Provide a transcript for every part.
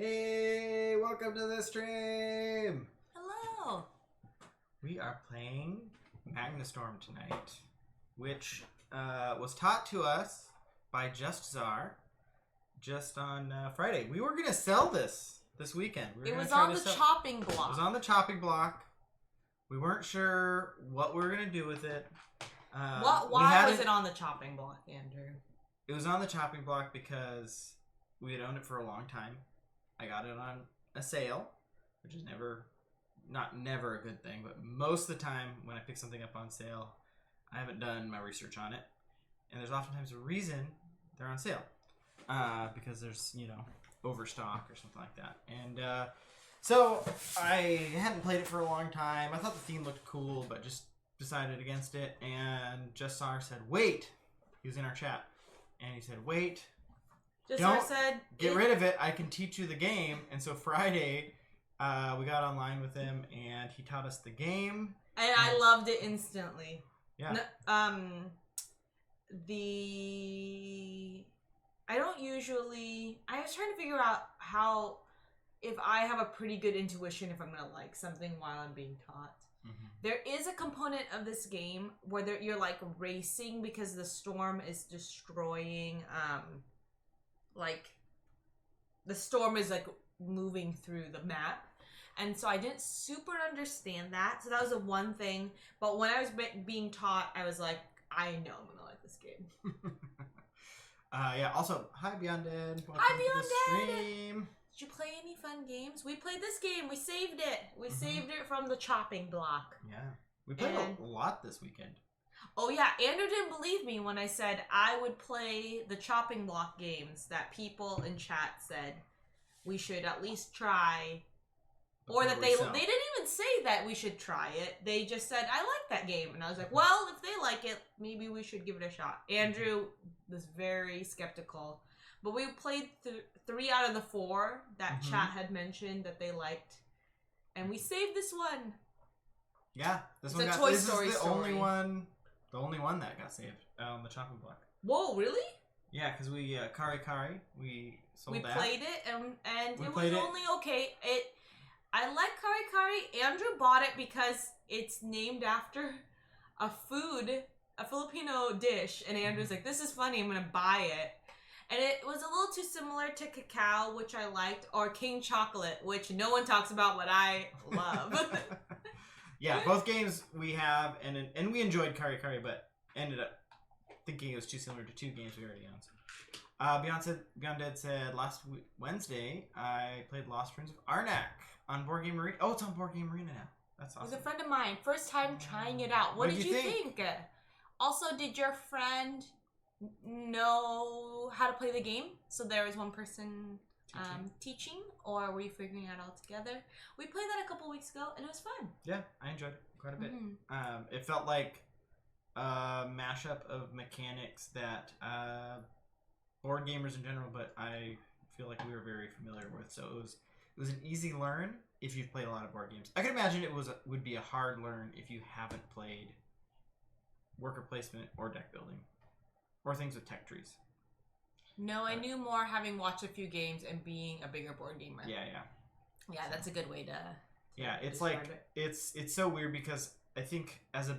Hey, welcome to the stream! Hello! We are playing Magnastorm tonight, which was taught to us by Just Czar just on Friday. We were going to sell this weekend. It was on the chopping block. It was on the chopping block. We weren't sure what we were going to do with it. Why was it on the chopping block, Andrew? It was on the chopping block because we had owned it for a long time. I got it on a sale, which is never a good thing, but most of the time when I pick something up on sale, I haven't done my research on it. And there's oftentimes a reason they're on sale. Because there's, overstock or something like that. And so I hadn't played it for a long time. I thought the theme looked cool, but just decided against it. And Just Czar said, wait. He was in our chat. And he said, wait. Get rid of it. I can teach you the game. And so Friday, we got online with him, and he taught us the game. And I loved it instantly. Yeah. I was trying to figure out if I have a pretty good intuition if I'm going to like something while I'm being taught. Mm-hmm. There is a component of this game where you're like racing because the storm is destroying, the storm is like moving through the map. And so I didn't super understand that. So that was the one thing. But when I was being taught, I was like, I know I'm going to like this game. Yeah, also, hi Beyond Dead. Hi Beyond Dead! Stream. Did you play any fun games? We played this game. We saved it. We saved it from the chopping block. Yeah. We played a lot this weekend. Oh yeah, Andrew didn't believe me when I said I would play the chopping block games that people in chat said we should at least try. Or that they didn't even say that we should try it. They just said, I like that game. And I was like, well, if they like it, maybe we should give it a shot. Andrew was very skeptical. But we played 3 out of the 4 that chat had mentioned that they liked. And we saved this one. Yeah. This is the only one that got saved on the chopping block. Whoa, really? Yeah, because we, Kari, we sold that. We played it, and it was only okay. I like Kari. Andrew bought it because it's named after a Filipino dish. And Andrew's like, this is funny, I'm going to buy it. And it was a little too similar to cacao, which I liked, or king chocolate, which no one talks about, but I love. Yeah, both games we have, and we enjoyed Kari, but ended up thinking it was too similar to 2 games we already owned. Beyond Dead said, last Wednesday, I played Lost Ruins of Arnak on Board Game Arena. Oh, it's on Board Game Arena now. That's awesome. It was a friend of mine. First time trying it out. What did you think? Also, did your friend know how to play the game? So there was one person teaching, or were you figuring it out all together? We played that a couple weeks ago, and it was fun. Yeah, I enjoyed it quite a bit. It felt like a mashup of mechanics that board gamers in general, but I feel like we were very familiar with. So it was an easy learn if you've played a lot of board games. I can imagine it would be a hard learn if you haven't played worker placement or deck building or things with tech trees. No, I knew more having watched a few games and being a bigger board gamer. Yeah, that's a good way to it's like it's so weird because I think as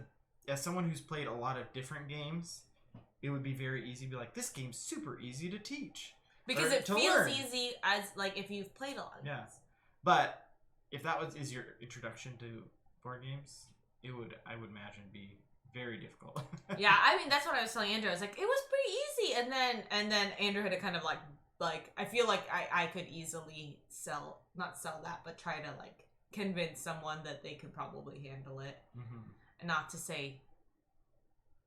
someone who's played a lot of different games, it would be very easy to be like, this game's super easy to teach. Because it feels easy as like if you've played a lot of games. But if that is your introduction to board games, I would imagine be very difficult. Yeah, I mean that's what I was telling Andrew. I was like, it was pretty easy, and then Andrew had to kind of like I feel like I could easily not sell that, but try to like convince someone that they could probably handle it. And not to say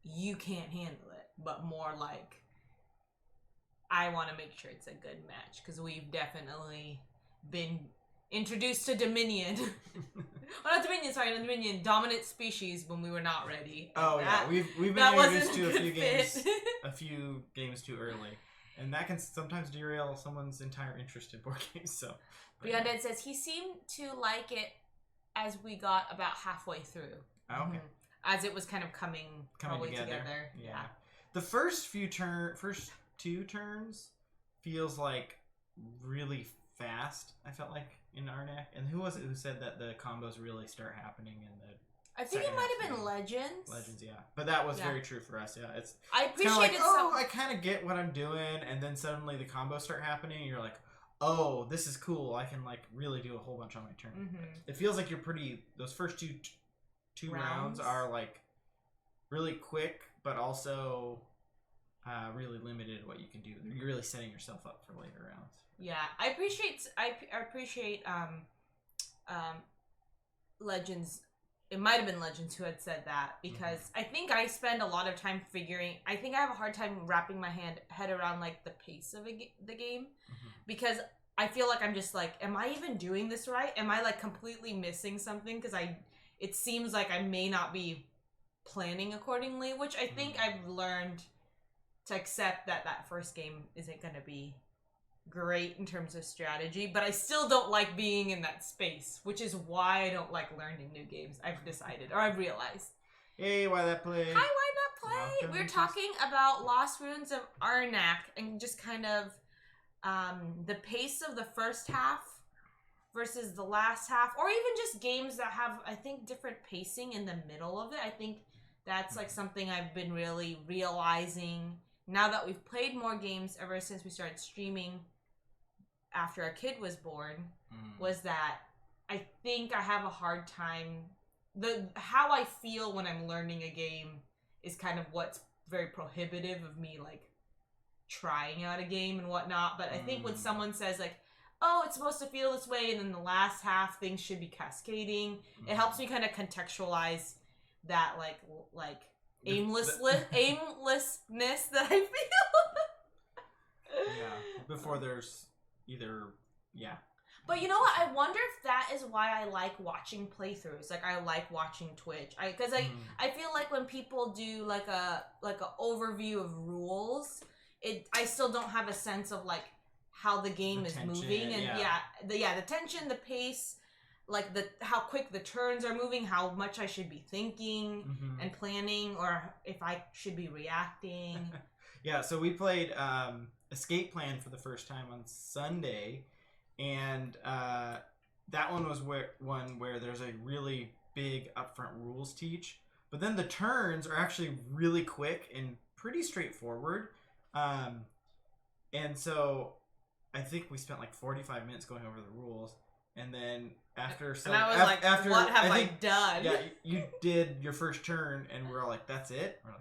you can't handle it, but more like I want to make sure it's a good match because we've definitely been introduced to Dominion. Dominion, dominant species when we were not ready. Oh yeah, we've been introduced to a few games too early, and that can sometimes derail someone's entire interest in board games. So, Beyond Dead says he seemed to like it as we got about halfway through. Oh, okay. As it was kind of coming together. Yeah. The first 2 turns feels like really fast. I felt like in Arnak, and who was it who said that the combos really start happening in the? I think it might have been Legends. Legends, yeah, but that was very true for us. Yeah, I appreciated like, I kind of get what I'm doing, and then suddenly the combos start happening, and you're like, oh, this is cool. I can like really do a whole bunch on my turn. Mm-hmm. It feels like you're pretty. Those first two rounds are like really quick, but also really limited what you can do. You're really setting yourself up for later rounds. Yeah, I appreciate Legends. It might have been Legends who had said that, because I think I spend a lot of time I think I have a hard time wrapping my head around like the pace of the game, because I feel like I'm just like, am I even doing this right? Am I like completely missing something? Because it seems like I may not be planning accordingly, which I think I've learned to accept that first game isn't going to be great in terms of strategy, but I still don't like being in that space, which is why I don't like learning new games. I've decided, or I've realized. Hey, why that play? Hi, why that play? We're talking about Lost Ruins of Arnak, and just kind of the pace of the first half versus the last half, or even just games that have, I think, different pacing in the middle of it. I think that's like something I've been really realizing now that we've played more games ever since we started streaming after our kid was born, was that I think I have a hard time. How I feel when I'm learning a game is kind of what's very prohibitive of me like trying out a game and whatnot. But I think when someone says like, oh, it's supposed to feel this way, and then the last half things should be cascading, it helps me kind of contextualize that like aimlessness that I feel. Yeah, before there's either, But you know what? I wonder if that is why I like watching playthroughs. Like I like watching Twitch. I feel like when people do like a overview of rules, I still don't have a sense of like how the game is moving, and the tension, the pace, like how quick the turns are moving, how much I should be thinking and planning, or if I should be reacting. Yeah, so we played Escape Plan for the first time on Sunday, and that one was where there's a really big upfront rules teach, but then the turns are actually really quick and pretty straightforward, and so I think we spent like 45 minutes going over the rules, and then after and I was like, what have I done? Yeah, you did your first turn, and we're all like, that's it? And I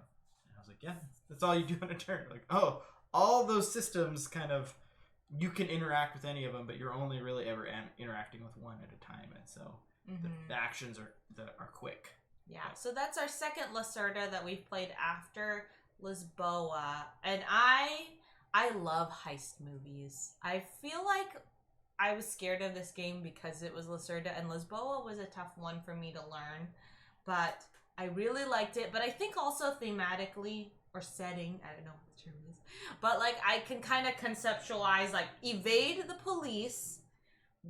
was like, yeah, that's all you do on a turn. Like, oh, all those systems kind of, you can interact with any of them, but you're only really ever interacting with one at a time, and so the actions are quick. Yeah, so that's our second Lacerda that we've played after Lisboa, and I love heist movies. I feel like I was scared of this game because it was Lacerda, and Lisboa was a tough one for me to learn, but I really liked it. But I think also thematically, or setting, I don't know what the term is, but like I can kind of conceptualize like evade the police,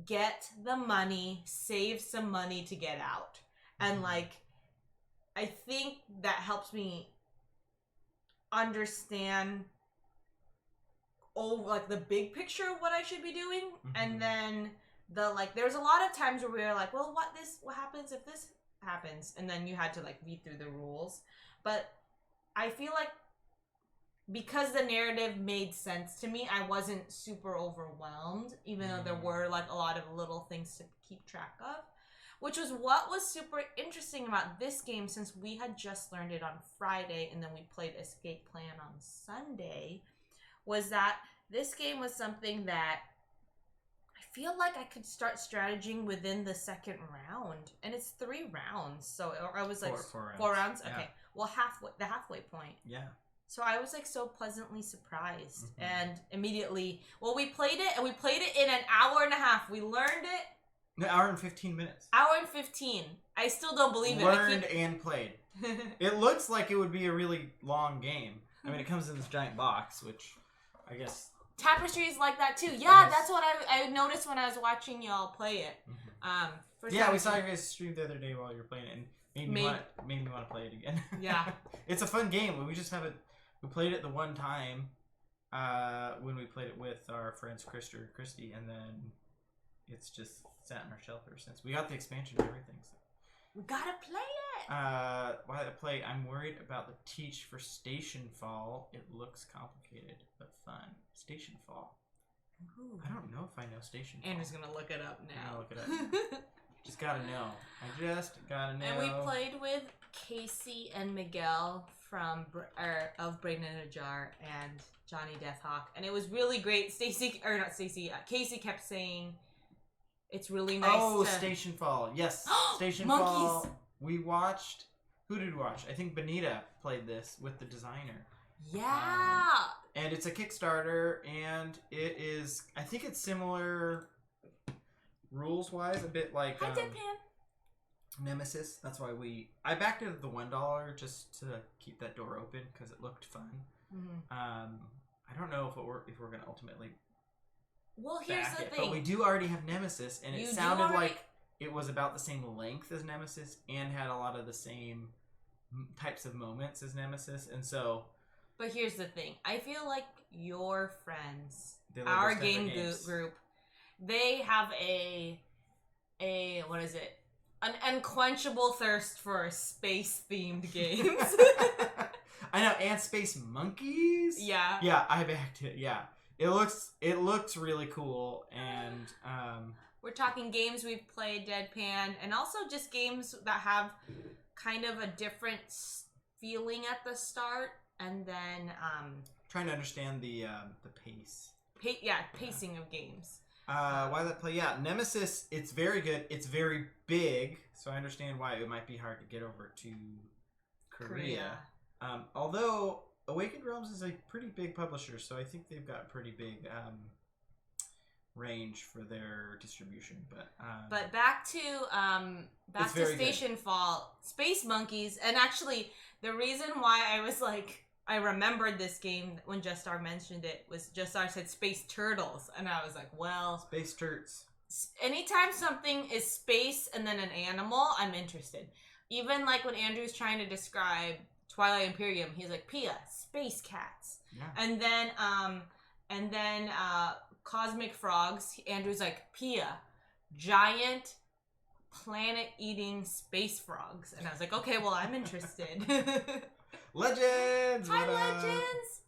get the money, save some money to get out. And like I think that helps me understand like the big picture of what I should be doing, and then there's a lot of times where we were like, well, what happens if this happens, and then you had to like read through the rules. But I feel like because the narrative made sense to me, I wasn't super overwhelmed, even though there were like a lot of little things to keep track of, which was what was super interesting about this game, since we had just learned it on Friday and then we played Escape Plan on Sunday, was that this game was something that I feel like I could start strategizing within the second round, and it's 3 rounds. So I was like 4 rounds. Okay, yeah. Well, the halfway point. Yeah. So I was like so pleasantly surprised, and immediately, we played it in an hour and a half. We learned it. An hour and 15 minutes. Hour and 15. I still don't believe it. Learned and played. It looks like it would be a really long game. I mean, it comes in this giant box, which I guess Tapestry is like that too. Yeah, that's what I noticed when I was watching y'all play it. We saw you guys stream the other day while you were playing it, and made me want to play it again. Yeah, it's a fun game. We just haven't. We played it the one time, when we played it with our friends Christy, and then it's just sat on our shelf ever since. We got the expansion and everything. So. We gotta play it. While I play, I'm worried about the teach for Station Fall. It looks complicated but fun. Station Fall. Ooh. I don't know if I know Station Fall. Andrew's gonna look it up now. Look it up. Just gotta know. I just gotta know. And we played with Casey and Miguel of Brain in a Jar and Johnny Deathhawk, and it was really great. Casey kept saying it's really nice. Oh, Station Fall. Yes, Station Fall. We watched. Who did we watch? I think Benita played this with the designer. Yeah. And it's a Kickstarter, and it is. I think it's similar rules-wise, a bit like Nemesis. That's why I backed it at the $1 just to keep that door open because it looked fun. Mm-hmm. I don't know if we're gonna ultimately. Well, here's the thing. But we do already have Nemesis, and it sounded like it was about the same length as Nemesis and had a lot of the same types of moments as Nemesis, and so. But here's the thing. I feel like your friends, our game group, they have a what is it? An unquenchable thirst for space-themed games. I know, and Space Monkeys. Yeah. Yeah, I backed it. Yeah, it looks really cool, and we're talking games we've played, Deadpan, and also just games that have kind of a different feeling at the start, and then trying to understand the pace. Pacing of games. Why that play? Yeah, Nemesis. It's very good. It's very big, so I understand why it might be hard to get over to Korea. Although Awakened Realms is a pretty big publisher, so I think they've got pretty big range for their distribution. But back to Station Fall, Space Monkeys, and actually the reason why I was like. I remembered this game when Justar mentioned it was Justar said Space Turtles, and I was like, well, Space Turts. Anytime something is space and then an animal, I'm interested. Even like when Andrew's trying to describe Twilight Imperium, he's like Pia, space cats. Yeah. And then Cosmic Frogs, Andrew's like Pia, giant planet-eating space frogs, and I was like, okay, well, I'm interested. Legends! Hi, Legends!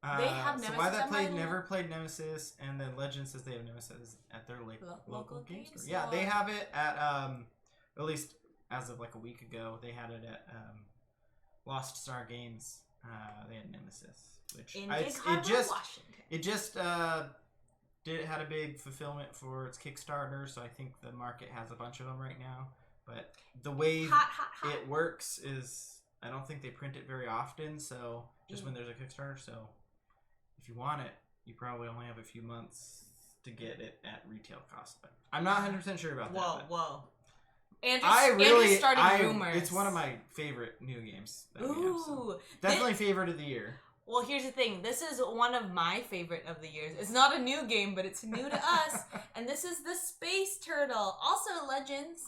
They have Nemesis. So why that never played Nemesis, and then Legends says they have Nemesis at their local game store. Yeah, they have it at least as of like a week ago, they had it at Lost Star Games. They had Nemesis, which in Big Harbor, Washington. It just had a big fulfillment for its Kickstarter, so I think the market has a bunch of them right now. But the way it works is. I don't think they print it very often, so just when there's a Kickstarter. So if you want it, you probably only have a few months to get it at retail cost. But I'm not 100% sure about that. Whoa. Andrew started rumors. It's one of my favorite new games that we have. So. Definitely favorite of the year. Well, here's the thing. This is one of my favorite of the years. It's not a new game, but it's new to us. And this is the Space Turtle. Also Legends.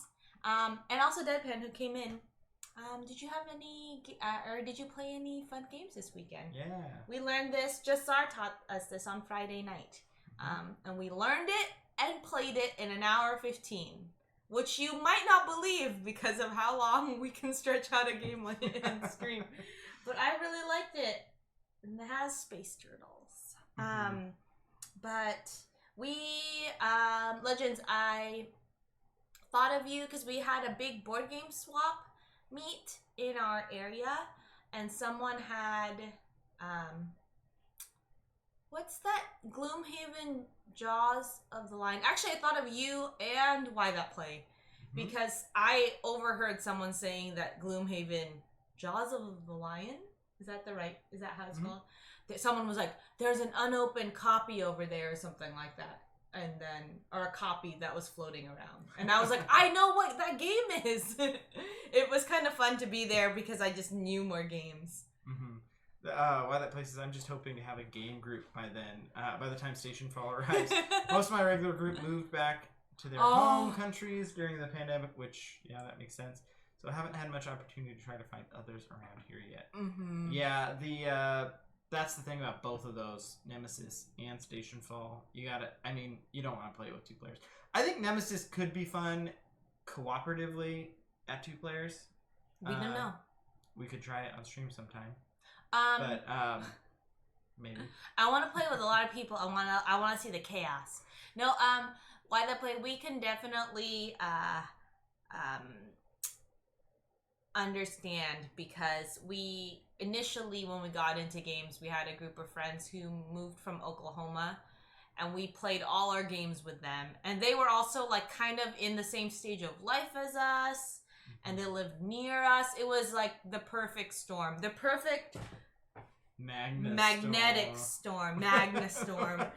And also Deadpan, who came in. Did you have any, or did you play any fun games this weekend? Yeah. We learned this, Justar taught us this on Friday night. And we learned it and played it in an hour 15, which you might not believe because of how long we can stretch out a game and scream. But I really liked it. And it has space turtles. But we, Legends, I thought of you because we had a big board game swap meet in our area, and someone had what's that Gloomhaven Jaws of the Lion. Actually, I thought of you and Why That Play because I overheard someone saying that Gloomhaven Jaws of the Lion, is that how it's called? That someone was like, there's an unopened copy over there or something like that. And then, or a copy that was floating around. And I was like, I know what that game is. It was kind of fun to be there because I just knew more games. Why that place is, I'm just hoping to have a game group by then. By the time Station Fall arrives. Most of my regular group moved back to their home countries during the pandemic, which, yeah, that makes sense. So I haven't had much opportunity to try to find others around here yet. Yeah, that's the thing about both of those, Nemesis and Station Fall. You don't want to play it with 2 players. I think Nemesis could be fun cooperatively at 2 players. We don't know. We could try it on stream sometime. Maybe. I want to play with a lot of people. I want to see the chaos. No, why that play? We can definitely understand, because we initially, when we got into games, we had a group of friends who moved from Oklahoma, and we played all our games with them, and they were also like kind of in the same stage of life as us, and they lived near us. It was like the perfect storm, the perfect magnetic storm, Magnastorm.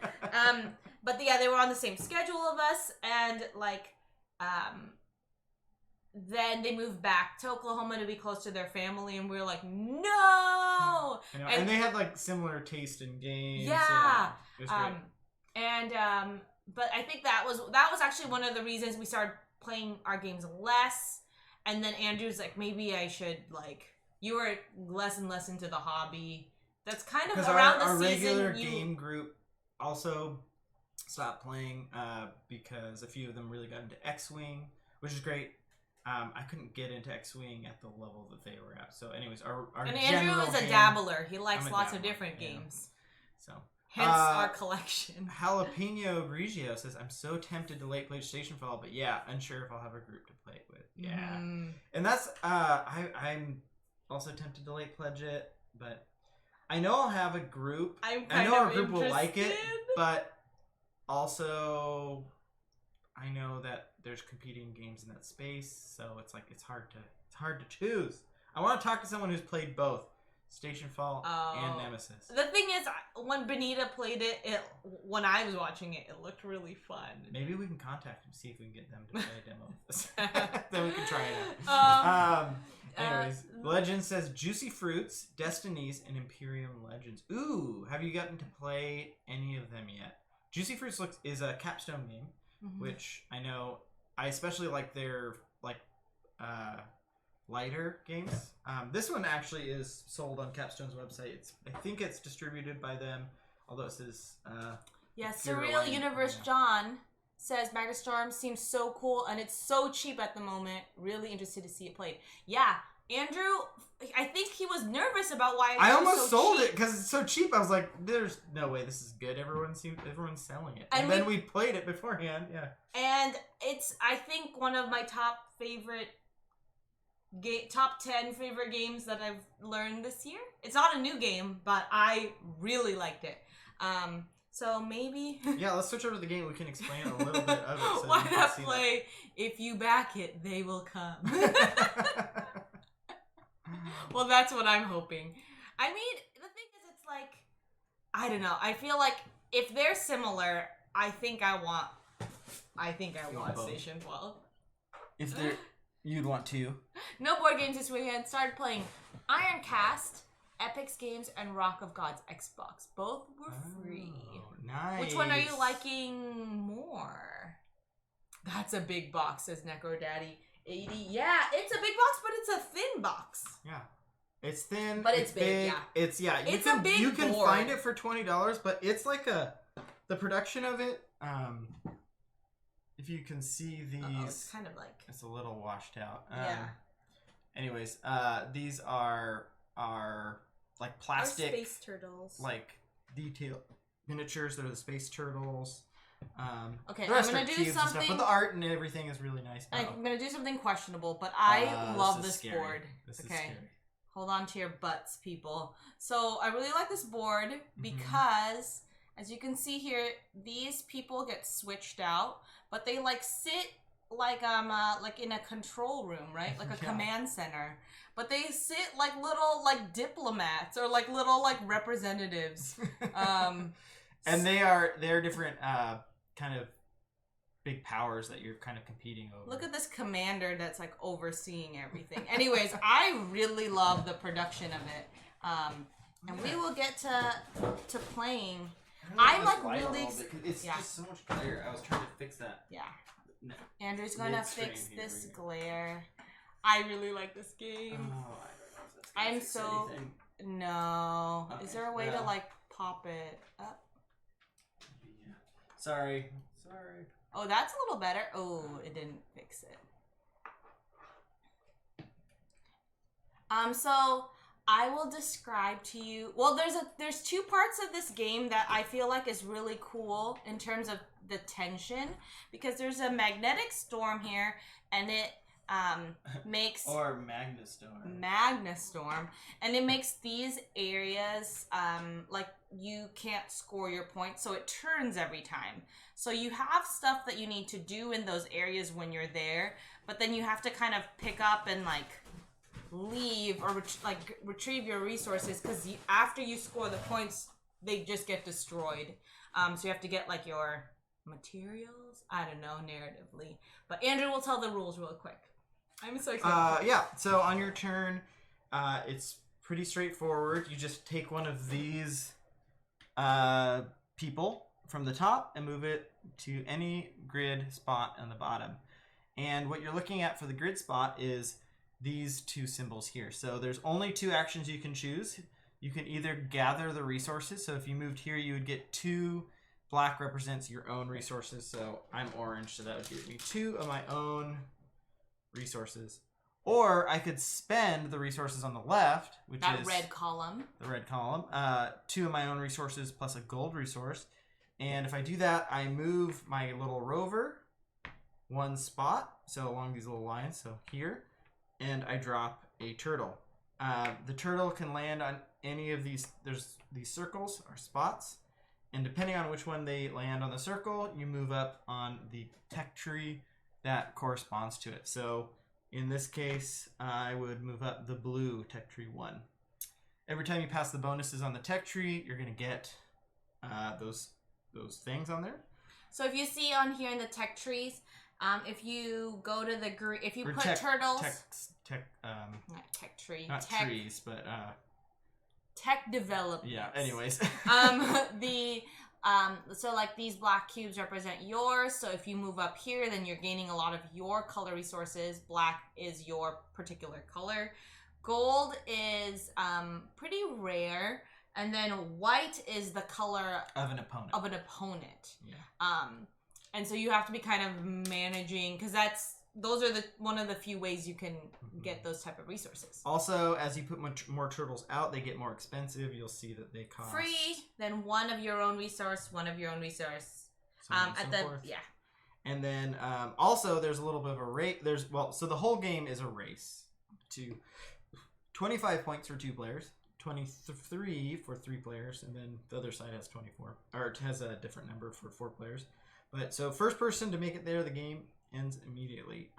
But yeah, they were on the same schedule of us, and like then they moved back to Oklahoma to be close to their family, and we were like, no. And they had like similar taste in games. Yeah. It was great. But I think that was actually one of the reasons we started playing our games less. And then Andrew's like, maybe I should, like, you were less and less into the hobby. That's kind of around the season. Our regular game group also stopped playing because a few of them really got into X-Wing, which is great. I couldn't get into X-Wing at the level that they were at. So anyways, our and Andrew is a dabbler. He likes lots of different games. So hence our collection. Jalapeno Grigio says, I'm so tempted to late play Station Fall, but yeah, unsure if I'll have a group to play it with. Yeah. And that's I'm also tempted to late pledge it, but I know I'll have a group. I know our group will like it, but also I know that there's competing games in that space, so it's like it's hard to choose. I want to talk to someone who's played both Station Fall and Nemesis. The thing is, when Benita played it, when I was watching it looked really fun. Maybe we can contact them, see if we can get them to play a demo of this. Then we can try it out. Anyways, Legend says Juicy Fruits, Destinies, and Imperium Legends. Ooh, have you gotten to play any of them yet? Juicy Fruits is a capstone game, which I know I especially like their lighter games. This one actually is sold on Capstone's website. I think it's distributed by them, although it says Surreal Universe John says Magnastorm seems so cool and it's so cheap at the moment. Really interested to see it played. Yeah, Andrew, I think he was nervous about why I almost sold it because it's so cheap. I was like, "There's no way this is good." Everyone's selling it, and then we played it beforehand. Yeah, and it's I think one of my top 10 favorite games that I've learned this year. It's not a new game, but I really liked it. So maybe let's switch over to the game. We can explain a little bit of it. So why not play that. If you back it, they will come. Well, that's what I'm hoping. I mean, the thing is, it's like, I don't know. I feel like if they're similar, I think I want Station 12. If they're, you'd want to. No board games this weekend. Started playing Ironcast, Epix Games, and Rock of Gods Xbox. Both were free. Nice. Which one are you liking more? That's a big box, says Necro Daddy. 80. Yeah, it's a big box, but it's a thin box. Yeah. It's thin, but it's big. Yeah. It's a big you can board. Find it for $20, but it's like the production of it. If you can see these, it's kind of like it's a little washed out. Yeah. Anyways, these are like plastic space turtles, like detail miniatures. They're the space turtles. Okay, the rest I'm gonna are do cubes something. And stuff, but the art and everything is really nice. I'm gonna do something questionable, but I love this board. This is scary. Hold on to your butts, people. So I really like this board because, as you can see here, these people get switched out, but they like sit like in a control room, right? Like a command center. But they sit like little like diplomats or like little like representatives. And they're different kind of big powers that you're kind of competing over. Look at this commander that's like overseeing everything. Anyways, I really love the production of it. And we will get to playing. I'm like really. It's just so much glare. I was trying to fix that. Yeah. No. Andrew's gonna fix this glare. I really like this game. Oh, I don't know if that's gonna fix anything. No. Okay, Is there a way to well. like pop it up? Yeah. Sorry. Oh, that's a little better. Oh, it didn't fix it. So I will describe to you. Well, there's two parts of this game that I feel like is really cool in terms of the tension, because there's a magnetic storm here, and it makes or Magnastorm. Magnastorm, and it makes these areas like you can't score your points, so it turns every time. So you have stuff that you need to do in those areas when you're there, but then you have to kind of pick up and like leave or retrieve your resources, because after you score the points, they just get destroyed. So you have to get like your materials. I don't know narratively, but Andrew will tell the rules real quick. I'm so excited. Yeah. So on your turn, it's pretty straightforward. You just take one of these people from the top and move it to any grid spot on the bottom. And what you're looking at for the grid spot is these two symbols here. So there's only two actions you can choose. You can either gather the resources. So if you moved here, you would get 2. Black represents your own resources. So I'm orange, so that would give me 2 of my own resources. Or I could spend the resources on the left, which that is red column. The red column. 2 of my own resources plus a gold resource. And if I do that, I move my little rover 1 spot, so along these little lines, so here, and I drop a turtle. The turtle can land on any of these. There's these circles or spots, and depending on which one they land on the circle, you move up on the tech tree that corresponds to it. So in this case, I would move up the blue tech tree 1. Every time you pass the bonuses on the tech tree, you're going to get those things on there. So if you see on here in the tech trees, if you go to the green, if you Or put turtles, not tech tree, not tech trees, but tech development. yeah. Anyways, so like these black cubes represent yours. So if you move up here, then you're gaining a lot of your color resources. Black is your particular color. Gold is pretty rare. And then white is the color of an opponent. Yeah. And so you have to be kind of managing, because those are one of the few ways you can get those type of resources. Also, as you put more turtles out, they get more expensive. You'll see that they cost free. Then one of your own resource. So yeah. And then also there's a little bit of a race. So the whole game is a race to 25 points for 2 players. 23 for 3 players, and then the other side has 24, or it has a different number for 4 players. But so first person to make it there, the game ends immediately.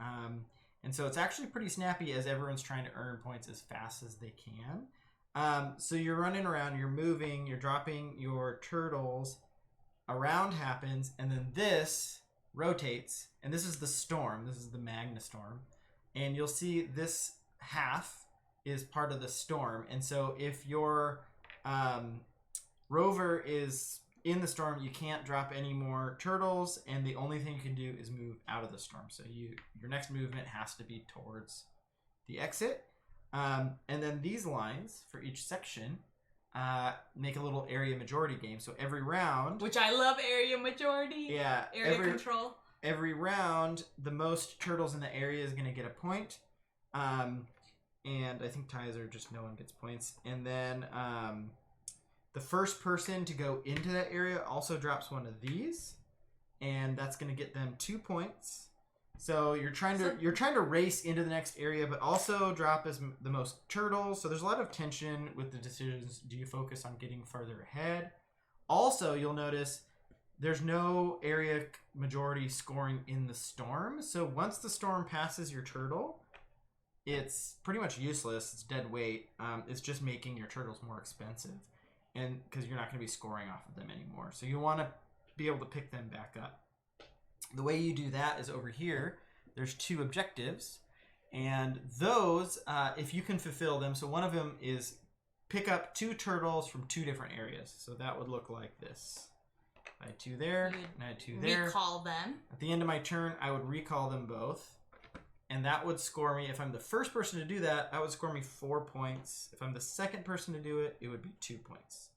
And so it's actually pretty snappy, as everyone's trying to earn points as fast as they can. So you're running around, you're moving, you're dropping your turtles. A round happens, and then this rotates, and this is the storm. This is the Magnastorm, and you'll see this half is part of the storm. And so if your rover is in the storm, you can't drop any more turtles, and the only thing you can do is move out of the storm. So your next movement has to be towards the exit. And then these lines for each section make a little area majority game. So every round, which I love, area majority. Yeah, area control. Every round, the most turtles in the area is going to get a point. And I think ties are just no one gets points. And then the first person to go into that area also drops one of these, and that's going to get them 2 points. So you're trying to race into the next area, but also drop the most turtles. So there's a lot of tension with the decisions. Do you focus on getting farther ahead? Also, you'll notice there's no area majority scoring in the storm. So once the storm passes your turtle, it's pretty much useless. It's dead weight. It's just making your turtles more expensive, and because you're not going to be scoring off of them anymore. So you want to be able to pick them back up. The way you do that is over here. There's 2 objectives, and those, if you can fulfill them, so one of them is pick up 2 turtles from 2 different areas. So that would look like this. I had 2 there, and I had 2 there. Recall them. At the end of my turn, I would recall them both. and that would score me. If I'm the first person to do that, that would score me 4 points. If I'm the second person to do it, it would be 2 points.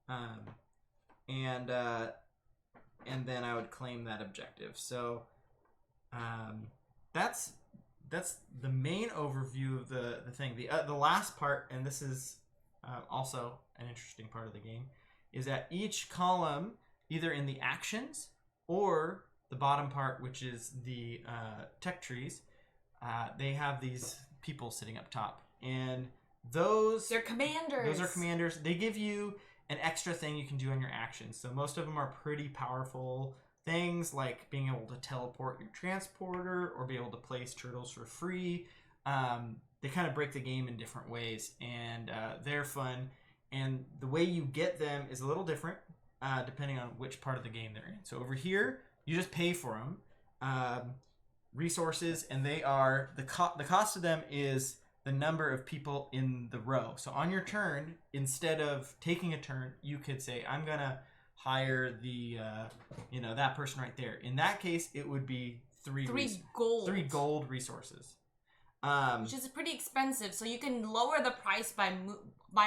And then I would claim that objective. So that's the main overview of the thing. The last part, and this is also an interesting part of the game, is that each column, either in the actions or the bottom part, which is the tech trees, they have these people sitting up top, and they're commanders. Those are commanders. They give you an extra thing you can do on your actions. So most of them are pretty powerful things, like being able to teleport your transporter or be able to place turtles for free. They kind of break the game in different ways, and they're fun. And the way you get them is a little different depending on which part of the game they're in. So over here, you just pay for them. Resources, and they are the cost of them is the number of people in the row. So on your turn, instead of taking a turn, you could say, I'm gonna hire the that person right there. In that case, it would be three gold resources, which is pretty expensive. So you can lower the price by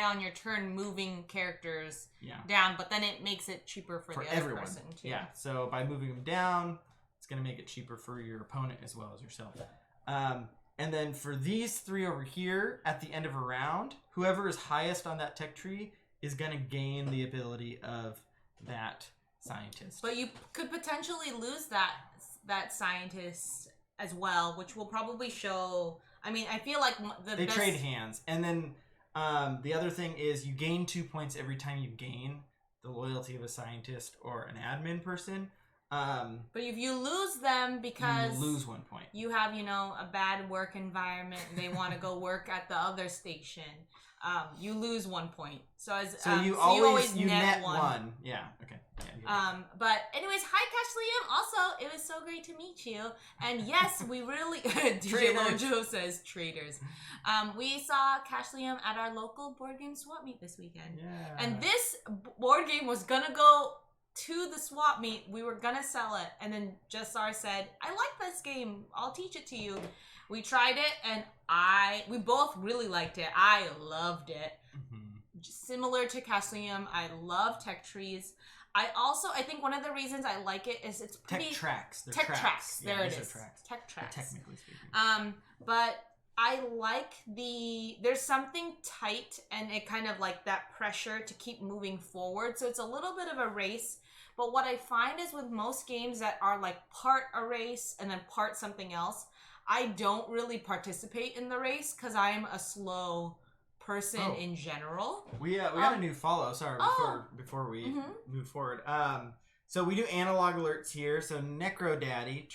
on your turn moving characters down, but then it makes it cheaper for the other person too. Yeah, so by moving them down, it's going to make it cheaper for your opponent as well as yourself. And then for these 3 over here, at the end of a round, whoever is highest on that tech tree is going to gain the ability of that scientist. But you could potentially lose that scientist as well, which will probably show. I mean, I feel like they trade hands, and then the other thing is you gain 2 points every time you gain the loyalty of a scientist or an admin person. But if you lose them because you lose 1 point, you have a bad work environment and they want to go work at the other station, you lose 1 point. So you always net one. Yeah. Okay. Yeah, but anyways, hi Cash Liam. Also, it was so great to meet you. And yes, we really DJ Lojo says traders. We saw Cash Liam at our local board game swap meet this weekend. Yeah. And this board game was gonna go to the swap meet. We were gonna sell it, and then Jessar said, I like this game, I'll teach it to you. We tried it, and we both really liked it. I loved it. Similar to Caslium, I love tech trees. I think one of the reasons I like it is it's pretty tech tracks. Tech tracks. There it is. Tech tracks. Technically speaking. But I like there's something tight, and it kind of like that pressure to keep moving forward. So it's a little bit of a race. But what I find is with most games that are like part a race and then part something else, I don't really participate in the race because I'm a slow person in general. We got a new follow. Sorry, before we move forward. So we do analog alerts here. So Necro Daddy.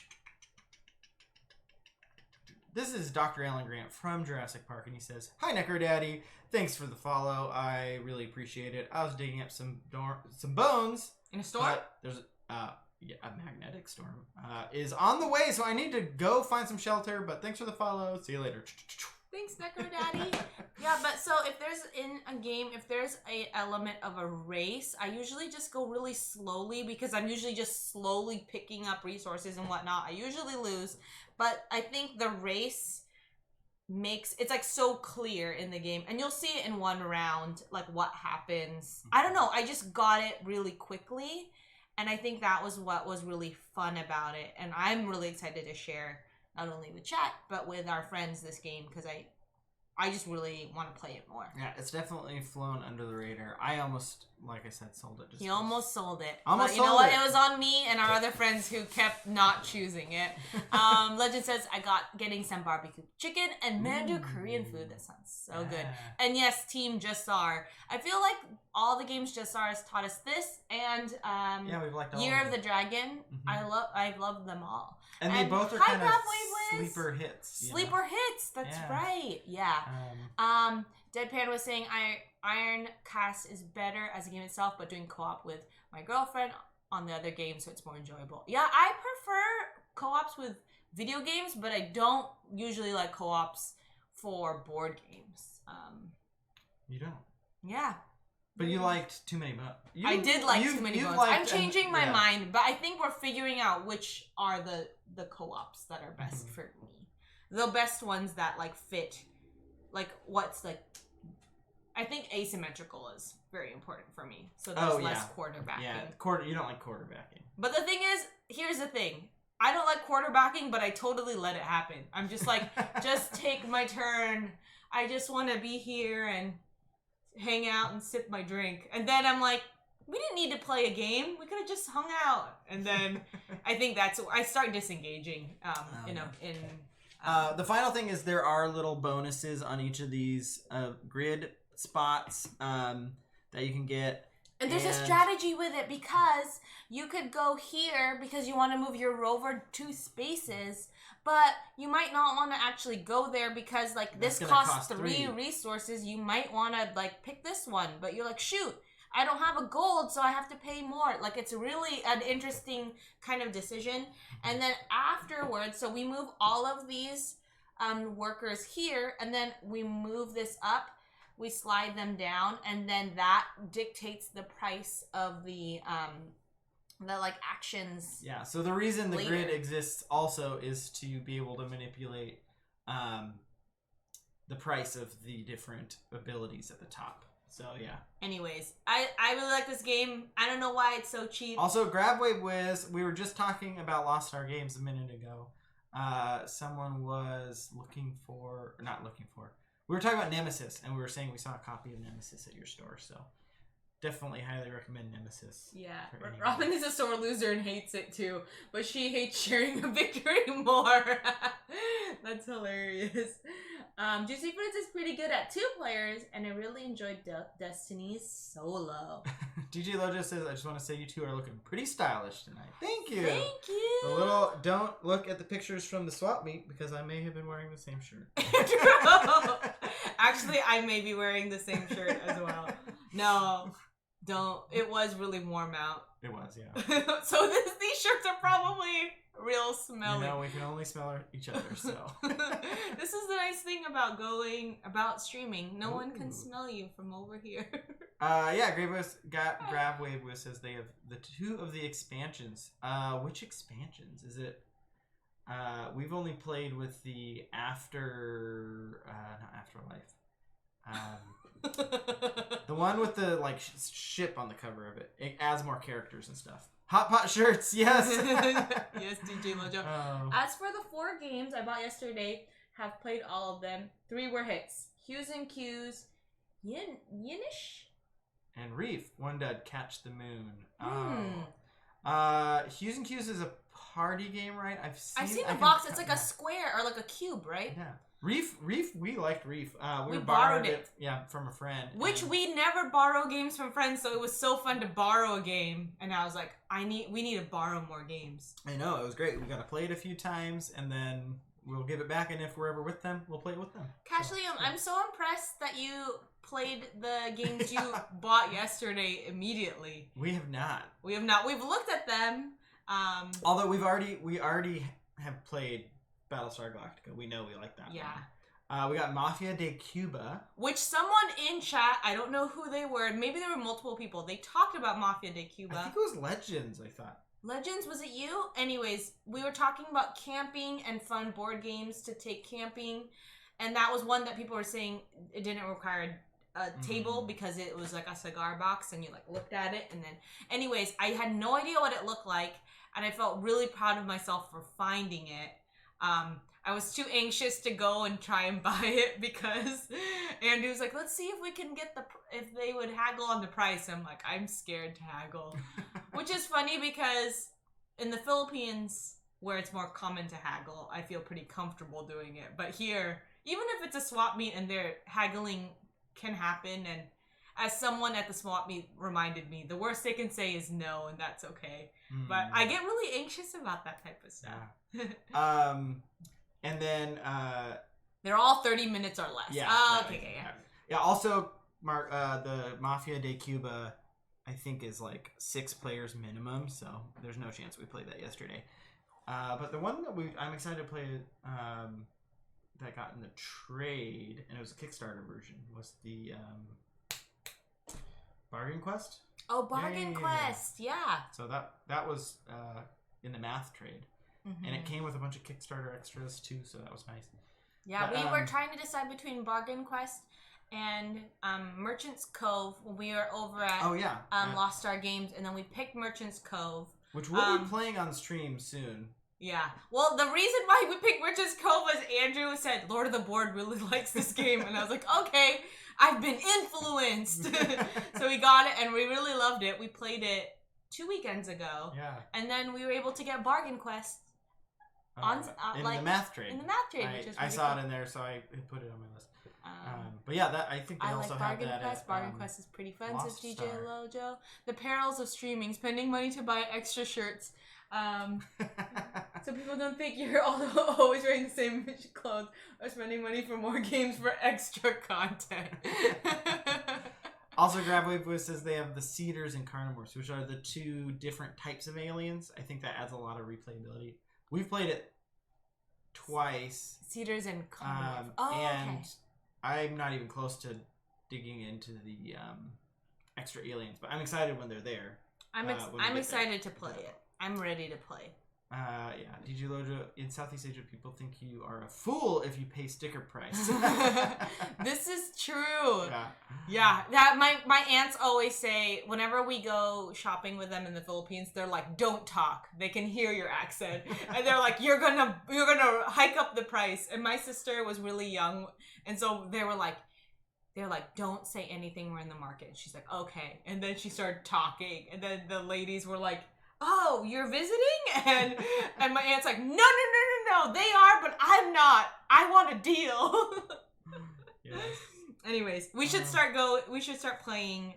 This is Dr. Alan Grant from Jurassic Park, and he says, "Hi, Necro Daddy. Thanks for the follow. I really appreciate it. I was digging up some bones in a storm. There's a magnetic storm is on the way, so I need to go find some shelter. But thanks for the follow. See you later." Thanks, Necro Daddy. Yeah, but so if there's in a game, if there's a element of a race, I usually just go really slowly because I'm usually just slowly picking up resources and whatnot. I usually lose, but I think the race makes it's like so clear in the game, and you'll see it in one round, like what happens. I don't know. I just got it really quickly, and I think that was what was really fun about it, and I'm really excited to share not only with chat, but with our friends this game, because I just really want to play it more. Yeah, it's definitely flown under the radar. I almost, like I said, sold it. He almost sold it. But you know what? It was on me and our other friends who kept not choosing it. Legend says, I got getting some barbecue chicken and Mandu Korean food. That sounds so good. And yes, Team Jassar. I feel like all the games Jassar has taught us this, and we've liked all Year of the Dragon. I've loved them all. And they both are kind of sleeper hits. Sleeper hits, that's right. Yeah. Deadpan was saying Iron Cast is better as a game itself, but doing co-op with my girlfriend on the other game, so it's more enjoyable. Yeah, I prefer co-ops with video games, but I don't usually like co-ops for board games. You don't? Yeah. But you liked Too Many Bones. I did like Too Many Bones. I'm changing my mind, but I think we're figuring out which are the co-ops that are best for me. the best ones that like fit, like what's like. I think asymmetrical is very important for me, so there's less quarterbacking. Yeah, you don't like quarterbacking. But the thing is, here's the thing. I don't like quarterbacking, but I totally let it happen. I'm just like, just take my turn. I just want to be here and hang out and sip my drink. And then I'm like, we didn't need to play a game. We could have just hung out. And then I think I start disengaging. The final thing is there are little bonuses on each of these grid spots that you can get. And there's a strategy with it because you could go here because you want to move your rover 2 spaces, but you might not want to actually go there because like this costs 3 resources. You might want to like pick this one, but you're like, shoot, I don't have a gold, so I have to pay more. Like it's really an interesting kind of decision. And then afterwards, so we move all of these workers here, and then we move this up. We slide them down, and then that dictates the price of the like actions. Yeah. So the reason the grid exists also is to be able to manipulate the price of the different abilities at the top. So yeah. Anyways, I really like this game. I don't know why it's so cheap. Also, Grab Wave Whiz. We were just talking about Lost Star Games a minute ago. Someone was we were talking about Nemesis, and we were saying we saw a copy of Nemesis at your store, so definitely highly recommend Nemesis. Yeah, Robin is a sore loser and hates it too, but she hates sharing a victory more. That's hilarious. Juicy Fruits is pretty good at 2 players, and I really enjoyed Destiny's solo. DJ Lojo says, I just want to say you two are looking pretty stylish tonight. Thank you. Thank you. Don't look at the pictures from the swap meet because I may have been wearing the same shirt. Actually, I may be wearing the same shirt as well. No, don't. It was really warm out. It was, yeah. So these shirts are probably real smelly. We can only smell each other, so. This is the nice thing about streaming. No one can smell you from over here. Grab Wave Whiz says they have the 2 of the expansions. Which expansions? Is it? We've only played with the not Afterlife. The one with the like ship on the cover of it. It adds more characters and stuff. Hot Pot shirts, yes. Yes, DJ Mojo. As for the 4 games I bought yesterday, have played all of them. 3 were hits. Hues and Q's, Yinish, and Reef. One did Catch the Moon. Hues and Q's is a party game, right? I've seen the box. It's like a square or like a cube, right? Yeah. Reef, we liked Reef. We borrowed it. Yeah, from a friend. Which we never borrow games from friends, so it was so fun to borrow a game. And I was like, we need to borrow more games. I know, it was great. We got to play it a few times, and then we'll give it back. And if we're ever with them, we'll play it with them. Cashley, I'm so impressed that you played the games you bought yesterday immediately. We have not. We've looked at them. Although we already have played Battlestar Galactica. We know we like that one. We got Mafia de Cuba. Which someone in chat, I don't know who they were, maybe there were multiple people, they talked about Mafia de Cuba. I think it was Legends, I thought. Legends, was it you? Anyways, we were talking about camping and fun board games to take camping, and that was one that people were saying it didn't require a table because it was like a cigar box and you like looked at it, and then anyways, I had no idea what it looked like, and I felt really proud of myself for finding it. I was too anxious to go and try and buy it because Andy was like, let's see if we can get if they would haggle on the price. I'm like, I'm scared to haggle. Which is funny because in the Philippines, where it's more common to haggle, I feel pretty comfortable doing it. But here, even if it's a swap meet and they're haggling can happen, and as someone at the swap meet reminded me, the worst they can say is no, and that's okay. But I get really anxious about that type of stuff. Yeah. And then they're all 30 minutes or less. Yeah. Okay. Yeah. Also, Mark, the Mafia de Cuba, I think is like 6 players minimum, so there's no chance we played that yesterday. But the one that I'm excited to play that got in the trade, and it was a Kickstarter version, was the Bargain Quest. Oh, Bargain Quest, yeah. So that was in the math trade. and it came with a bunch of Kickstarter extras too, so that was nice. Yeah, but, we were trying to decide between Bargain Quest and Merchant's Cove when we were over at Lost Star Games, and then we picked Merchant's Cove. Which we'll be playing on stream soon. Yeah. Well, the reason why we picked Merchant's Cove was Andrew said, Lord of the Board really likes this game. And I was like, okay, I've been influenced. So we got it, and we really loved it. We played it 2 weekends ago. Yeah. And then we were able to get Bargain Quest in the math trade. In the math trade, which is really I saw it in there, so I put it on my list. But yeah, I think they also have that. Bargain Quest is pretty fun, says DJ Lojo. The perils of streaming, spending money to buy extra shirts. So people don't think you're always wearing the same clothes or spending money for more games for extra content. Also, GrabWave says they have the Cedars and Carnivores, which are the two different types of aliens. I think that adds a lot of replayability. We've played it twice. Cedars and Carnivores. And I'm not even close to digging into the extra aliens, but I'm excited when they're there. I'm excited to play it. I'm ready to play. Yeah. DJ Lojo, in Southeast Asia, people think you are a fool if you pay sticker price. This is true. Yeah. Yeah. That my aunts always say whenever we go shopping with them in the Philippines, they're like, "Don't talk. They can hear your accent." And they're like, "You're gonna hike up the price." And my sister was really young, and so they're like, "Don't say anything. We're in the market." And she's like, "Okay." And then she started talking, and then the ladies were like, "Oh, you're visiting?" And my aunt's like, no, they are, but I'm not. I want a deal. Yes. Anyways, we should start playing,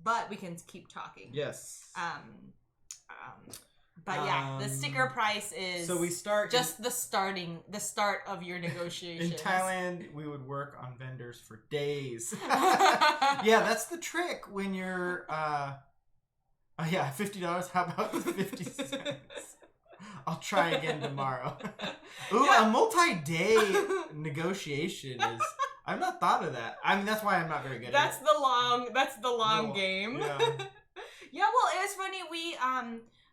but we can keep talking. Yes. But yeah, the sticker price is so we start just the start of your negotiations. In Thailand, we would work on vendors for days. Yeah, that's the trick when you're yeah, $50. How about 50 cents? I'll try again tomorrow. Ooh, a multi-day negotiation is. I've not thought of that. I mean, that's why I'm not very good at it. That's the long game. Yeah. Yeah, well, it was funny. We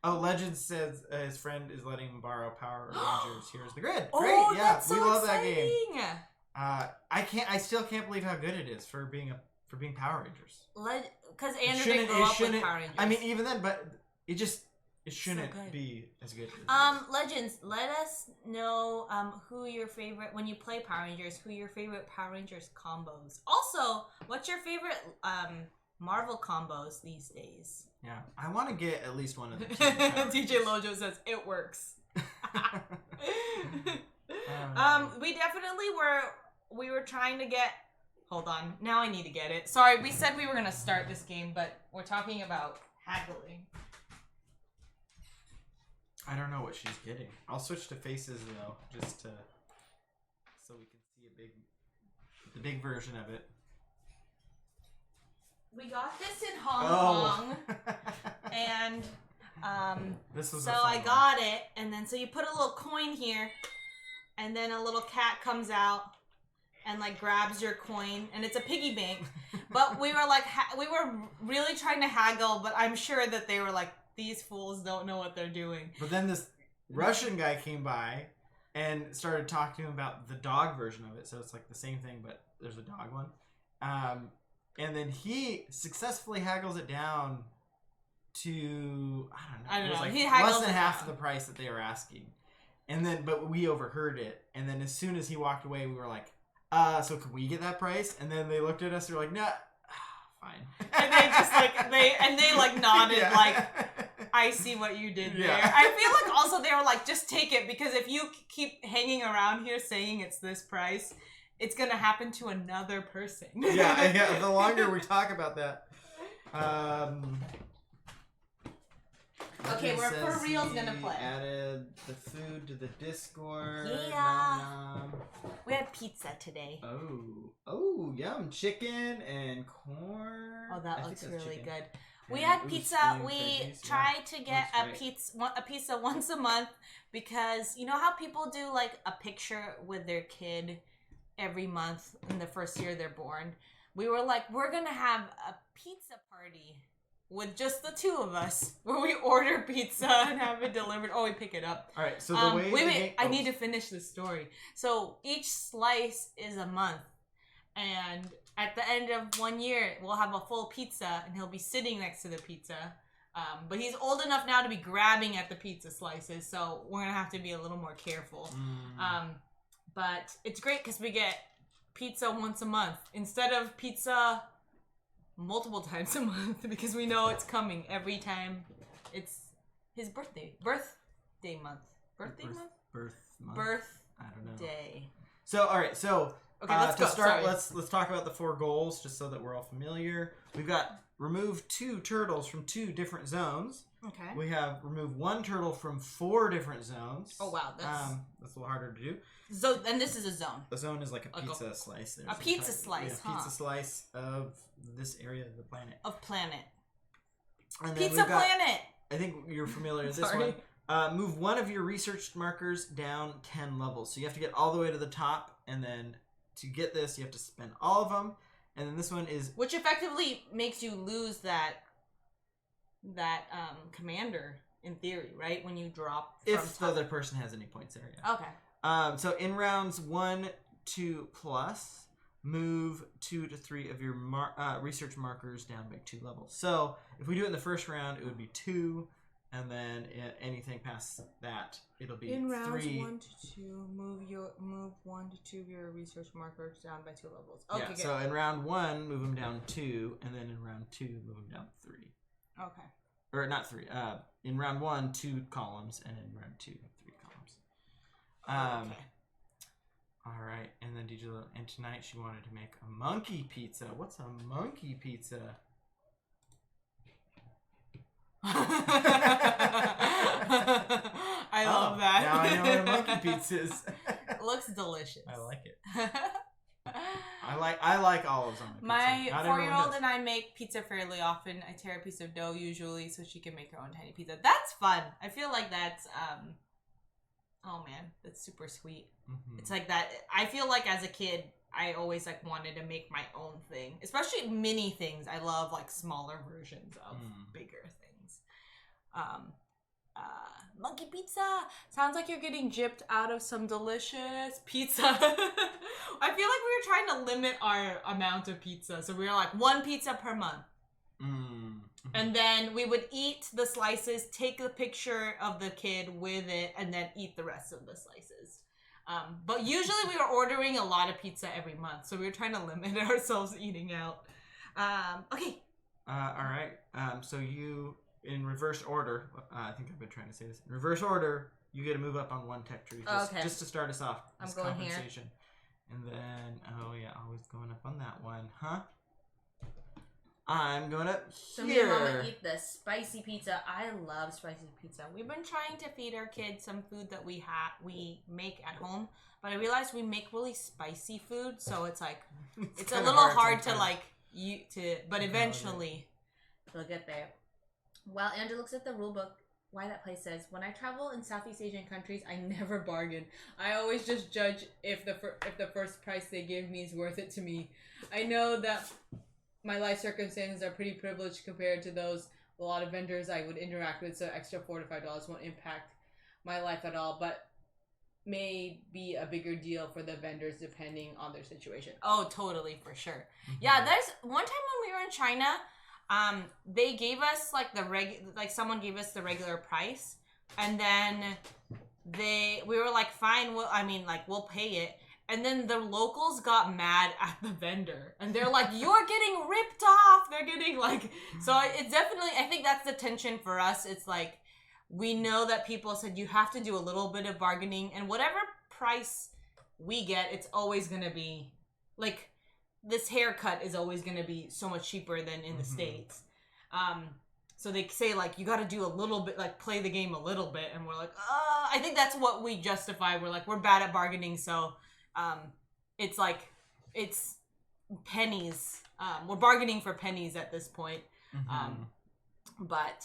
Legend says his friend is letting him borrow Power Rangers. Here's the Grid. Great, oh, yeah, that's so we love exciting. That game. I still can't believe how good it is for being Power Rangers. Because Andrew didn't grow up with Power Rangers. I mean, even then, but it shouldn't be as good as Legends, let us know who your favorite, when you play Power Rangers, who your favorite Power Rangers combos. Also, what's your favorite Marvel combos these days? Yeah, I want to get at least one of them. DJ Lojo says it works. We definitely we were trying to get. Hold on, now I need to get it. Sorry, we said we were gonna start this game, but we're talking about haggling. I don't know what she's getting. I'll switch to faces though, just so we can see the big version of it. We got this in Hong Kong, and this was so I got it, and then so you put a little coin here, and then a little cat comes out and like grabs your coin, and it's a piggy bank. But we were like, we were really trying to haggle, but I'm sure that they were like, these fools don't know what they're doing. But then this Russian guy came by and started talking to him about the dog version of it. So it's like the same thing, but there's a dog one. And then he successfully haggles it down to, I don't know. Like he less than half of the price that they were asking. And then, but we overheard it. And then as soon as he walked away, we were like, so can we get that price? And then they looked at us and were like, nah, fine. And they just like, they like nodded, yeah. Like, I see what you did there. I feel like also they were like, just take it, because if you keep hanging around here saying it's this price, it's gonna happen to another person. Yeah, the longer we talk about that. Okay, we're for reals gonna play. Added the food to the Discord. Yeah. We had pizza today. Oh, yum! Chicken and corn. Oh, that looks really good. We had pizza. We tried to get a pizza once a month, because you know how people do like a picture with their kid every month in the first year they're born. We were like, we're gonna have a pizza party with just the two of us, where we order pizza and have it delivered, or we pick it up. All right, so the way... Wait, I need to finish the story. So each slice is a month, and at the end of 1 year, we'll have a full pizza, and he'll be sitting next to the pizza. But he's old enough now to be grabbing at the pizza slices, so we're gonna have to be a little more careful. But it's great because we get pizza once a month instead of pizza multiple times a month, because we know it's coming every time it's his birthday month. Birth month? I don't know. Day. So, all right, so okay, let's to go. start, let's talk about the 4 goals, just so that we're all familiar. We've got remove 2 turtles from 2 different zones. Okay. We have remove 1 turtle from 4 different zones. Oh wow, that's a little harder to do. So, and this is a zone. A zone is like a pizza slice. A pizza slice, huh? Pizza slice of this area of the planet. And pizza planet! I think you're familiar with this one. Move 1 of your researched markers down 10 levels. So you have to get all the way to the top, and then to get this, you have to spend all of them. And then this one is... Which effectively makes you lose that commander, in theory, right? When you drop from if the other person has any points there, yeah. Okay. So in rounds 1, 2 plus, move 2 to 3 of your research markers down by 2 levels. So if we do it in the first round, it would be 2, and then anything past that, it'll be 3. In rounds 1 to 2, move 1 to 2 of your research markers down by 2 levels. Okay. Yeah. So in round 1, move them down 2, and then in round 2, move them down 3. Okay. Or not 3. In round 1, 2 columns, and in round 2, 3 columns. Okay. All right, and then and tonight she wanted to make a monkey pizza. What's a monkey pizza? I love that. Now I know what a monkey pizza is. It looks delicious. I like it. I like olives on the pizza. My 4-year-old and I make pizza fairly often. I tear a piece of dough usually so she can make her own tiny pizza. That's fun. I feel like that's oh man, that's super sweet. Mm-hmm. It's like that. I feel like as a kid, I always like wanted to make my own thing, especially mini things. I love like smaller versions of bigger things. Monkey pizza sounds like you're getting gypped out of some delicious pizza. I feel like we were trying to limit our amount of pizza, so we were like 1 pizza per month. And then we would eat the slices, take the picture of the kid with it, and then eat the rest of the slices. But usually we were ordering a lot of pizza every month, so we were trying to limit ourselves eating out. Okay. All right. So you, in reverse order, I think I've been trying to say this. In reverse order, you get to move up on 1 tech tree just to start us off. I'm going compensation. Here. And then, oh yeah, always going up on that one, huh? I'm going up so here. So me and Mama eat the spicy pizza. I love spicy pizza. We've been trying to feed our kids some food that we make at home, but I realized we make really spicy food, so it's like it's a little hard to like but eventually they'll get there. While Andrew looks at the rule book, Why That Place says, when I travel in Southeast Asian countries, I never bargain. I always just judge if the first price they give me is worth it to me. I know that my life circumstances are pretty privileged compared to those a lot of vendors I would interact with, so extra $4 to $5 won't impact my life at all, but may be a bigger deal for the vendors depending on their situation. Oh, totally, for sure. Mm-hmm. Yeah, there's one time when we were in China, they gave us like someone gave us the regular price, and then we were like, fine, we'll pay it. And then the locals got mad at the vendor. And they're like, you're getting ripped off. They're getting like... So it's definitely... I think that's the tension for us. It's like, we know that people said you have to do a little bit of bargaining. And whatever price we get, it's always going to be... Like, this haircut is always going to be so much cheaper than in the States. So they say, like, you got to do a little bit, like, play the game a little bit. And we're like, I think that's what we justify. We're like, we're bad at bargaining, so... it's like, it's pennies. We're bargaining for pennies at this point. But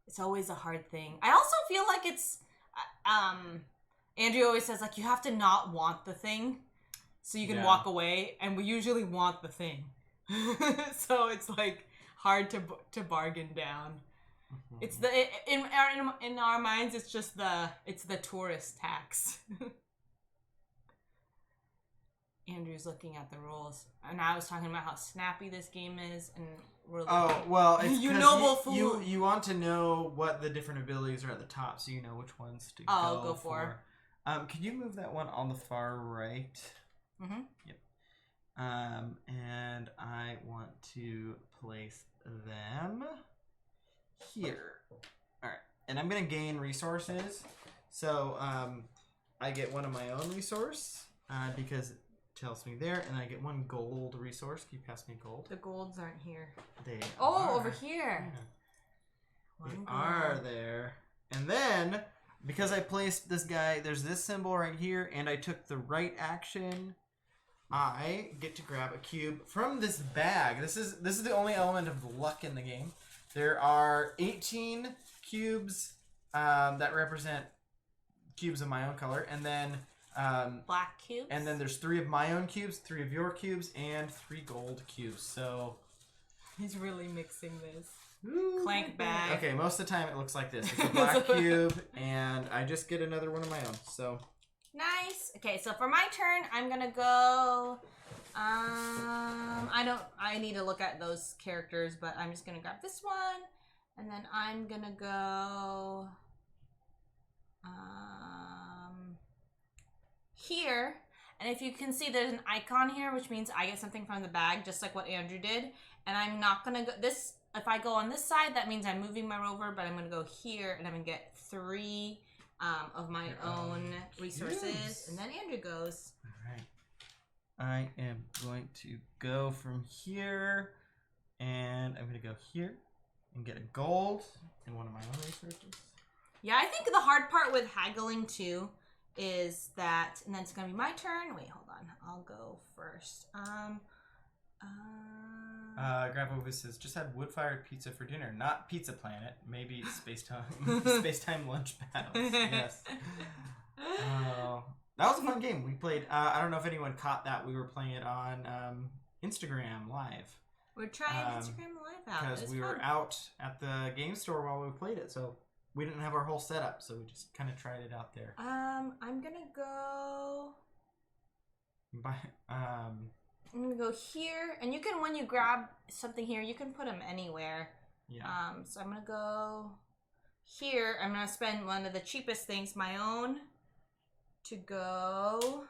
it's always a hard thing. I also feel like it's, Andrew always says, like, you have to not want the thing so you can walk away. And we usually want the thing. So it's like hard to bargain down. It's the in our minds, it's just the tourist tax. Andrew's looking at the rules, and I was talking about how snappy this game is, and we're like, it's you noble fool. You want to know what the different abilities are at the top, so you know which ones to go for. Can you move that one on the far right? Mm-hmm. Yep. And I want to place them here. All right, and I'm gonna gain resources, so I get one of my own resource because it tells me there, and I get one gold resource. Can you pass me gold? The golds aren't here. They are. Over here. Yeah. They are there, and then because I placed this guy, there's this symbol right here, and I took the right action. I get to grab a cube from this bag. This is the only element of luck in the game. There are 18 cubes that represent cubes of my own color, and then black cubes. And then there's 3 of my own cubes, 3 of your cubes, and 3 gold cubes. So he's really mixing this. Ooh, Clank bag. Okay, most of the time it looks like this. It's a black cube, and I just get another one of my own. So nice. Okay, so for my turn, I'm gonna go. I need to look at those characters, but I'm just gonna grab this one, and then I'm gonna go here. And if you can see, there's an icon here, which means I get something from the bag, just like what Andrew did. And I'm not gonna go this. If I go on this side, that means I'm moving my rover, but I'm gonna go here, and I'm gonna get 3 of my own resources, yes. And then Andrew goes. All right. I am going to go from here, and I'm going to go here and get a gold and one of my own resources. Yeah, I think the hard part with haggling too is that, and then it's going to be my turn. Wait, hold on. I'll go first. Grandpa says, just had wood-fired pizza for dinner, not Pizza Planet. Maybe space-time lunch battles. Yes. That was a fun game. We played, I don't know if anyone caught that. We were playing it on Instagram Live. We're trying Instagram Live out. Because we were out at the game store while we played it, so we didn't have our whole setup, so we just kind of tried it out there. I'm going to go... I'm gonna go here, and you can, when you grab something here, you can put them anywhere. Yeah. So I'm gonna go here. I'm gonna spend one of the cheapest things, my own, to go.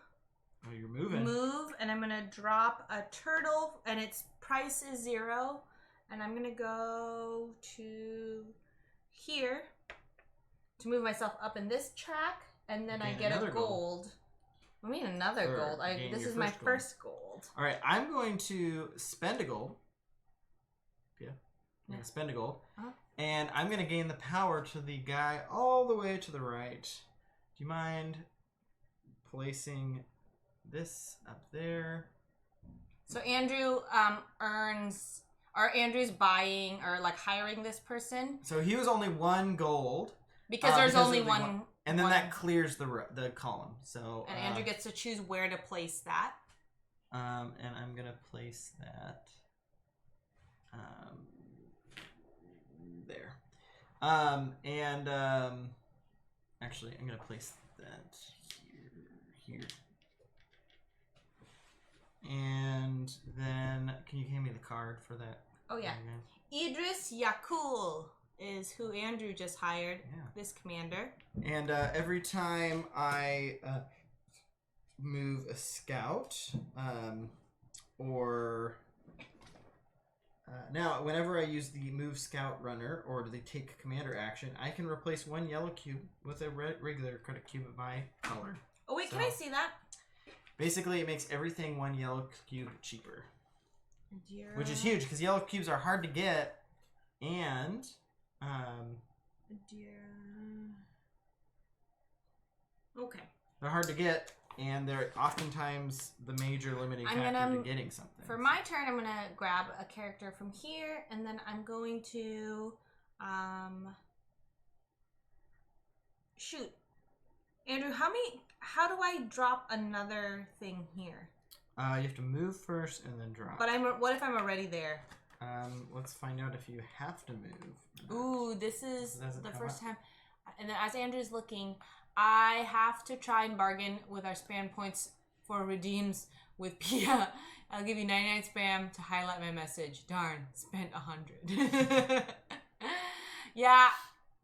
Oh, you're moving. Move, and I'm gonna drop a turtle, and its price is 0, and I'm gonna go to here to move myself up in this track, and then I get a gold. I mean another gold. This is my first gold. All right, I'm going to spend a gold. Yeah, I'm going to spend a gold. And I'm going to gain the power to the guy all the way to the right. Do you mind placing this up there? So Andrew Andrew's buying or like hiring this person. So he was only 1 gold. Because there's only one. And then that clears the column. So and Andrew gets to choose where to place that. And I'm gonna place that there. Actually, I'm gonna place that here. And then, can you hand me the card for that? Oh yeah, Idris Yakul is who Andrew just hired. Yeah. This commander. And every time I move a scout, now whenever I use the move scout runner or the take commander action, I can replace 1 yellow cube with a regular credit cube of my color. Oh wait, can I see that? Basically, it makes everything 1 yellow cube cheaper, which is huge because yellow cubes are hard to get, and okay. They're hard to get, and they're oftentimes the major limiting factor to getting something. For my turn, I'm gonna grab a character from here, and then I'm going to shoot. Andrew, how do I drop another thing here? You have to move first and then drop. But what if I'm already there? Let's find out if you have to move. Ooh, this is the first time. And then as Andrew's looking, I have to try and bargain with our spam points for redeems with Pia. I'll give you 99 spam to highlight my message. Darn, spent 100. Yeah,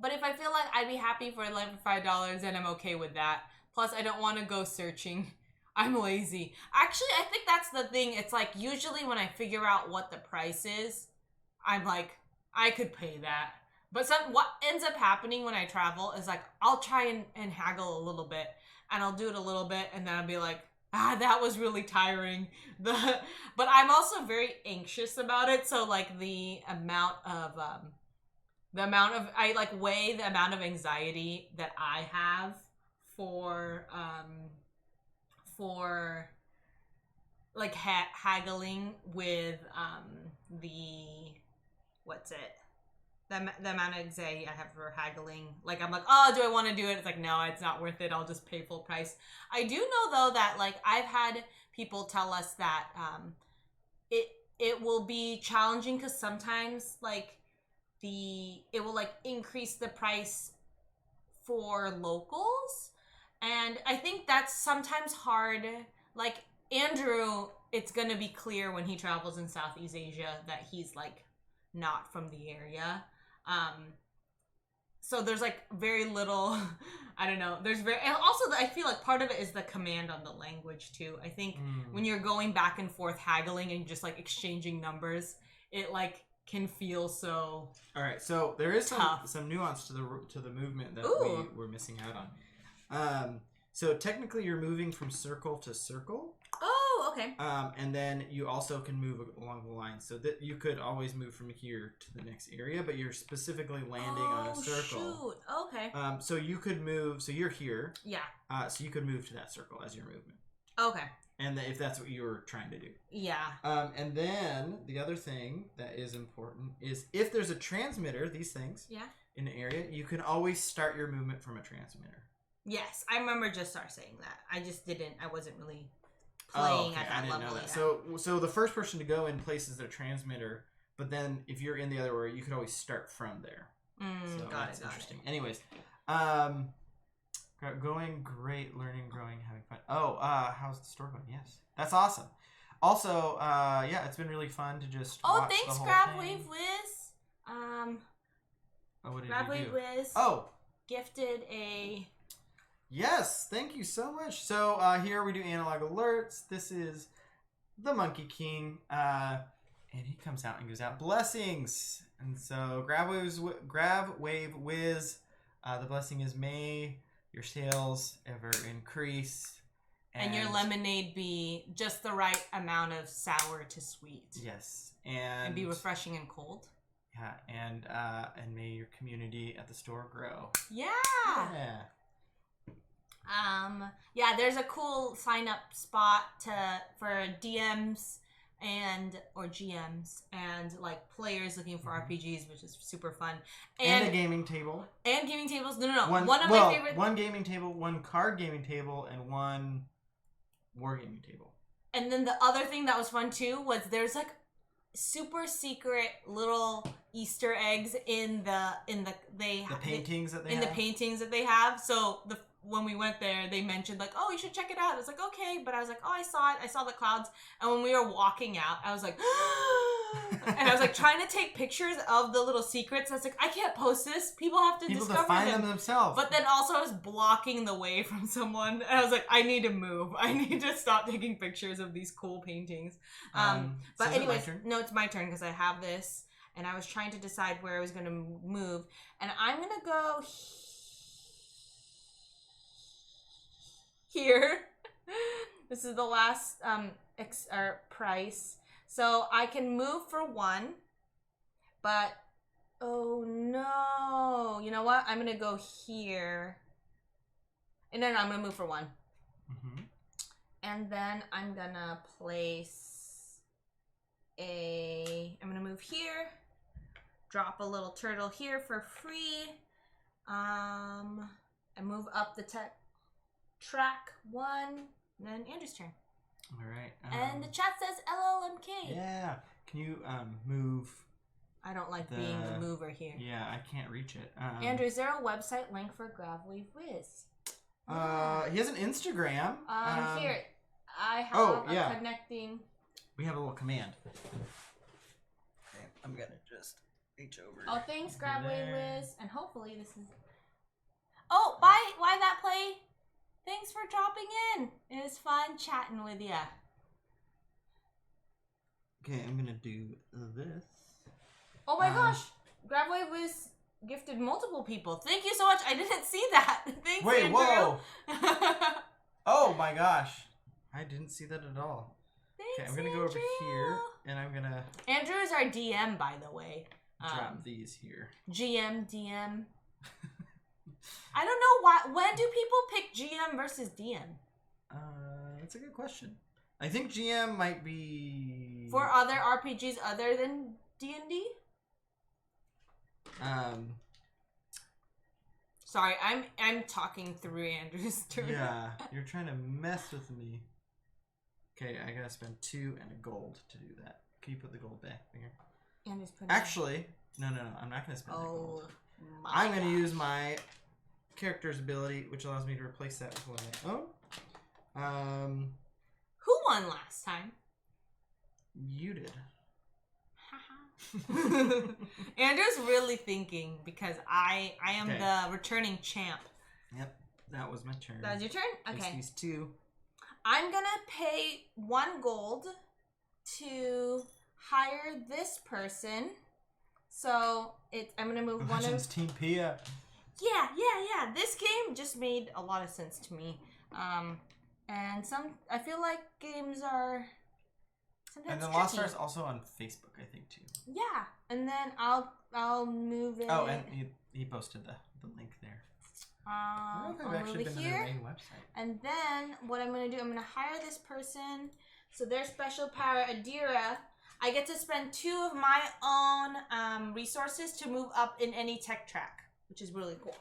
but if I feel like I'd be happy for $5, then I'm okay with that. Plus, I don't want to go searching. I'm lazy. Actually, I think that's the thing. It's like usually when I figure out what the price is, I'm like, I could pay that. But what ends up happening when I travel is like, I'll try and haggle a little bit, and I'll do it a little bit, and then I'll be like, that was really tiring. But I'm also very anxious about it. So like the amount of I like weigh the amount of anxiety that I have for like haggling with the amount of anxiety I have for haggling. Like I'm like, oh, do I want to do it? It's like, no, it's not worth it. I'll just pay full price. I do know though that like I've had people tell us that it will be challenging because sometimes like it will like increase the price for locals, and I think that's sometimes hard. Like Andrew, it's gonna be clear when he travels in Southeast Asia that he's like not from the area. So there's like very little, I don't know. And also I feel like part of it is the command on the language too. I think when you're going back and forth haggling and just like exchanging numbers, it like can feel so. All right, so there is tough. some nuance to the movement that we were missing out on. So technically you're moving from circle to circle. Oh, okay. And then you also can move along the line, so that you could always move from here to the next area, but you're specifically landing on a circle. Shoot. Okay. So you could move. So you're here. Yeah. So you could move to that circle as your movement. Okay. And if that's what you were trying to do. Yeah. And then the other thing that is important is if there's a transmitter, these things. Yeah. In an area, you can always start your movement from a transmitter. Yes, I remember just saying that. I just didn't. I wasn't really playing at that level. Know that. So the first person to go in places their transmitter, but then if you're in the other area, you could always start from there. So that's interesting. Anyways, going great, learning, growing, having fun. How's the store going? Yes, that's awesome. Also, yeah, it's been really fun to just watch thanks, the whole Grab thing. Wave Wiz. What did Grab you Wave do? Wiz. Gifted a. Yes, thank you so much. So here we do analog alerts. This is the Monkey King, and he comes out and gives out blessings. And so Grab Wave Wiz. The blessing is may your sales ever increase, and your lemonade be just the right amount of sour to sweet. Yes, and be refreshing and cold. Yeah, and may your community at the store grow. Yeah. Yeah, there's a cool sign up spot for DMs or GMs and like players looking for RPGs, which is super fun. And a gaming table. And gaming tables. No. One of my favorite. One gaming table, one card gaming table, and one wargaming table. And then the other thing that was fun too was there's like super secret little Easter eggs in the paintings that they have. So when we went there, they mentioned like, oh, you should check it out. I was like, okay, but I was like, oh, I saw it. I saw the clouds. And when we were walking out, I was like, and I was like trying to take pictures of the little secrets. I was like, I can't post this. People have to discover them themselves. But then also I was blocking the way from someone. And I was like, I need to move. I need to stop taking pictures of these cool paintings. But anyways, no, it's my turn because I have this. And I was trying to decide where I was going to move. And I'm going to go here. This is the last price. So I can move for one. But, oh no. You know what? I'm going to go here. And then I'm going to move for one. Mm-hmm. And then I'm going to place I'm going to move here. Drop a little turtle here for free. And move up the track one. And then Andrew's turn. All right. And the chat says LLMK. Yeah. Can you move? I don't like being the mover here. Yeah, I can't reach it. Andrew, is there a website link for Gravwave Wiz? He has an Instagram. Here, I have a connecting. We have a little command. Okay, I'm gonna just reach over. Oh, thanks, Gravwave Wiz, and hopefully this is. Oh, bye! Why that play? Thanks for dropping in. It was fun chatting with ya. Okay, I'm gonna do this. Oh my gosh! Gravwave Wiz gifted multiple people. Thank you so much. I didn't see that. Thanks, Wait, Andrew. whoa! Oh my gosh! I didn't see that at all. Thanks, okay, I'm gonna go over here, and I'm gonna. Andrew is our DM, by the way. Drop these here. GM, DM. I don't know why. When do people pick GM versus DM? That's a good question. I think GM might be for other RPGs other than D&D. Sorry, I'm talking through Andrew's turn. Yeah, you're trying to mess with me. Okay, I gotta spend 2 and a gold to do that. Can you put the gold back here? Andrew's putting. Actually, no, I'm not gonna spend that gold. I'm gonna use my character's ability, which allows me to replace that with one of my own. Who won last time? You did. Andrew's really thinking because I am the returning champ. Yep, that was my turn. That was your turn? Okay. These 2. I'm gonna pay 1 gold to hire this person. So I'm gonna move one of Team Pia. Yeah. This game just made a lot of sense to me. And I feel like games are sometimes and then tricky. Lost Stars also on Facebook, I think, too. Yeah, and then I'll move it. Oh, and he posted the link there. I don't know if I've actually been to their main website. And then what I'm gonna do, I'm gonna hire this person. So their special power, Adira. I get to spend 2 of my own resources to move up in any tech track, which is really cool.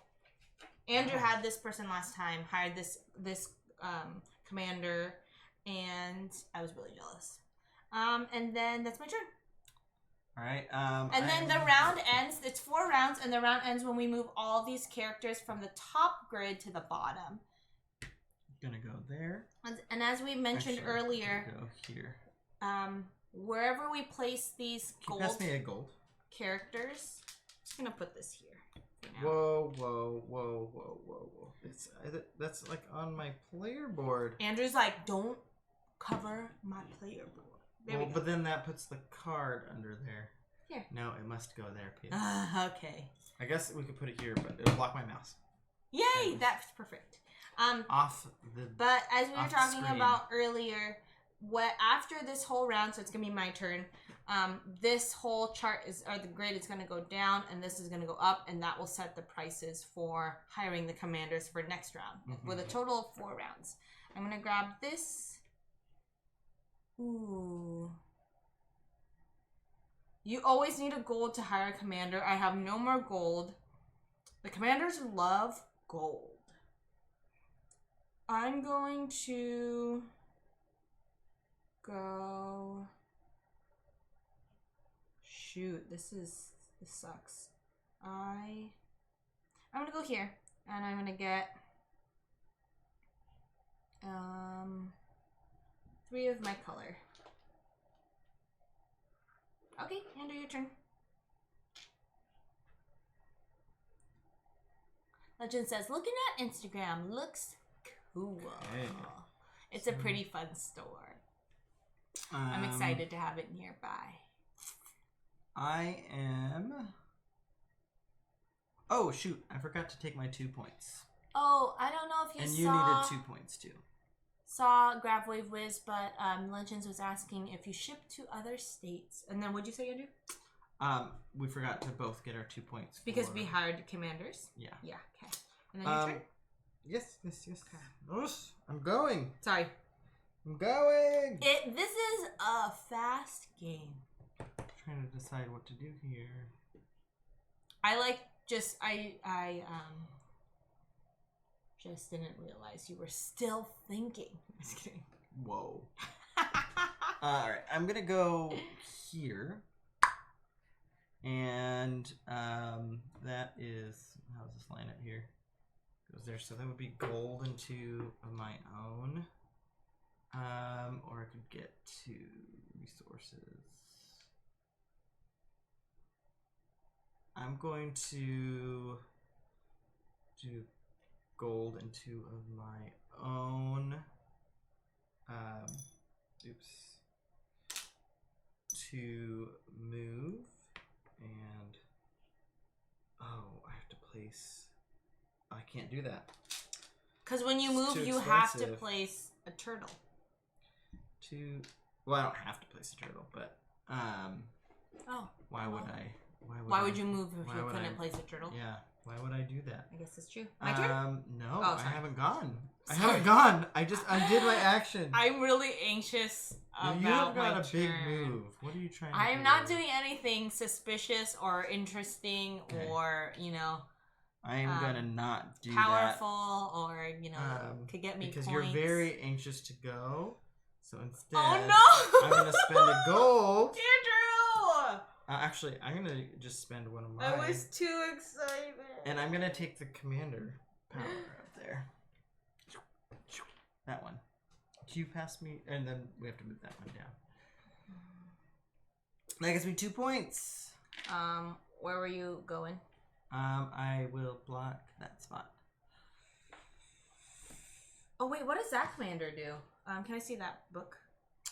Andrew had this person last time, hired this commander, and I was really jealous. And then that's my turn. All right. And then the round ends. It's 4 rounds, and the round ends when we move all these characters from the top grid to the bottom. Gonna go there. And as we mentioned earlier, go here. Wherever we place these gold, pass me a gold characters, I'm just gonna put this here. Whoa! That's like on my player board. Andrew's like, don't cover my player board. There we go. But then that puts the card under there. Here. No, it must go there, Pia. Okay. I guess we could put it here, but it'll block my mouse. Yay! That's perfect. But as we were talking about earlier, after this whole round, so it's gonna be my turn. This whole chart the grid is gonna go down, and this is gonna go up, and that will set the prices for hiring the commanders for next round, with a total of 4 rounds. I'm gonna grab this. Ooh. You always need a gold to hire a commander. I have no more gold. The commanders love gold. I'm going to go. Shoot, this sucks. I'm gonna go here, and I'm gonna get 3 of my color. Okay, Andrew, your turn. Legend says, looking at Instagram looks cool. Okay. It's a pretty fun store. I'm excited to have it nearby. I am... Oh, shoot. I forgot to take my 2 points. Oh, I don't know if you saw... And you needed 2 points, too. Saw Gravwave Wiz, but Legends was asking if you ship to other states. And then what'd you say, Andrew? We forgot to both get our 2 points. Because we hired commanders? Yeah. Yeah, okay. And then your turn? Yes. Okay. I'm going. Sorry. I'm going. This is a fast game. Trying to decide what to do here. I just didn't realize you were still thinking. Just kidding. Whoa. All right, I'm gonna go here, and that is how does this line up here? Goes there, so that would be gold and 2 of my own, or I could get 2 resources. I'm going to do gold and 2 of my own. Oops. To move, and I have to place. I can't do that. Because when you move, you have to place a turtle. Well, I don't have to place a turtle, but why would I? Why would you move if you couldn't place a turtle? Yeah, why would I do that? I guess that's true. My turn? No, I haven't gone. Sorry. I haven't gone. I undid my action. I'm really anxious about you have got my a turn. big move. What are you trying to do? I'm not doing anything suspicious or interesting or, I am gonna not do powerful or, could get me because points. you're very anxious to go. So instead, I'm gonna spend a gold. Andrew! Actually, I'm gonna just spend one of mine. I was too excited. And I'm gonna take the commander power up there. That one. Can you pass me? And then we have to move that one down. That gives me 2 points. Where were you going? I will block that spot. Oh wait, what does that commander do? Can I see that book?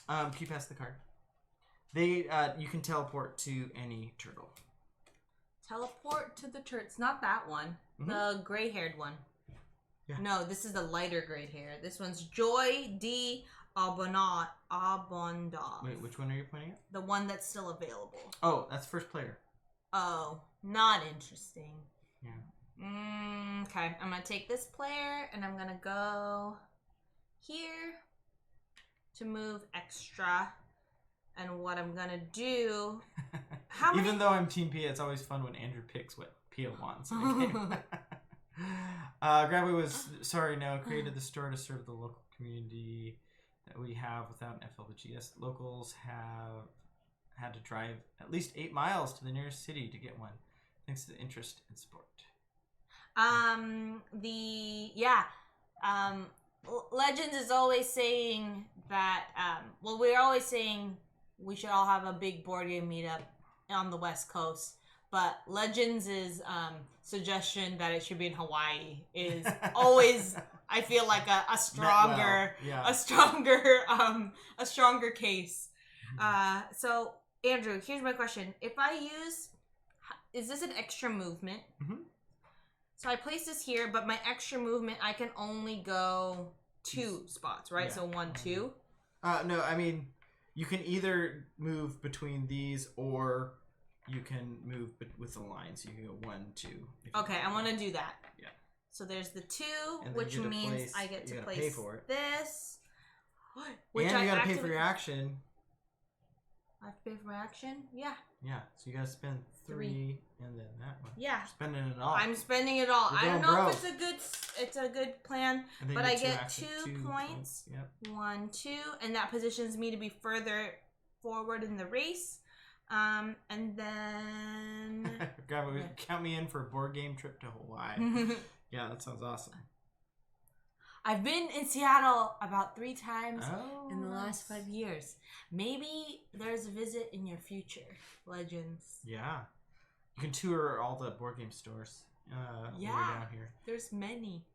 Can you pass the card? You can teleport to any turtle. Teleport to the turtle. It's not that one. Mm-hmm. The gray-haired one. Yeah. No, this is the lighter gray hair. This one's Joy D. Abondat. Wait, which one are you pointing at? The one that's still available. Oh, that's first player. Oh, not interesting. Yeah. Okay, I'm going to take this player and I'm going to go here to move extra. And what I'm going to do... Even though I'm Team Pia, it's always fun when Andrew picks what Pia wants in the game. Gravity was, created the store to serve the local community that we have without an FLGS. Locals have had to drive at least 8 miles to the nearest city to get one, thanks to the interest in sport. Legends is always saying that, we're always saying we should all have a big board game meetup on the West Coast. But Legends' suggestion that it should be in Hawaii is always, I feel like a stronger, a stronger case. So Andrew, here's my question: if I is this an extra movement? Mm-hmm. So I place this here, but my extra movement, I can only go 2 spots, right? Yeah. So 1, 2. No, I mean you can either move between these or you can move with the line, so you can go 1, 2. Okay, I want to do that. Yeah. So there's the 2, which means I get to place pay for it. This. Which and you gotta pay for your action. I have to pay for my action? Yeah. Yeah, so you gotta spend 3 and then that one. Yeah. You're spending it all. I'm spending it all. I don't know if it's a good plan, but I get 2 points. Yep. 1, 2, and that positions me to be further forward in the race. And then count me in for a board game trip to Hawaii. Yeah, that sounds awesome. I've been in Seattle about 3 times in the last 5 years. Maybe there's a visit in your future, Legends. Yeah, you can tour all the board game stores. Way down here. There's many.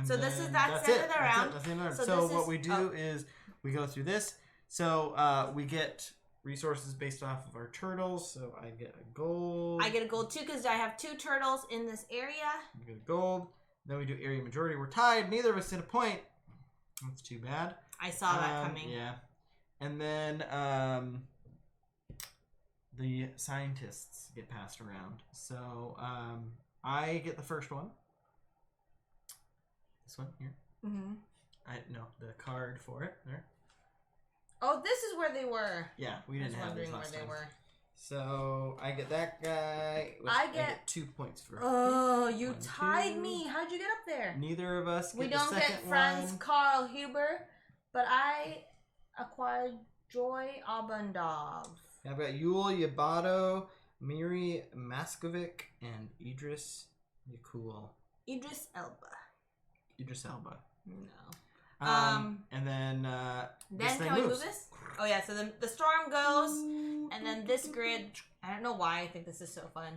So that's the end of the round. That's the end of the round. So what we do is we go through this. So we get resources based off of our turtles. So I get a gold. I get a gold too because I have 2 turtles in this area. I get a gold. Then we do area majority. We're tied. Neither of us get a point. That's too bad. I saw that coming. Yeah. And then the scientists get passed around. So I get the first one. This one here. Mm-hmm. The card for it there. Oh, this is where they were. Yeah, we didn't have these last time. They were. So I get that guy. I get 2 points for. Oh, you tied me. How'd you get up there? Neither of us. We don't get Franz Carl Huber. But I acquired Joy Abundov. I've got Yule Yabato, Miri Maskovic, and Idris Yakul. Idris Elba. Idris Elba. No. And then can we move this? Oh yeah, so the storm goes, and then this grid. I don't know why I think this is so fun,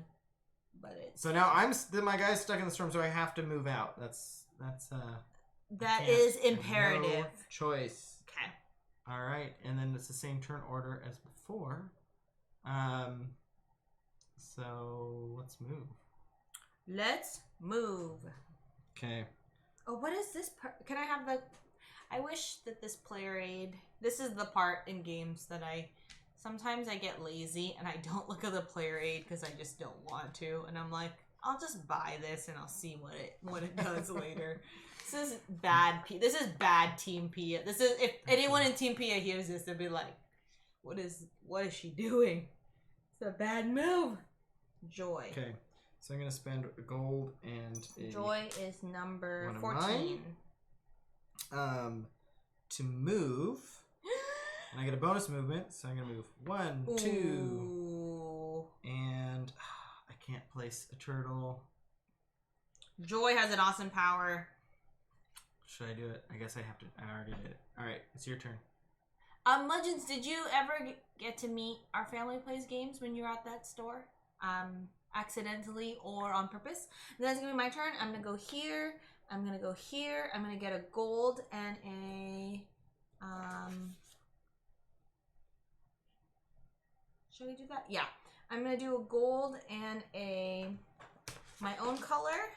but it's. So now my guy's stuck in the storm, so I have to move out. That is imperative. No choice. Okay. All right, and then it's the same turn order as before. So let's move. Let's move. Okay. Oh, what is this part? Can I have the... I wish that this player aid... This is the part in games that sometimes I get lazy and I don't look at the player aid because I just don't want to. And I'm like, I'll just buy this and I'll see what it does later. This is bad. This is bad Team Pia. This is... If anyone in Team Pia hears this, they'll be like, what is she doing? It's a bad move. Joy. Okay. So I'm going to spend a gold and a... Joy is number 14. To move... And I get a bonus movement, so I'm going to move 1, 2... And I can't place a turtle. Joy has an awesome power. Should I do it? I guess I have to... I already did it. Alright, it's your turn. Legends, did you ever get to meet our family plays games when you were at that store? Accidentally or on purpose? And that's gonna be my turn. I'm gonna go here. I'm gonna go here. I'm gonna get a gold and a should we do that? Yeah. I'm gonna do a gold and my own color.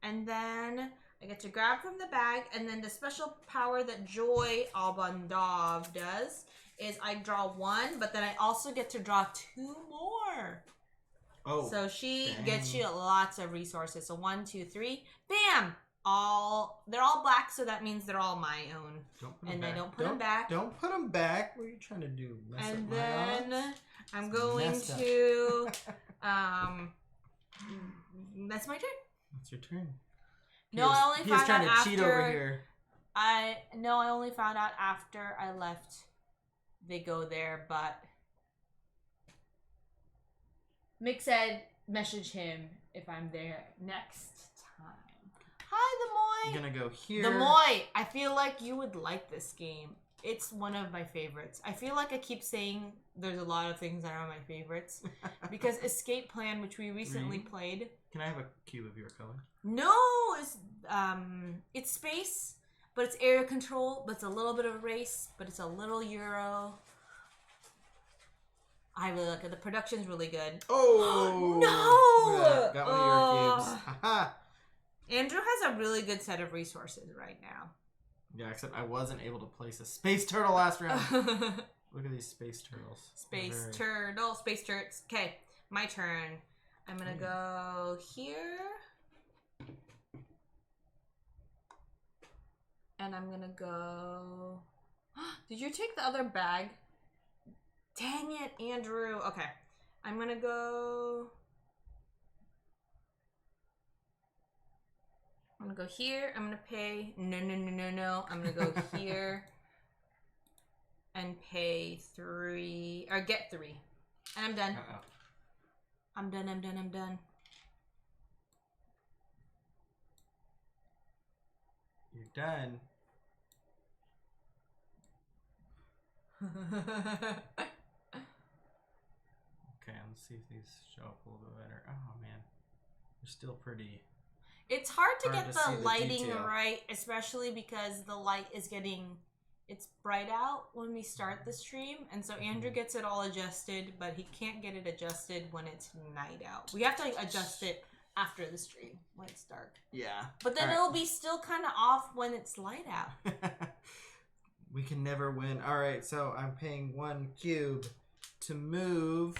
And then I get to grab from the bag, and then the special power that Joy Albandov does is I draw 1, but then I also get to draw 2 more. Oh. So she gets you lots of resources. So 1, 2, 3. Bam! They're all black, so that means they're all my own. I don't put them back. Don't put them back. What are you trying to do? And then I'm going to that's my turn. That's your turn. No, I only found out after. Cheat over here. I only found out after I left. They go there, but Mick said message him if I'm there next time. Hi, the Moy. I'm gonna go here. The Moy. I feel like you would like this game. It's one of my favorites. I feel like I keep saying there's a lot of things that are my favorites because Escape Plan, which we recently played. Can I have a cube of your color? No, it's space, but it's area control, but it's a little bit of a race, but it's a little Euro. I really like it. The production's really good. Oh no! Got one of your cubes. Andrew has a really good set of resources right now. Yeah, except I wasn't able to place a space turtle last round. Look at these space turtles. Space turds. Okay, my turn. I'm gonna go here. And I'm gonna go... Did you take the other bag? Dang it, Andrew. Okay. I'm gonna go... I'm gonna go here. I'm gonna pay... No. I'm gonna go here. And pay 3... Or get 3. And I'm done. Uh-oh. I'm done. You're done. Okay, let's see if these show up a little bit better. Oh man, they're still pretty. It's hard to get the lighting detail right, especially because the light is it's bright out when we start the stream, and so Andrew gets it all adjusted, but he can't get it adjusted when it's night out. We have to adjust it after the stream when it's dark. Yeah. But then it'll be still kind of off when it's light out. We can never win. All right, so I'm paying 1 cube to move.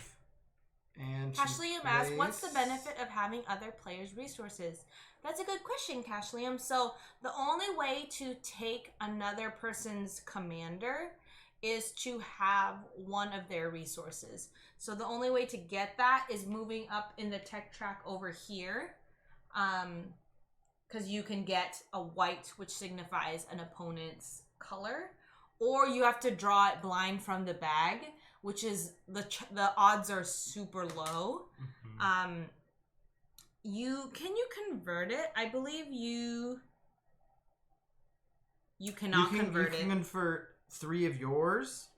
And Cashliam asks, what's the benefit of having other players' resources? That's a good question, Cashliam. So the only way to take another person's commander is to have one of their resources. So the only way to get that is moving up in the tech track over here. because you can get a white, which signifies an opponent's color, or you have to draw it blind from the bag, which is the odds are super low. Mm-hmm. You convert it? I believe you cannot convert it. You can convert 3 of yours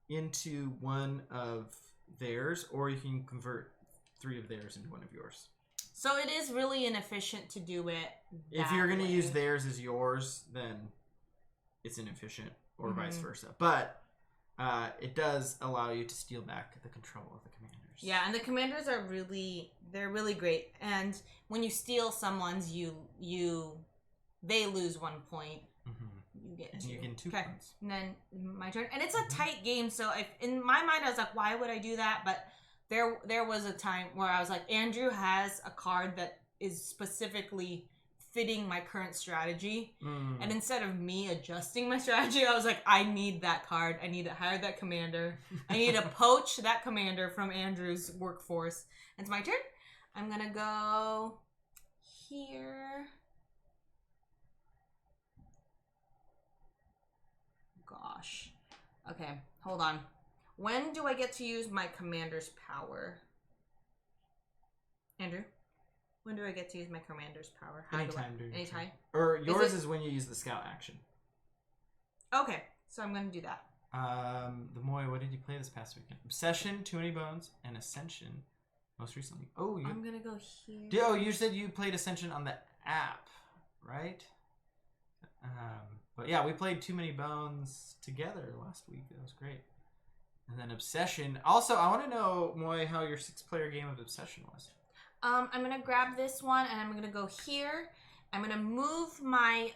into 1 of theirs, or you can convert 3 of theirs into 1 of yours. So it is really inefficient to do it. If you're going to use theirs as yours, then it's inefficient, or vice versa. But it does allow you to steal back the control of the commanders. Yeah, and the commanders are they're really great. And when you steal someone's, they lose 1 point. Mm-hmm. You get 2. And you get 2 points. And then my turn. And it's a tight game, so in my mind I was like, why would I do that? But there was a time where I was like, Andrew has a card that is specifically fitting my current strategy. And instead of me adjusting my strategy, I was like, I need that card. I need to hire that commander. I need to poach that commander from Andrew's workforce. And it's my turn. I'm going to go here. Gosh. Okay, hold on. When do I get to use my commander's power? Andrew? When do I get to use my commander's power? Anytime? Or yours is when you use the scout action. Okay, so I'm going to do that. The Moy, what did you play this past weekend? Obsession, Too Many Bones, and Ascension most recently. I'm going to go here. Oh, you said you played Ascension on the app, right? But yeah, we played Too Many Bones together last week. That was great. And then Obsession. Also, I want to know, Moy, how your 6-player game of Obsession was. I'm going to grab this one, and I'm going to go here. I'm going to move my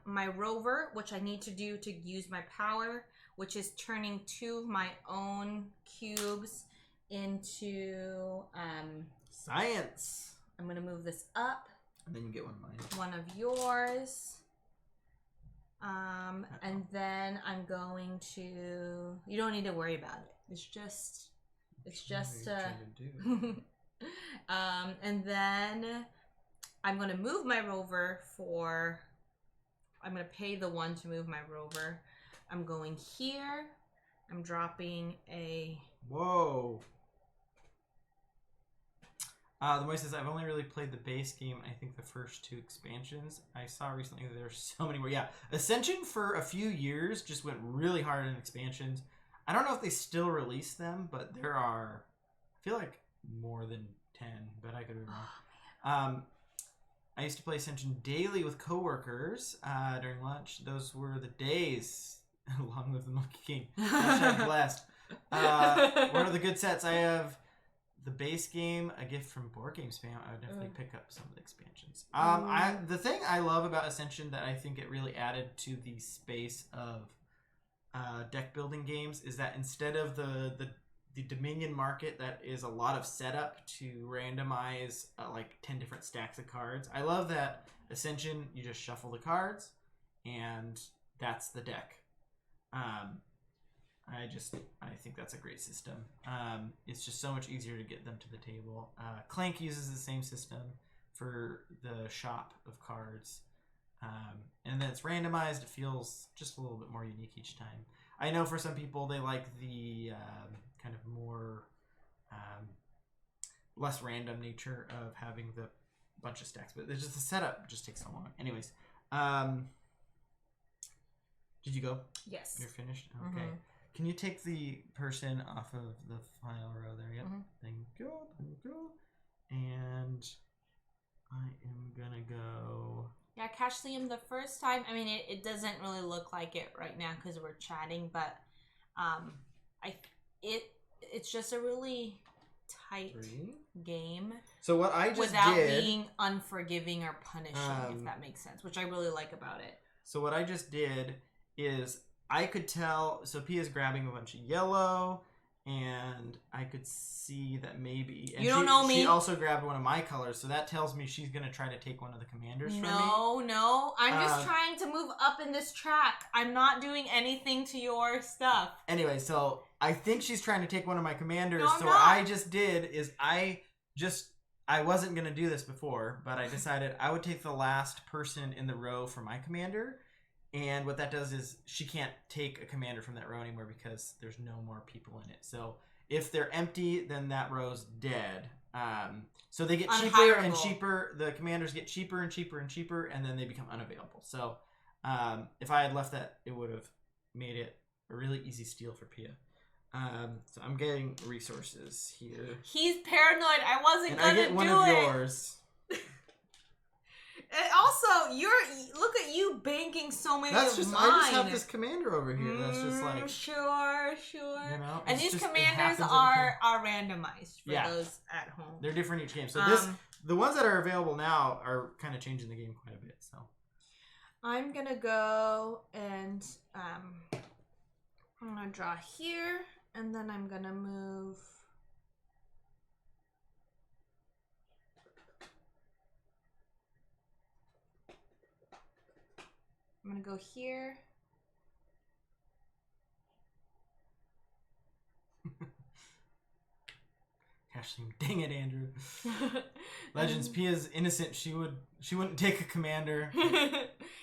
my rover, which I need to do to use my power, which is turning 2 of my own cubes into... Science! I'm going to move this up. And then you get 1 of mine. 1 of yours. And then I'm going to... You don't need to worry about it. It's just... and then I'm going to move my rover for... I'm going to pay the 1 to move my rover. I'm going here. I'm dropping a... Whoa. The Moy says, I've only really played the base game, I think the first 2 expansions. I saw recently that there's so many more. Yeah, Ascension for a few years just went really hard in expansions. I don't know if they still release them, but there are, I feel like, more than 10, but I could be wrong. I used to play Ascension daily with coworkers during lunch. Those were the days. Long live the Monkey King. Hashtag blessed. What are the good sets? I have the base game, a gift from Board Game Spam. I would definitely pick up some of the expansions. The thing I love about Ascension that I think it really added to the space of deck building games is that instead of the Dominion market that is a lot of setup to randomize like 10 different stacks of cards, I love that Ascension, you just shuffle the cards and that's the deck. I think that's a great system. It's just so much easier to get them to the table. Clank uses the same system for the shop of cards. And then it's randomized. It feels just a little bit more unique each time. I know for some people they like the kind of more less random nature of having the bunch of stacks, but it's just the setup just takes so long. Anyways, did you go? Yes. You're finished? Okay. Mm-hmm. Can you take the person off of the final row there? Yep. Mm-hmm. Thank you. And I am gonna go... Yeah, Cash Liam the first time. I mean, it doesn't really look like it right now because we're chatting, but it's just a really tight game. So what I just without being unforgiving or punishing, if that makes sense, which I really like about it. So what I just did is I could tell. So Pia's grabbing a bunch of yellow. And I could see that maybe... And you don't know me. She also grabbed one of my colors, so that tells me she's going to try to take one of the commanders from me. No. I'm just trying to move up in this track. I'm not doing anything to your stuff. Anyway, so I think she's trying to take one of my commanders. No, I'm so not. what I just did is I just I wasn't going to do this before, but I decided I would take the last person in the row for my commander. And what that does is she can't take a commander from that row anymore because there's no more people in it. So if they're empty, then that row's dead. So they get cheaper and cheaper. The commanders get cheaper and cheaper and cheaper, and then they become unavailable. So if I had left that, it would have made it a really easy steal for Pia. So I'm getting resources here. He's paranoid. I wasn't gonna do it. I get one of yours. And also, look at you banking so many of mine. I just have this commander over here. That's just like sure. You know, and these commanders are randomized for those at home. They're different each game. So the ones that are available now are kind of changing the game quite a bit. So I'm gonna go and I'm gonna draw here, and then I'm gonna move. I'm gonna go here. Ashley, dang it, Andrew. Legends, Pia's innocent. She wouldn't take a commander.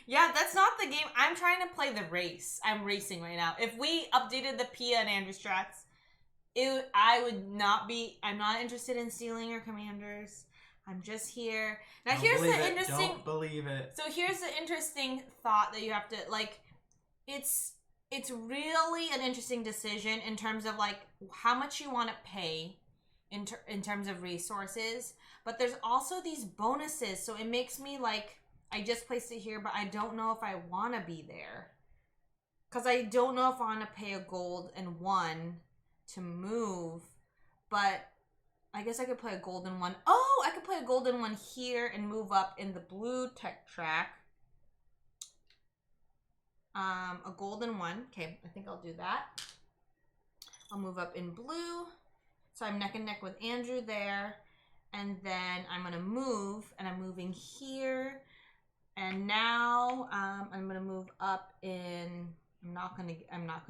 Yeah, that's not the game. I'm trying to play the race. I'm racing right now. If we updated the Pia and Andrew strats, I'm not interested in stealing your commanders. I'm just here. Now here's the interesting. Don't believe it. So here's the interesting thought that you have to It's really an interesting decision in terms of like how much you want to pay in terms of resources, but there's also these bonuses. So it makes me like I just placed it here, but I don't know if I want to be there because I don't know if I want to pay a gold and 1 to move, but. I guess I could play a golden one. Oh, I could play a golden one here and move up in the blue tech track. A golden one. Okay, I think I'll do that. I'll move up in blue. So I'm neck and neck with Andrew there. And then I'm going to move, and I'm moving here. And now I'm going to move up in... I'm not going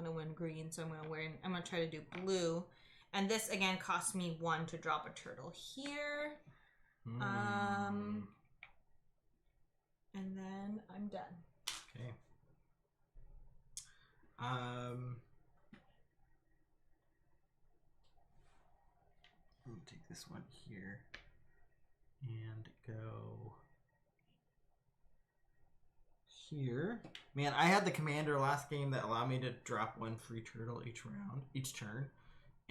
to win green, so I'm going to try to do blue. And this, again, cost me 1 to drop a turtle here. And then I'm done. Okay. Let me take this one here and go here. Man, I had the commander last game that allowed me to drop 1 free turtle each turn.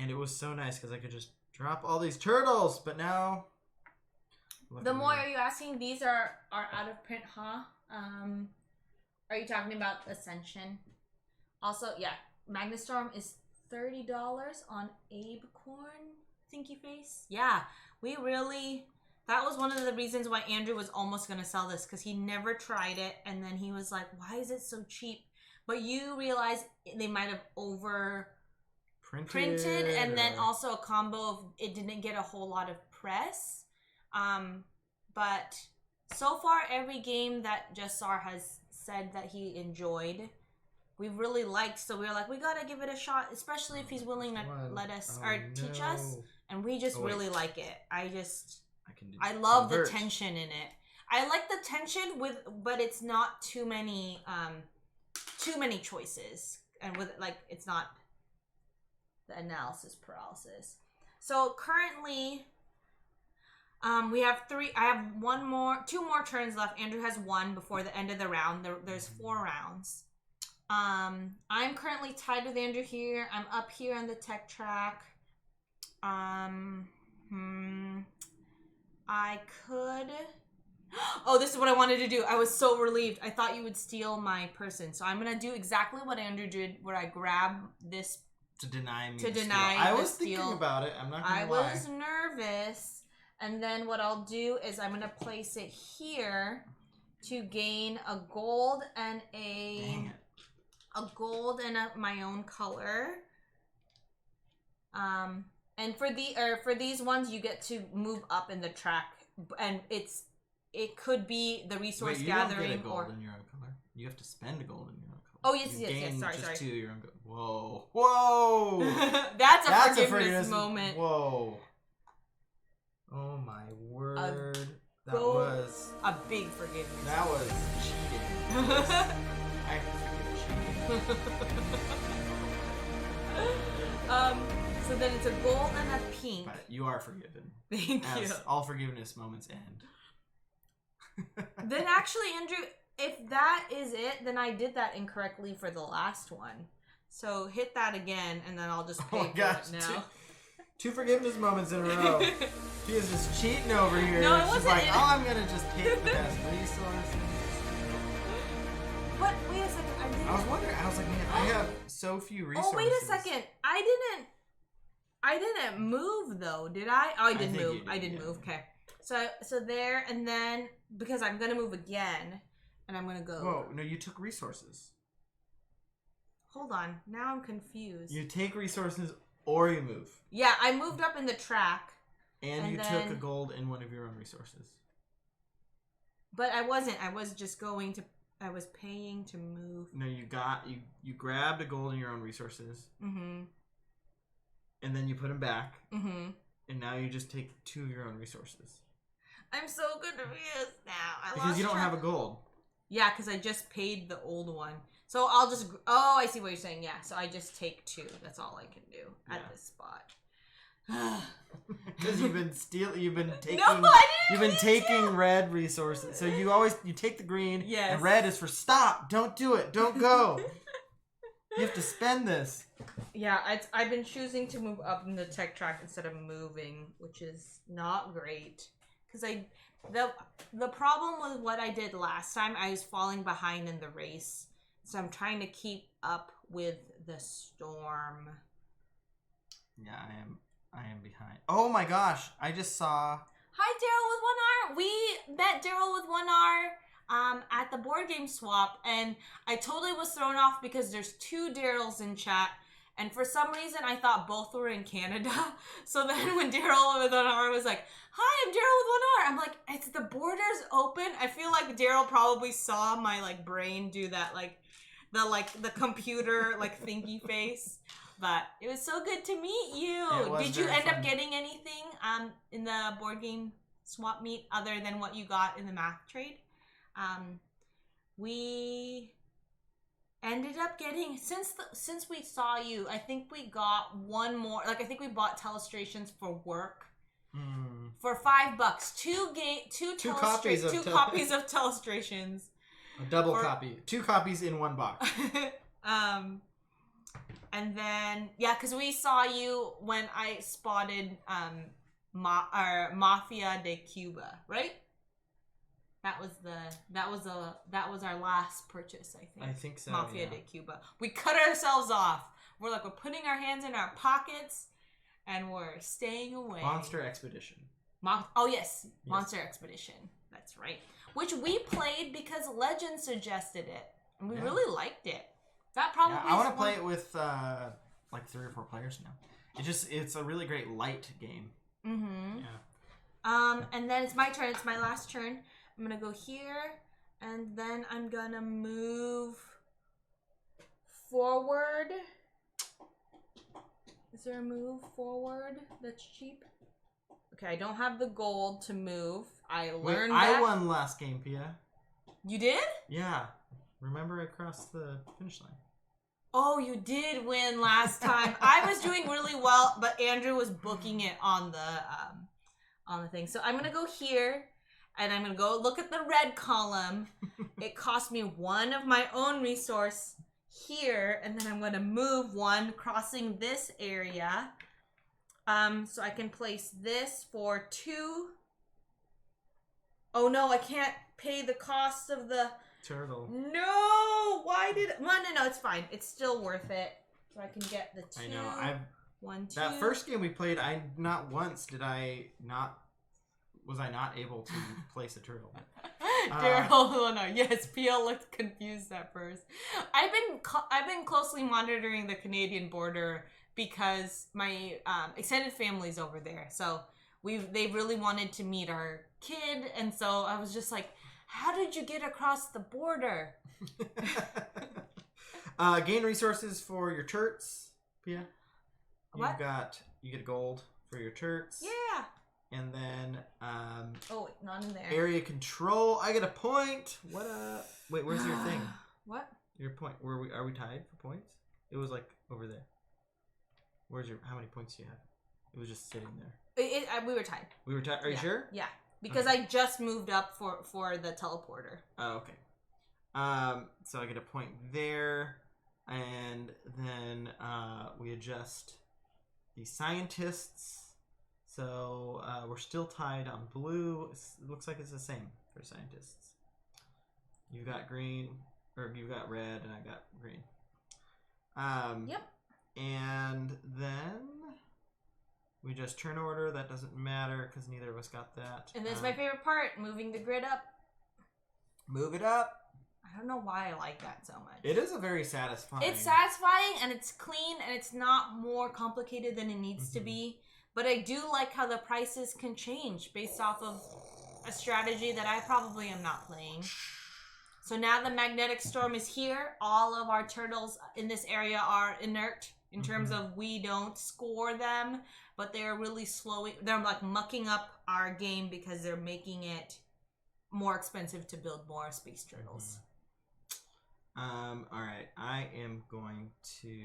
And it was so nice because I could just drop all these turtles. But now... The more are you asking? These are out of print, huh? Are you talking about Ascension? Also, yeah. Magnastorm is $30 on Abecorn, Thinky Face. Yeah, we really... That was one of the reasons why Andrew was almost going to sell this. Because he never tried it. And then he was like, why is it so cheap? But you realize they might have printed and then also a combo of it didn't get a whole lot of press. But so far every game that Jessar has said that he enjoyed, we really liked, so we were like, we gotta give it a shot, especially if he's willing to let us teach us, and we just really like it. I love the tension in it. I like the tension but it's not too many choices, and with like it's not the analysis paralysis. So currently, we have 3. I have 2 more turns left. Andrew has 1 before the end of the round. There's 4 rounds. I'm currently tied with Andrew here. I'm up here on the tech track. I could. Oh, this is what I wanted to do. I was so relieved. I thought you would steal my person, so I'm gonna do exactly what Andrew did, where I grab this. To deny me. I was thinking about it. I'm not gonna lie. I was nervous. And then what I'll do is I'm going to place it here to gain a gold and my own color. And for these ones, you get to move up in the track, and it could be the resource gathering. You don't get a gold in your own color. You have to spend a gold in your own color. Oh yes. Sorry. 2 your own. Whoa! That's a forgiveness moment. Whoa! Oh my word. That was a big forgiveness. That was cheating. I forgive cheating. So then it's a gold and a pink. But you are forgiven. Thank you. All forgiveness moments end. Then actually, Andrew, if that is it, then I did that incorrectly for the last one. So hit that again, and then I'll just pay for it now. Two forgiveness moments in a row. She is just cheating over here. No, it She's wasn't. like, oh, I'm gonna just take the best resources. But wait a second, I was wondering. I was like, man, I have so few resources. Oh, wait a second. I didn't move though, did I? Oh, I did move. I did move. Okay. So there, and then because I'm gonna move again, and I'm gonna go. Whoa! No, you took resources. Hold on. Now I'm confused. You take resources or you move. Yeah, I moved up in the track. And you took a gold in one of your own resources. But I wasn't. I was just going to. I was paying to move. No, you grabbed a gold in your own resources. Mm-hmm. And then you put them back. Mm-hmm. And now you just take 2 of your own resources. I'm so confused now. Because you don't have a gold. Yeah, because I just paid the old one. So I'll just... Oh, I see what you're saying. Yeah, so I just take 2. That's all I can do at this spot. Because you've been taking... No, I didn't You've been taking red resources. So you take the green. Yes. And red is for stop. Don't do it. Don't go. You have to spend this. Yeah, I've been choosing to move up in the tech track instead of moving, which is not great. Because the problem with what I did last time, I was falling behind in the race. So I'm trying to keep up with the storm. Yeah, I am behind. Oh my gosh, I just saw... Hi, Daryl with 1R. We met Daryl with 1R at the board game swap, and I totally was thrown off because there's 2 Daryls in chat, and for some reason I thought both were in Canada. So then when Daryl with 1R was like, hi, I'm Daryl with 1R, I'm like, it's the borders open? I feel like Daryl probably saw my brain do that the computer thinky face. But it was so good to meet you. Did you end up getting anything in the board game swap meet other than what you got in the math trade? We ended up getting since we saw you, I think we got one more. I think we bought telestrations for work for $5. Two copies of telestrations. A double copy. 2 copies in one box. And then, yeah, because we saw you when I spotted Mafia de Cuba, right? That was our last purchase, I think. I think so. Mafia de Cuba. We cut ourselves off. We're putting our hands in our pockets, and we're staying away. Monster Expedition. Yes, Monster Expedition. That's right. Which we played because Legend suggested it, and we really liked it. That probably. I want to play it with 3 or 4 players now. It's a really great light game. Mm-hmm. Yeah. And then it's my turn. It's my last turn. I'm gonna go here, and then I'm gonna move forward. Is there a move forward that's cheap? Okay, I don't have the gold to move. I learned that. I won last game, Pia. You did? Yeah. Remember I crossed the finish line. Oh, you did win last time. I was doing really well, but Andrew was booking it on the thing. So I'm gonna go here, and I'm gonna go look at the red column. It cost me 1 of my own resource here, and then I'm gonna move 1 crossing this area. So I can place this for 2. Oh no, I can't pay the cost of the turtle. No, why did no, it's fine. It's still worth it. So I can get the 2. I know. 1, 2. That first game we played, not once was I not able to place a turtle. Daryl, no, yes, Pia looked confused at first. I've been closely monitoring the Canadian border because my extended family's over there. So they really wanted to meet our kid, and so I was just like, how did you get across the border? Gain resources for your turrets, Pia. What? You get gold for your turrets. Yeah. And then Oh, wait, not in there. area control. I get a point. What wait, where's your thing? What? Your point. Are we tied for points? It was like over there. How many points do you have? It was just sitting there. We were tied. We were tied. Are you sure? Yeah. Because I just moved up for the teleporter. Oh, okay. So I get a point there. And then we adjust the scientists. So we're still tied on blue. It looks like it's the same for scientists. You've got green, or you've got red, and I got green. Yep. And then we just turn order. That doesn't matter because neither of us got that. And that's my favorite part, moving the grid up. Move it up. I don't know why I like that so much. It is a very satisfying. It's satisfying and it's clean and it's not more complicated than it needs to be. But I do like how the prices can change based off of a strategy that I probably am not playing. So now the magnetic storm is here. All of our turtles in this area are inert in terms of we don't score them, but they're really slowing. They're like mucking up our game because they're making it more expensive to build more space turtles. All right. I am going to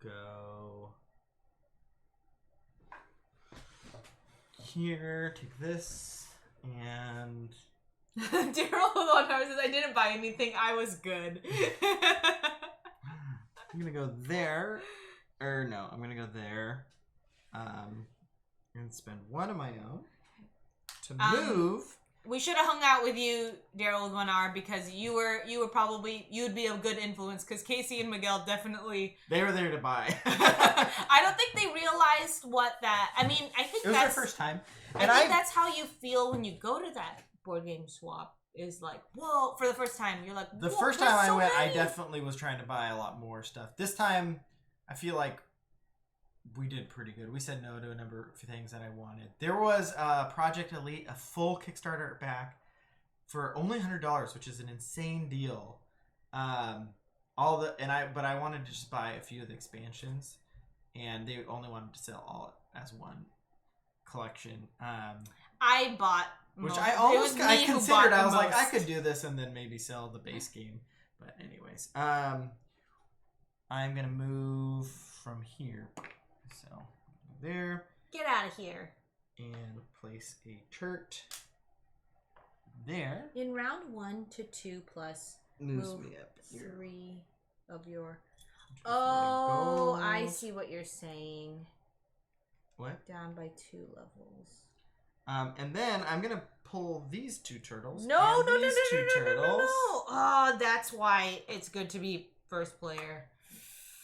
go here. Take this and. Daryl says, I didn't buy anything. I was good. I'm gonna go there. Or no, I'm gonna go there. And spend one of my own to move. We should have hung out with you, Daryl, with 1 hour because you were probably you'd be a good influence because Casey and Miguel definitely they were there to buy. I don't think they realized what that. I mean, I think it was that's their first time. And I think that's how you feel when you go to that board game swap. Is like, whoa, for the first time, you're like, the first time I went, I definitely was trying to buy a lot more stuff. This time, I feel like we did pretty good. We said no to a number of things that I wanted. There was Project Elite, a full Kickstarter back for only $100, which is an insane deal. But I wanted to just buy a few of the expansions, and they only wanted to sell all as one collection. I bought. Which I considered. I was like, I could do this and then maybe sell the base game. But anyways, I'm gonna move from here. So there. Get out of here. And place a turret there. In round 1 to 2 plus Moves move me up here. 3 of your. Oh, I see what you're saying. What? Down by 2 levels. And then I'm gonna pull these 2 turtles. No. Oh, that's why it's good to be first player.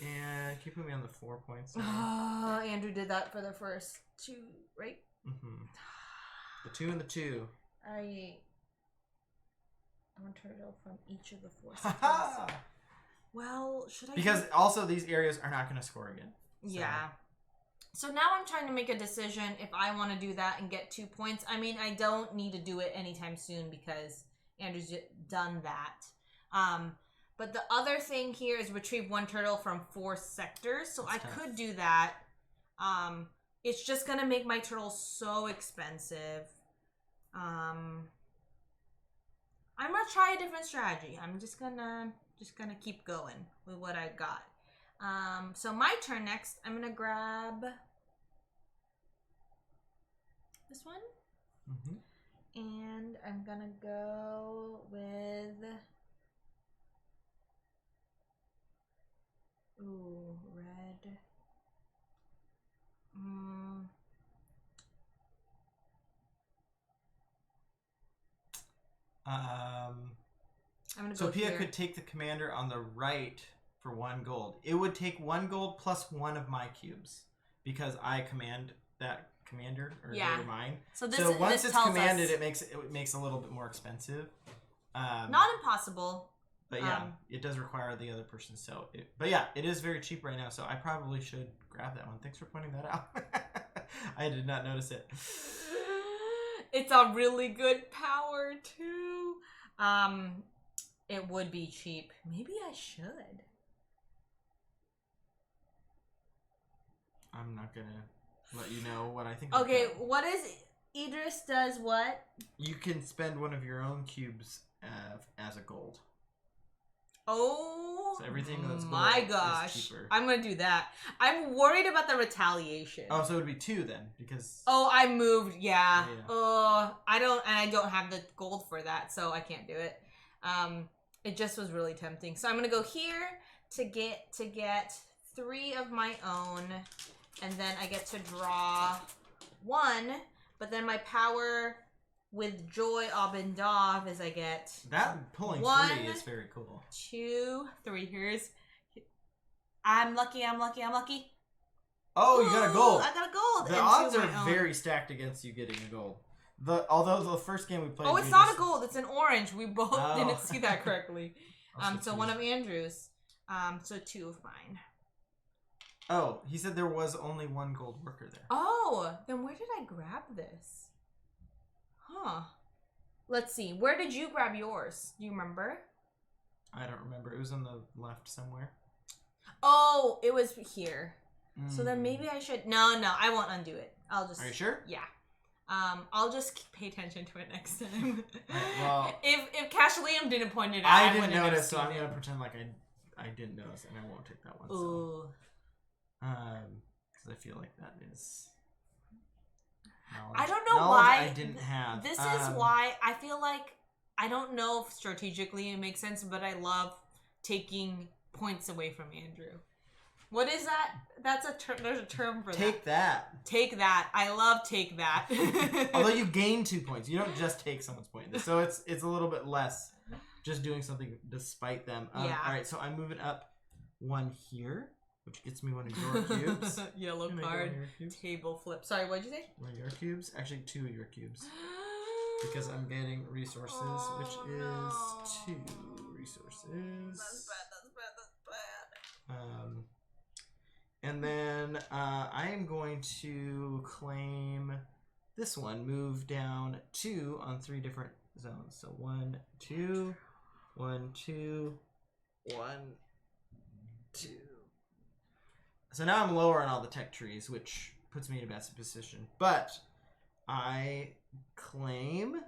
And keep putting me on the 4 points. Oh, Andrew did that for the first 2, right? The 2 and the 2. I want turtle from each of the 4 sectors. Well, should I? Because also these areas are not gonna score again. So. Yeah. So now I'm trying to make a decision if I want to do that and get 2 points. I mean, I don't need to do it anytime soon because Andrew's done that. But the other thing here is retrieve 1 turtle from 4 sectors. So I could do that. It's just going to make my turtles so expensive. I'm going to try a different strategy. I'm just going to keep going with what I got. So my turn next. I'm gonna grab this one, and I'm gonna go with red. I'm gonna go Sophia here. could take the commander on the right for 1 gold. It would take 1 gold plus 1 of my cubes because I command that commander or they're mine. So once it's commanded, it makes a little bit more expensive. Not impossible. But yeah, it does require the other person. But yeah, it is very cheap right now. So I probably should grab that one. Thanks for pointing that out. I did not notice it. It's a really good power too. It would be cheap. Maybe I should. I'm not gonna let you know what I think. Okay, what is Idris does what? You can spend one of your own cubes as a gold. Oh, so everything that's my gold gosh. is cheaper. I'm going to do that. I'm worried about the retaliation. Oh, so it would be 2 then, because... Oh, I moved, yeah. Yeah. I don't have the gold for that, so I can't do it. It just was really tempting. So I'm going to go here to get 3 of my own, and then I get to draw 1, but then my power... with Joy Abendov as I get that pulling 1, 3 is very cool. 2, 3. Here's I'm lucky. Oh, you got a gold. I got a gold. The odds are very stacked against you getting a gold. Although the first game we played. Oh, it's not a gold. It's an orange. We both didn't see that correctly. So 1 of Andrew's. So 2 of mine. Oh, he said there was only 1 gold worker there. Oh, then where did I grab this? Huh. Let's see. Where did you grab yours? Do you remember? I don't remember. It was on the left somewhere. Oh, it was here. So then maybe I should... No, I won't undo it. I'll just... Are you sure? Yeah. I'll just pay attention to it next time. Right, well... if Cash Liam didn't point it out, I didn't notice, so I'm going to pretend like I didn't notice, and I won't take that one. Ooh. Because I feel like that is... I don't know why. I didn't have. This is why I feel like I don't know if strategically it makes sense, but I love taking points away from Andrew. What is that? That's a term. There's a term for that. Take that. Take that. I love take that. Although you gain 2 points, you don't just take someone's point. So it's a little bit less just doing something despite them. Yeah. All right. So I'm moving up 1 here. Which gets me 1 of your cubes. Yellow card. Table flip. Sorry, what did you say? 1 of your cubes. Actually, 2 of your cubes. Because I'm getting resources, which is 2 resources. That's bad. And then I am going to claim this one. Move down 2 on 3 different zones. So 1, 2, 1, 2, 1, 2. So now I'm lower on all the tech trees, which puts me in a best position. But I claim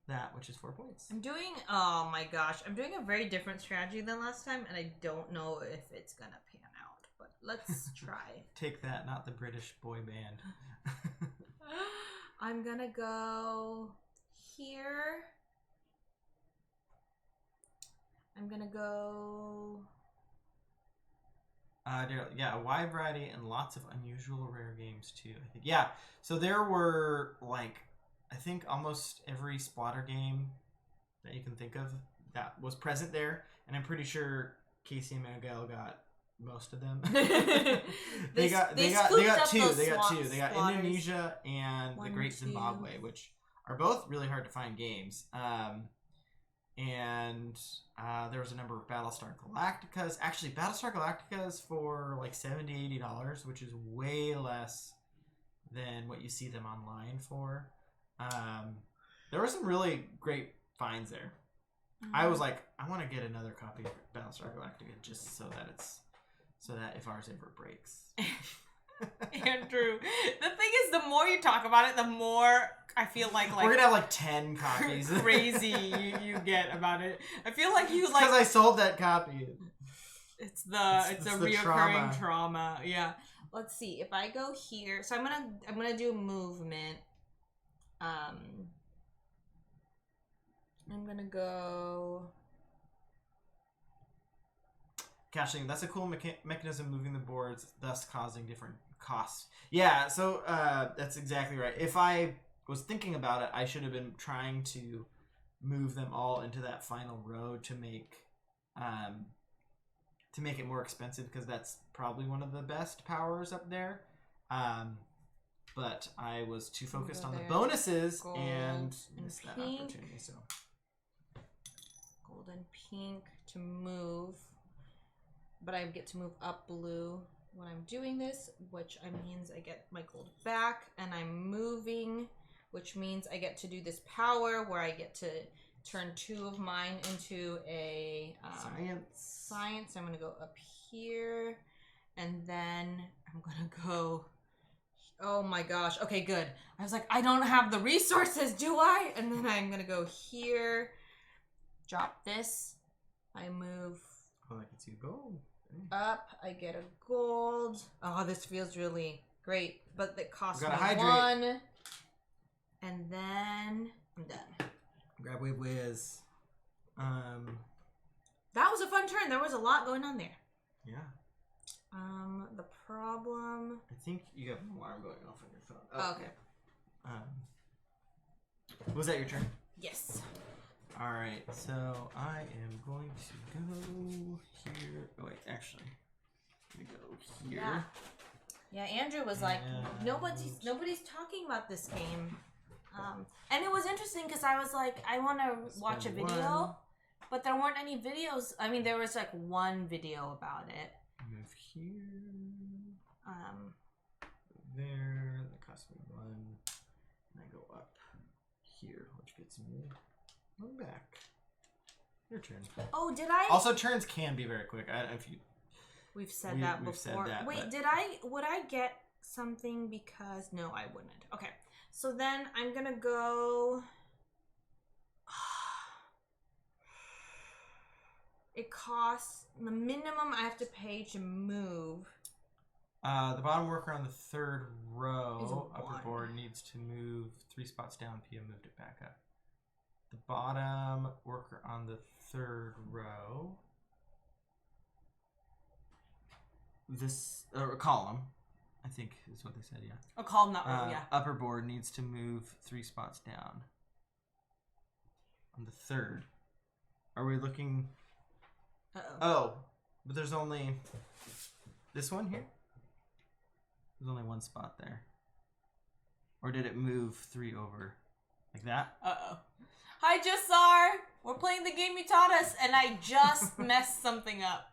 that, which is 4 points. Oh my gosh, I'm doing a very different strategy than last time, and I don't know if it's gonna pan out, but let's try. Take that, not the British boy band. I'm gonna go here. I'm gonna go... yeah, a wide variety and lots of unusual rare games too, I think. Yeah, so there were, like, I think almost every splatter game that you can think of that was present there, and I'm pretty sure Casey and Miguel got most of them. they got 2. They got Indonesia and the Great Zimbabwe, which are both really hard to find games. And there was a number of Battlestar Galacticas. Actually, Battlestar Galacticas for like $70, $80, which is way less than what you see them online for. There were some really great finds there. I was like, I want to get another copy of Battlestar Galactica just so that if ours ever breaks. Andrew, the thing is, the more you talk about it, the more I feel like we're gonna have like 10 copies. Crazy you get about it. I feel like you because I sold that copy. It's a reoccurring trauma. Yeah. Let's see if I go here. So I'm gonna do movement. I'm gonna go. Caching, that's a cool mechanism, moving the boards, thus causing different costs. Yeah, so that's exactly right. If I was thinking about it, I should have been trying to move them all into that final row to make it more expensive, because that's probably one of the best powers up there. But I was too focused on the bonuses and missed that opportunity. So gold and pink to move. But I get to move up blue when I'm doing this, which means I get my gold back, and I'm moving, which means I get to do this power where I get to turn 2 of mine into a science. I'm going to go up here, and then I'm going to go Oh my gosh. Okay, good. I was like, I don't have the resources, do I? And then I'm gonna go here, drop this. I move Oh, I can see gold. up. I get a gold. Oh, this feels really great, but it costs me hydrate. 1. And then I'm done. Grab Wave Whiz. That was a fun turn. There was a lot going on there. Yeah. The problem. I think you have an alarm going off on your phone. Oh, okay. Was that your turn? Yes. All right. So I am going to go here. Oh wait, actually, let me go here. Yeah. Andrew was like, nobody's talking about this game. And it was interesting because I was like, I want to watch a video, but there weren't any videos. I mean, there was like one video about it. Move here. There. That costs me 1. And I go up here, which gets me 1 back. Your turn. Oh, did I? Also, turns can be very quick. If you. We've said that before. Said that, wait, but... would I get something because... No, I wouldn't. Okay. So then I'm going to go... It costs... The minimum I have to pay to move... The bottom worker on the 3rd Is row, a 1. upper board, needs to move 3 spots down. PM moved it back up. The bottom worker on the 3rd row... This column, I think is what they said. Yeah, a column, not row. Yeah. Upper board needs to move 3 spots down. On the 3rd, are we looking? Oh, but there's only this one here. There's only 1 spot there. Or did it move 3 over, like that? Hi, Jassar. We're playing the game you taught us, and I just messed something up.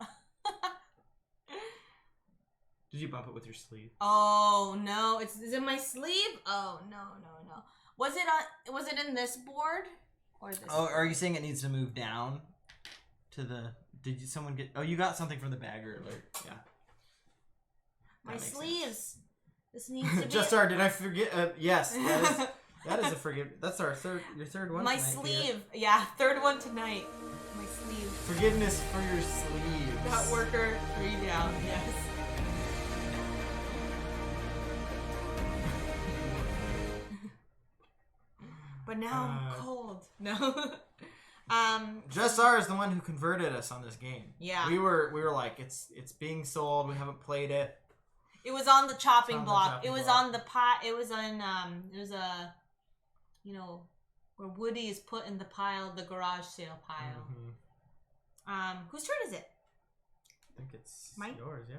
Did you bump it with your sleeve? Oh no, is it my sleeve? Oh no. Was it in this board or this? Oh, are you saying it needs to move down to the? Someone get? Oh, you got something from the bagger alert. Yeah. My sleeves. Sense. This needs to be. Justar, did I forget? Yes, that is a forgive. That's your third one. My tonight, sleeve. Dear. Yeah, 3rd one tonight. My sleeve. Forgiveness for your sleeves. That worker 3 down. Yes. But now I'm cold. No. Justar is the one who converted us on this game. Yeah. We were like, it's being sold. We haven't played it. It was on the chopping block. It was on the pot. It was on it was a, where Woody is put in the pile, the garage sale pile. Mm-hmm. Whose turn is it? I think it's mine. Yours, yeah.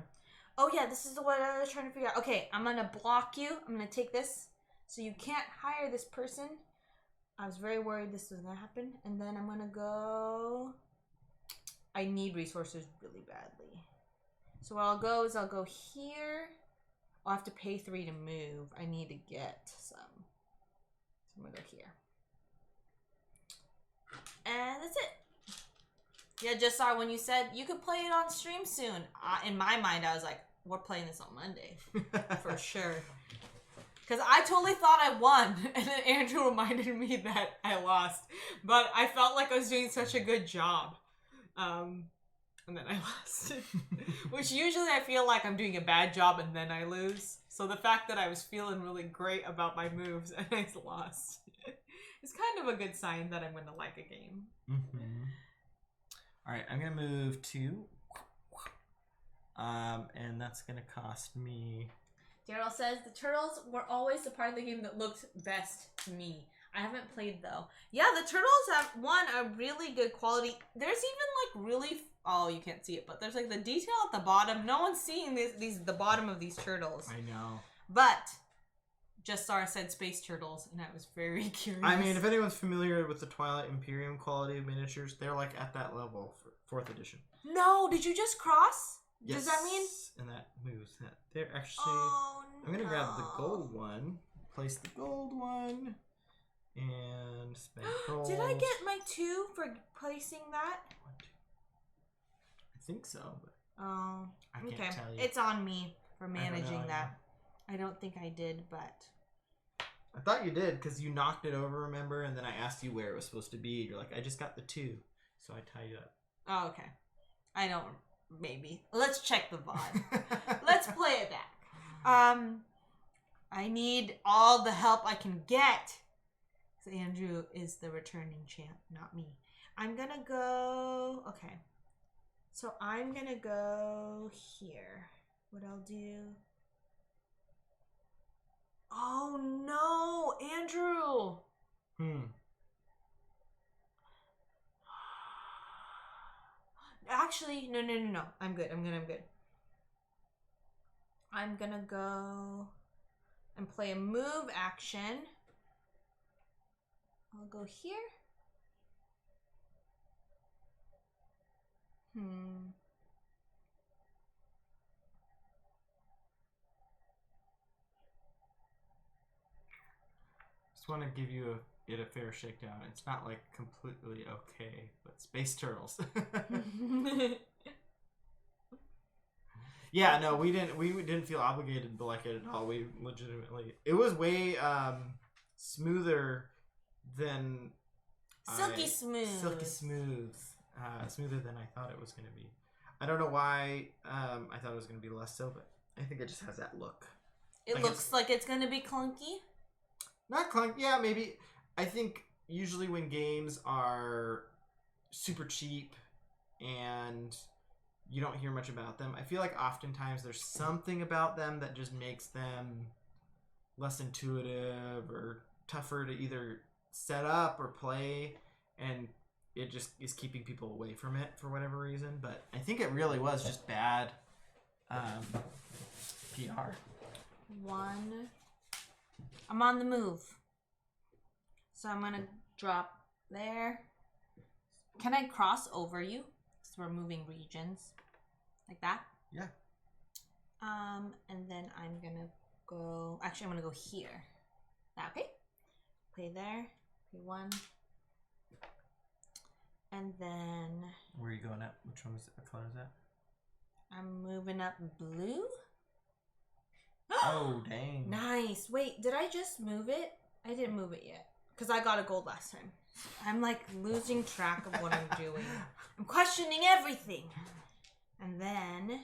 Oh yeah, this is what I was trying to figure out. Okay, I'm gonna block you. I'm gonna take this, so you can't hire this person. I was very worried this was gonna happen, and then I'm gonna go. I need resources really badly, so what I'll go is I'll go here. I'll have to pay 3 to move. I need to get some, so I'm gonna go here, and that's it. Yeah, Jassar, when you said you could play it on stream soon, in my mind I was like, we're playing this on Monday for sure. Because I totally thought I won, and then Andrew reminded me that I lost. But I felt like I was doing such a good job. And then I lost. Which usually I feel like I'm doing a bad job and then I lose. So the fact that I was feeling really great about my moves and I lost is kind of a good sign that I'm going to like a game. Mm-hmm. All right, I'm going to move 2. And that's going to cost me... Daryl says, the turtles were always the part of the game that looked best to me. I haven't played, though. Yeah, the turtles have, a really good quality. There's even, really... Oh, you can't see it, but there's, the detail at the bottom. No one's seeing the bottom of these turtles. I know. But, Justar said space turtles, and I was very curious. I mean, if anyone's familiar with the Twilight Imperium quality of miniatures, they're, at that level for 4th edition. No, did you just cross? Yes. Does that mean? And that moves that. They're actually... Oh, I'm going to grab the gold one, place the gold one, and spend gold. Did I get my 2 for placing that? I think so, but oh, I can't tell you. It's on me for managing that. I don't think I did, but... I thought you did, because you knocked it over, remember? And then I asked you where it was supposed to be. You're like, I just got the 2. So I tied you up. Oh, okay. I don't... Maybe. Let's check the VOD. Let's play it back. I need all the help I can get. So Andrew is the returning champ, not me. I'm gonna go... Okay. So I'm gonna go here. What I'll do... Oh no, Andrew! Actually, no. I'm good. I'm good. I'm gonna go and play a move action. I'll go here. Just want to give you a fair shakedown. It's not like completely okay, but space turtles. Yeah, no, we didn't feel obligated to like it at all. We legitimately, it was way smoother than silky smooth, smoother than I thought it was going to be. I don't know why I thought it was going to be less so, but I think it just has that look. It looks like it's going to be clunky. Not clunky, yeah, maybe. I think usually when games are super cheap and you don't hear much about them, I feel like oftentimes there's something about them that just makes them less intuitive or tougher to either set up or play, and it just is keeping people away from it for whatever reason. But I think it really was just bad PR. I'm on the move. So I'm going to drop there. Can I cross over you? Because we're moving regions. Like that? Yeah. And then I'm going to go... Actually, I'm going to go here. Okay. Play there. Play 1. And then... Where are you going up? Which one was it? What color is that? I'm moving up blue. Oh, dang. Nice. Wait, did I just move it? I didn't move it yet. Because I got a gold last time. I'm like losing track of what I'm doing. I'm questioning everything. And then,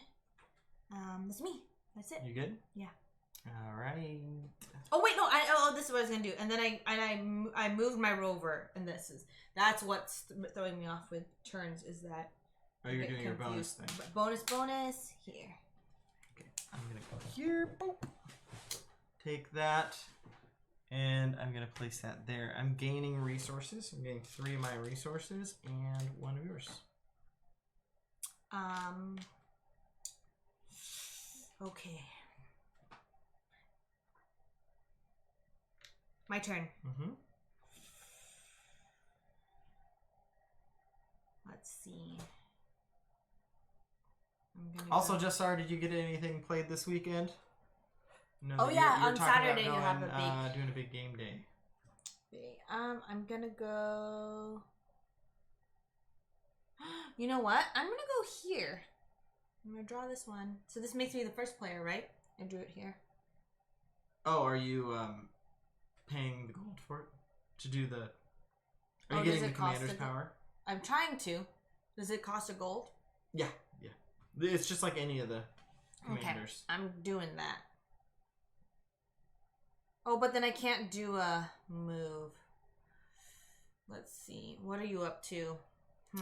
that's me. That's it. You good? Yeah. All right. Oh wait, no. This is what I was gonna do. And then I moved my rover, and that's what's throwing me off with turns is that. Oh, you're doing your bonus thing. Bonus here. Okay, I'm gonna go here. Boop. Take that. And I'm going to place that there. I'm gaining resources. I'm getting 3 of my resources and 1 of yours. Okay. My turn. Mm-hmm. Let's see. Also, just sorry, did you get anything played this weekend? No, oh yeah, on Saturday you have a big doing a big game day. I'm gonna go. You know what? I'm gonna go here. I'm gonna draw this one. So this makes me the first player, right? I drew it here. Oh, are you paying the gold for it to do the? Are you getting the commander's power? I'm trying to. Does it cost a gold? Yeah. It's just like any of the commanders. Okay, I'm doing that. Oh, but then I can't do a move. Let's see. What are you up to? So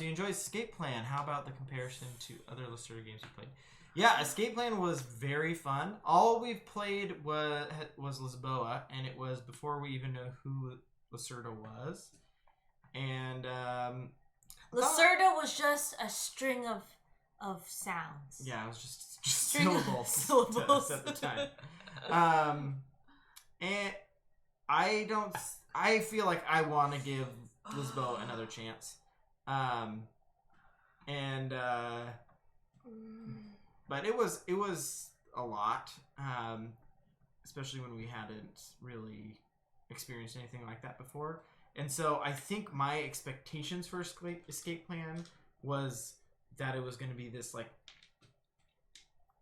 you enjoy Escape Plan. How about the comparison to other Lacerda games you played? Yeah, Escape Plan was very fun. All we've played was Lisboa, and it was before we even know who Lacerda was. And Lacerda was just a string of sounds. Yeah, it was just syllables at the time. And I feel like I want to give Lisboa another chance. But it was a lot, especially when we hadn't really experienced anything like that before. And so I think my expectations for Escape Plan was that it was going to be this like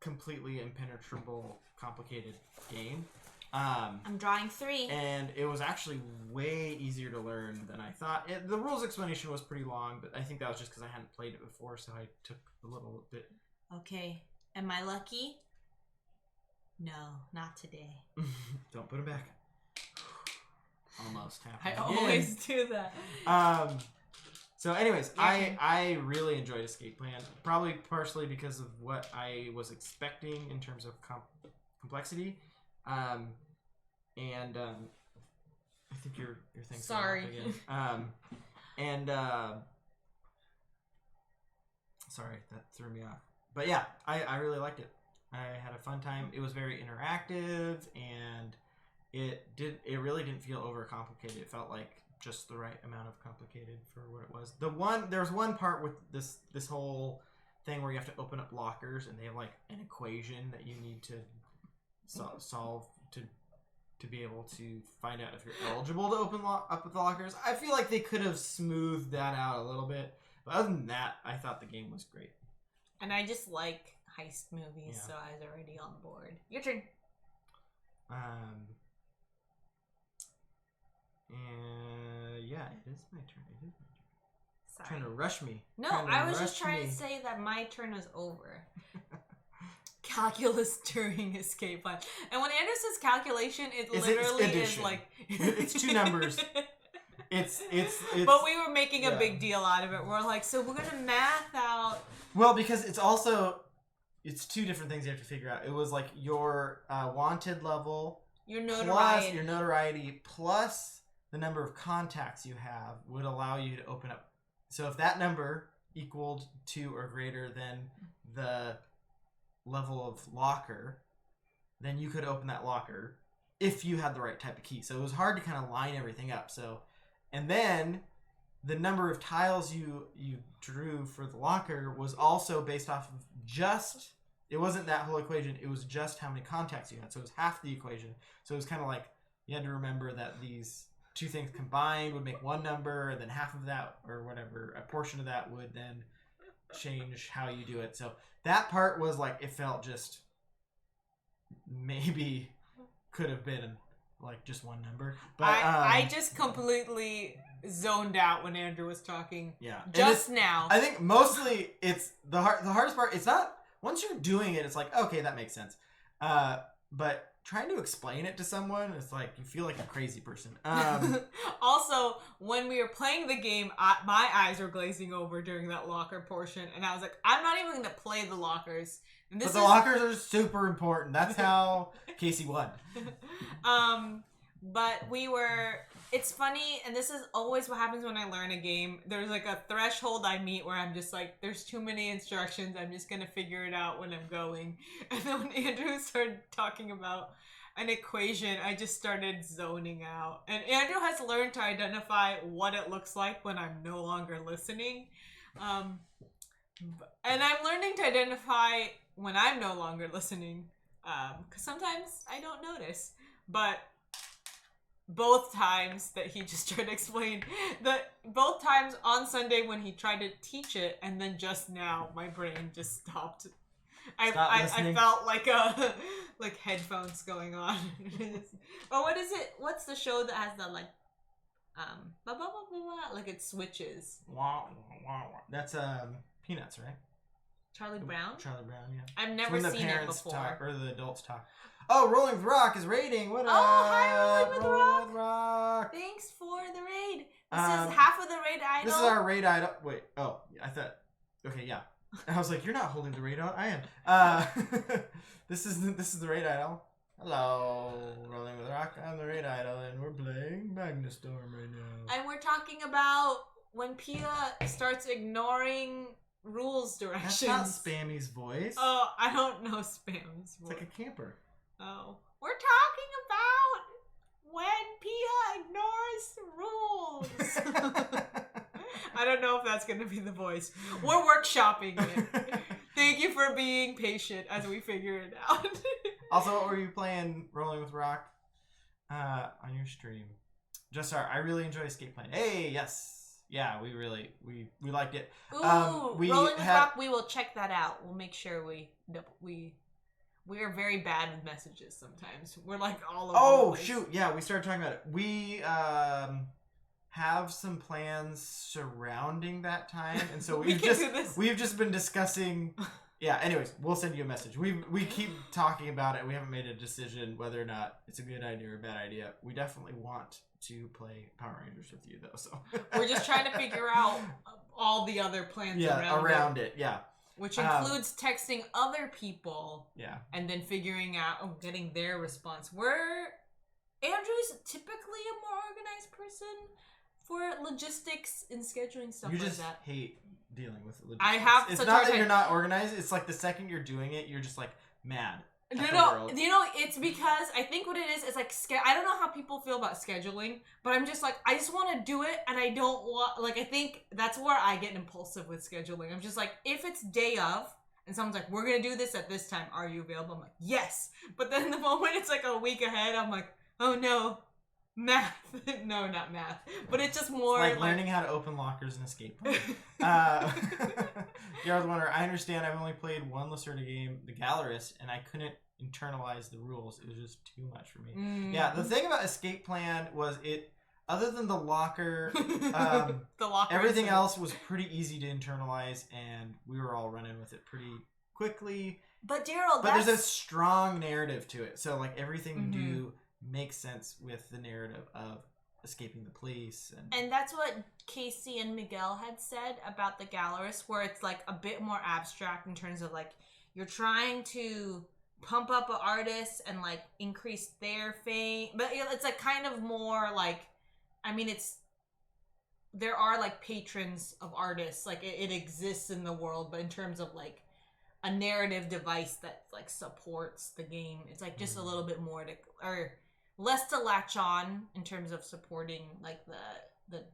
completely impenetrable, complicated game. I'm drawing 3. And it was actually way easier to learn than I thought. The rules explanation was pretty long, but I think that was just because I hadn't played it before, so I took a little bit. Okay. Am I lucky? No, not today. Don't put it back. Almost I happened. always do that. So anyways, I really enjoyed Escape Plan. Probably partially because of what I was expecting in terms of complexity. And I think your thing's sorry again. Sorry, that threw me off. But yeah, I really liked it. I had a fun time. It was very interactive, and it really didn't feel overcomplicated. It felt like just the right amount of complicated for what it was. There's one part with this whole thing where you have to open up lockers, and they have like an equation that you need to solve to be able to find out if you're eligible to open up with the lockers. I feel like they could have smoothed that out a little bit, but other than that, I thought the game was great. And I just like heist movies, Yeah. so I was already on board. Your turn. And yeah, it is my turn. Sorry. Trying to rush me. No, I was just trying to say that my turn was over. Calculus during Escape Plan. And when Andrew says calculation, it literally is like... It's 2 numbers. It's But we were making a big deal out of it. We're like, so we're going to math out... Well, because it's 2 different things you have to figure out. It was like your wanted level... Your notoriety. Plus your notoriety plus the number of contacts you have would allow you to open up. So if that number equaled to or greater than the level of locker, then you could open that locker if you had the right type of key. So it was hard to kind of line everything up. So, and then the number of tiles you drew for the locker was also based off of just... It wasn't that whole equation. It was just how many contacts you had. So it was half the equation. So it was kind of like you had to remember that these 2 things combined would make one number, and then half of that or whatever, a portion of that would then change how you do it. So that part was like, it felt just maybe could have been like just one number. But I just completely zoned out when Andrew was talking. Yeah. Just now. I think mostly it's the hardest part. It's not... Once you're doing it, it's like, okay, that makes sense. But trying to explain it to someone, it's like, you feel like a crazy person. Also, when we were playing the game, my eyes were glazing over during that locker portion. And I was like, I'm not even going to play the lockers. And the lockers are super important. That's how Casey won. But we were... It's funny, and this is always what happens when I learn a game. There's like a threshold I meet where I'm just like, there's too many instructions. I'm just going to figure it out when I'm going. And then when Andrew started talking about an equation, I just started zoning out. And Andrew has learned to identify what it looks like when I'm no longer listening. And I'm learning to identify when I'm no longer listening. Because sometimes I don't notice. But... both times that he just tried to explain both times on Sunday when he tried to teach it, and then just now my brain just stopped. I felt like like headphones going on. Oh, what is it? What's the show that has the like blah, blah, blah, blah, blah, like it switches? That's Peanuts, right? Charlie Brown? Charlie Brown, yeah. I've never seen it before. Talk, or the adults talk. Oh, Rolling with Rock is raiding. What up? Oh, hi, Rolling with Rock. Thanks for the raid. This is half of the raid idol. This is our raid idol. Wait. Oh, I thought. Okay, yeah. I was like, you're not holding the raid idol. I am. This is the raid idol. Hello, Rolling with Rock. I'm the raid idol, and we're playing Magnastorm right now. And we're talking about when Pia starts ignoring rules directions. That's not Spammy's voice. Oh, I don't know Spammy's voice. It's like a camper. Oh. We're talking about when Pia ignores rules. I don't know if that's going to be the voice. We're workshopping it. Thank you for being patient as we figure it out. Also, what were you playing Rolling with Rock on your stream? Just I really enjoy Escape Plan. Hey, yes. Yeah, we liked it. Ooh, Rolling with Rock, we will check that out. We'll make sure we We are very bad with messages sometimes. We're like all over. Oh shoot! Yeah, we started talking about it. We have some plans surrounding that time, and so we've just been discussing. Yeah. Anyways, we'll send you a message. We keep talking about it. We haven't made a decision whether or not it's a good idea or a bad idea. We definitely want to play Power Rangers with you, though. So we're just trying to figure out all the other plans around it. Yeah. Which includes texting other people. Yeah. And then figuring out, getting their response. Andrew's typically a more organized person for logistics and scheduling stuff like that. You just hate dealing with logistics. I have It's not that you're not organized. It's like the second you're doing it, you're just like mad. No, it's because I think what it is like, I don't know how people feel about scheduling, but I'm just like, I just want to do it, and I don't want, like, I think that's where I get impulsive with scheduling. I'm just like, if it's day of, and someone's like, we're going to do this at this time, are you available? I'm like, yes! But then the moment it's like a week ahead, I'm like, oh no, math. No, not math. But it's just more it's like learning how to open lockers and escape. Gareth Wonder, I understand I've only played one Lacerda game, The Gallerist, and I couldn't internalize the rules. It was just too much for me. Yeah, the thing about Escape Plan was other than the locker, everything else was pretty easy to internalize, and we were all running with it pretty quickly. But Daryl, there's a strong narrative to it, so like everything you do makes sense with the narrative of escaping the police, and that's what Casey and Miguel had said about The Gallerist, where it's like a bit more abstract in terms of like you're trying to pump up an artist and like increase their fame, but it's like kind of more like, I mean, there are like patrons of artists, like it exists in the world, but in terms of like a narrative device that like supports the game, it's like just a little bit more or less to latch on in terms of supporting like the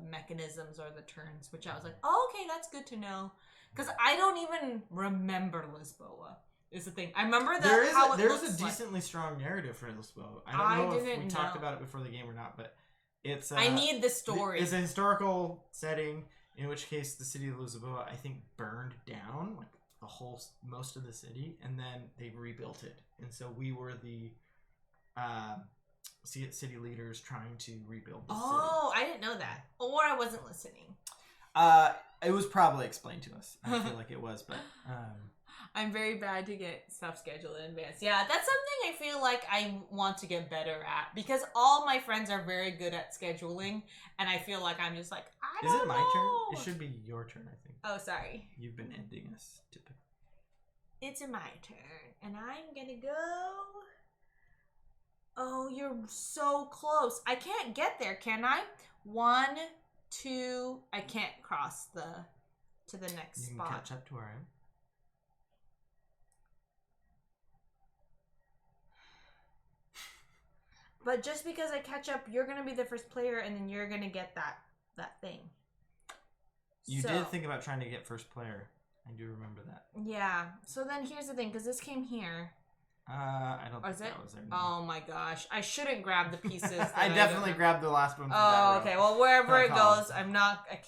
mechanisms or the turns, which I was like, oh, okay, that's good to know, because I don't even remember Lisboa. Is the thing I remember that there's a decently strong narrative for Lisboa. I don't know if we talked about it before the game or not, but it's I need the story. It's a historical setting, in which case the city of Lisboa, I think, burned down like most of the city, and then they rebuilt it, and so we were the city leaders trying to rebuild the city. Oh, I didn't know that, or I wasn't listening. It was probably explained to us. I feel like it was, but I'm very bad to get stuff scheduled in advance. Yeah, that's something I feel like I want to get better at, because all my friends are very good at scheduling, and I feel like I'm just like, I don't know. Is it my turn? It should be your turn, I think. Oh, sorry. You've been ending us, typically. It's my turn, and I'm gonna go. Oh, you're so close. I can't get there, can I? 1, 2. I can't cross to the next spot. You can catch up to where I am. But just because I catch up, you're gonna be the first player, and then you're gonna get that thing. You did think about trying to get first player. I do remember that. Yeah. So then here's the thing, because this came here. I don't think that was there. No. Oh my gosh. I shouldn't grab the pieces. I definitely grabbed the last one from that row. Okay. Well, wherever it goes, I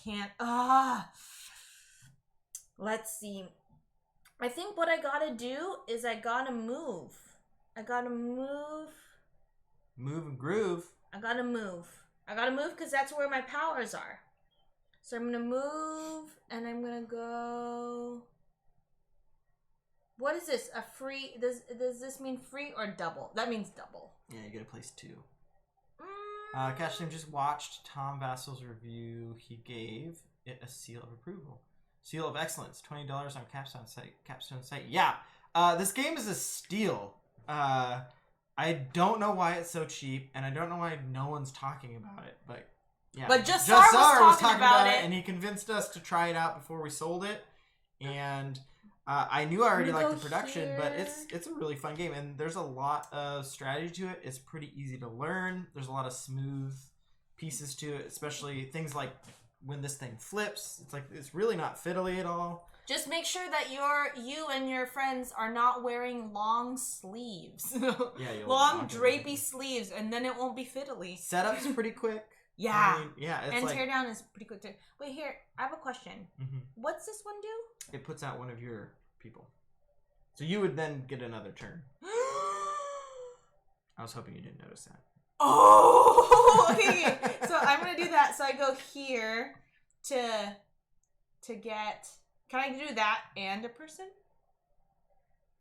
can't. Let's see. I think what I gotta do is I gotta move. Move and groove. I gotta move because that's where my powers are. So I'm gonna move, and I'm gonna go. What is this? A free? Does this mean free or double? That means double. Yeah, you get to place 2. Cash Team just watched Tom Vassel's review. He gave it a seal of approval. Seal of excellence. $20 on Capstone site. Yeah. This game is a steal. I don't know why it's so cheap, and I don't know why no one's talking about it, but yeah. But Jassar was talking about it, and he convinced us to try it out before we sold it, and I knew I already liked the production, but it's a really fun game, and there's a lot of strategy to it. It's pretty easy to learn. There's a lot of smooth pieces to it, especially things like when this thing flips. It's really not fiddly at all. Just make sure that you and your friends are not wearing long sleeves. Yeah, long drapey sleeves, and then it won't be fiddly. Setup's pretty quick. Yeah. I mean, yeah. And teardown is pretty quick too. Wait, here, I have a question. Mm-hmm. What's this one do? It puts out one of your people. So you would then get another turn. I was hoping you didn't notice that. Oh, okay. So I'm gonna do that. So I go here to get. Can I do that and a person?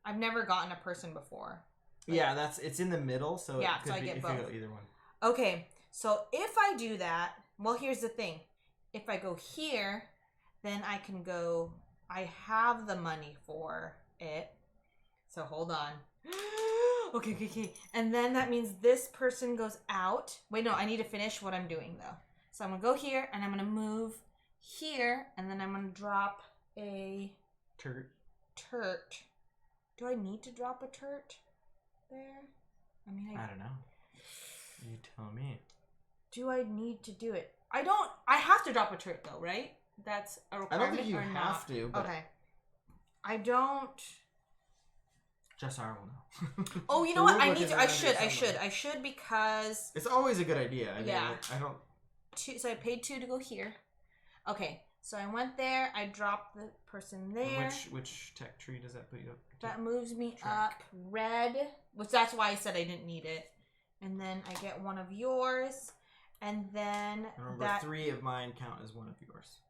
I've never gotten a person before. Like, yeah, it's in the middle, so yeah, it could so I be, get if both. you go either one. Okay, so if I do that, well, here's the thing. If I go here, then I can go. I have the money for it. So hold on. Okay. And then that means this person goes out. Wait, no, I need to finish what I'm doing, though. So I'm going to go here, and I'm going to move here, and then I'm going to drop a... Turt. Do I need to drop a turt there? I mean, I don't know. You tell me. Do I need to do it? I don't... I have to drop a turt, though, right? That's a requirement. I don't think you have not? to, but... Okay. I don't... Just our will know. Oh, you know what? I need to. I should because it's always a good idea. I mean, yeah. I don't. So I paid 2 to go here. Okay, so I went there. I dropped the person there. Which tech tree does that put you up? That moves me up red, which that's why I said I didn't need it. And then I get one of yours, and then remember 3 of mine count as one of yours.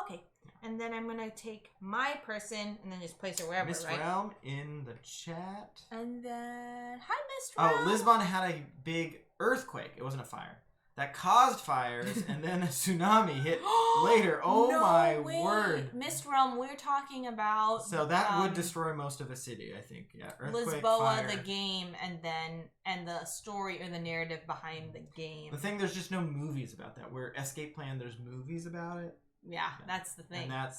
Okay. And then I'm going to take my person and then just place her wherever, Miss right? Realm in the chat. And then... Hi, Miss Realm! Oh, Lisbon had a big earthquake. It wasn't a fire. That caused fires, and then a tsunami hit later. Oh, no my word. Miss Realm, we're talking about... So that would destroy most of a city, I think. Yeah, earthquake, Lisboa, fire. the game, and the story or the narrative behind the game. The thing, there's just no movies about that. Where Escape Plan, there's movies about it. Yeah, that's the thing. And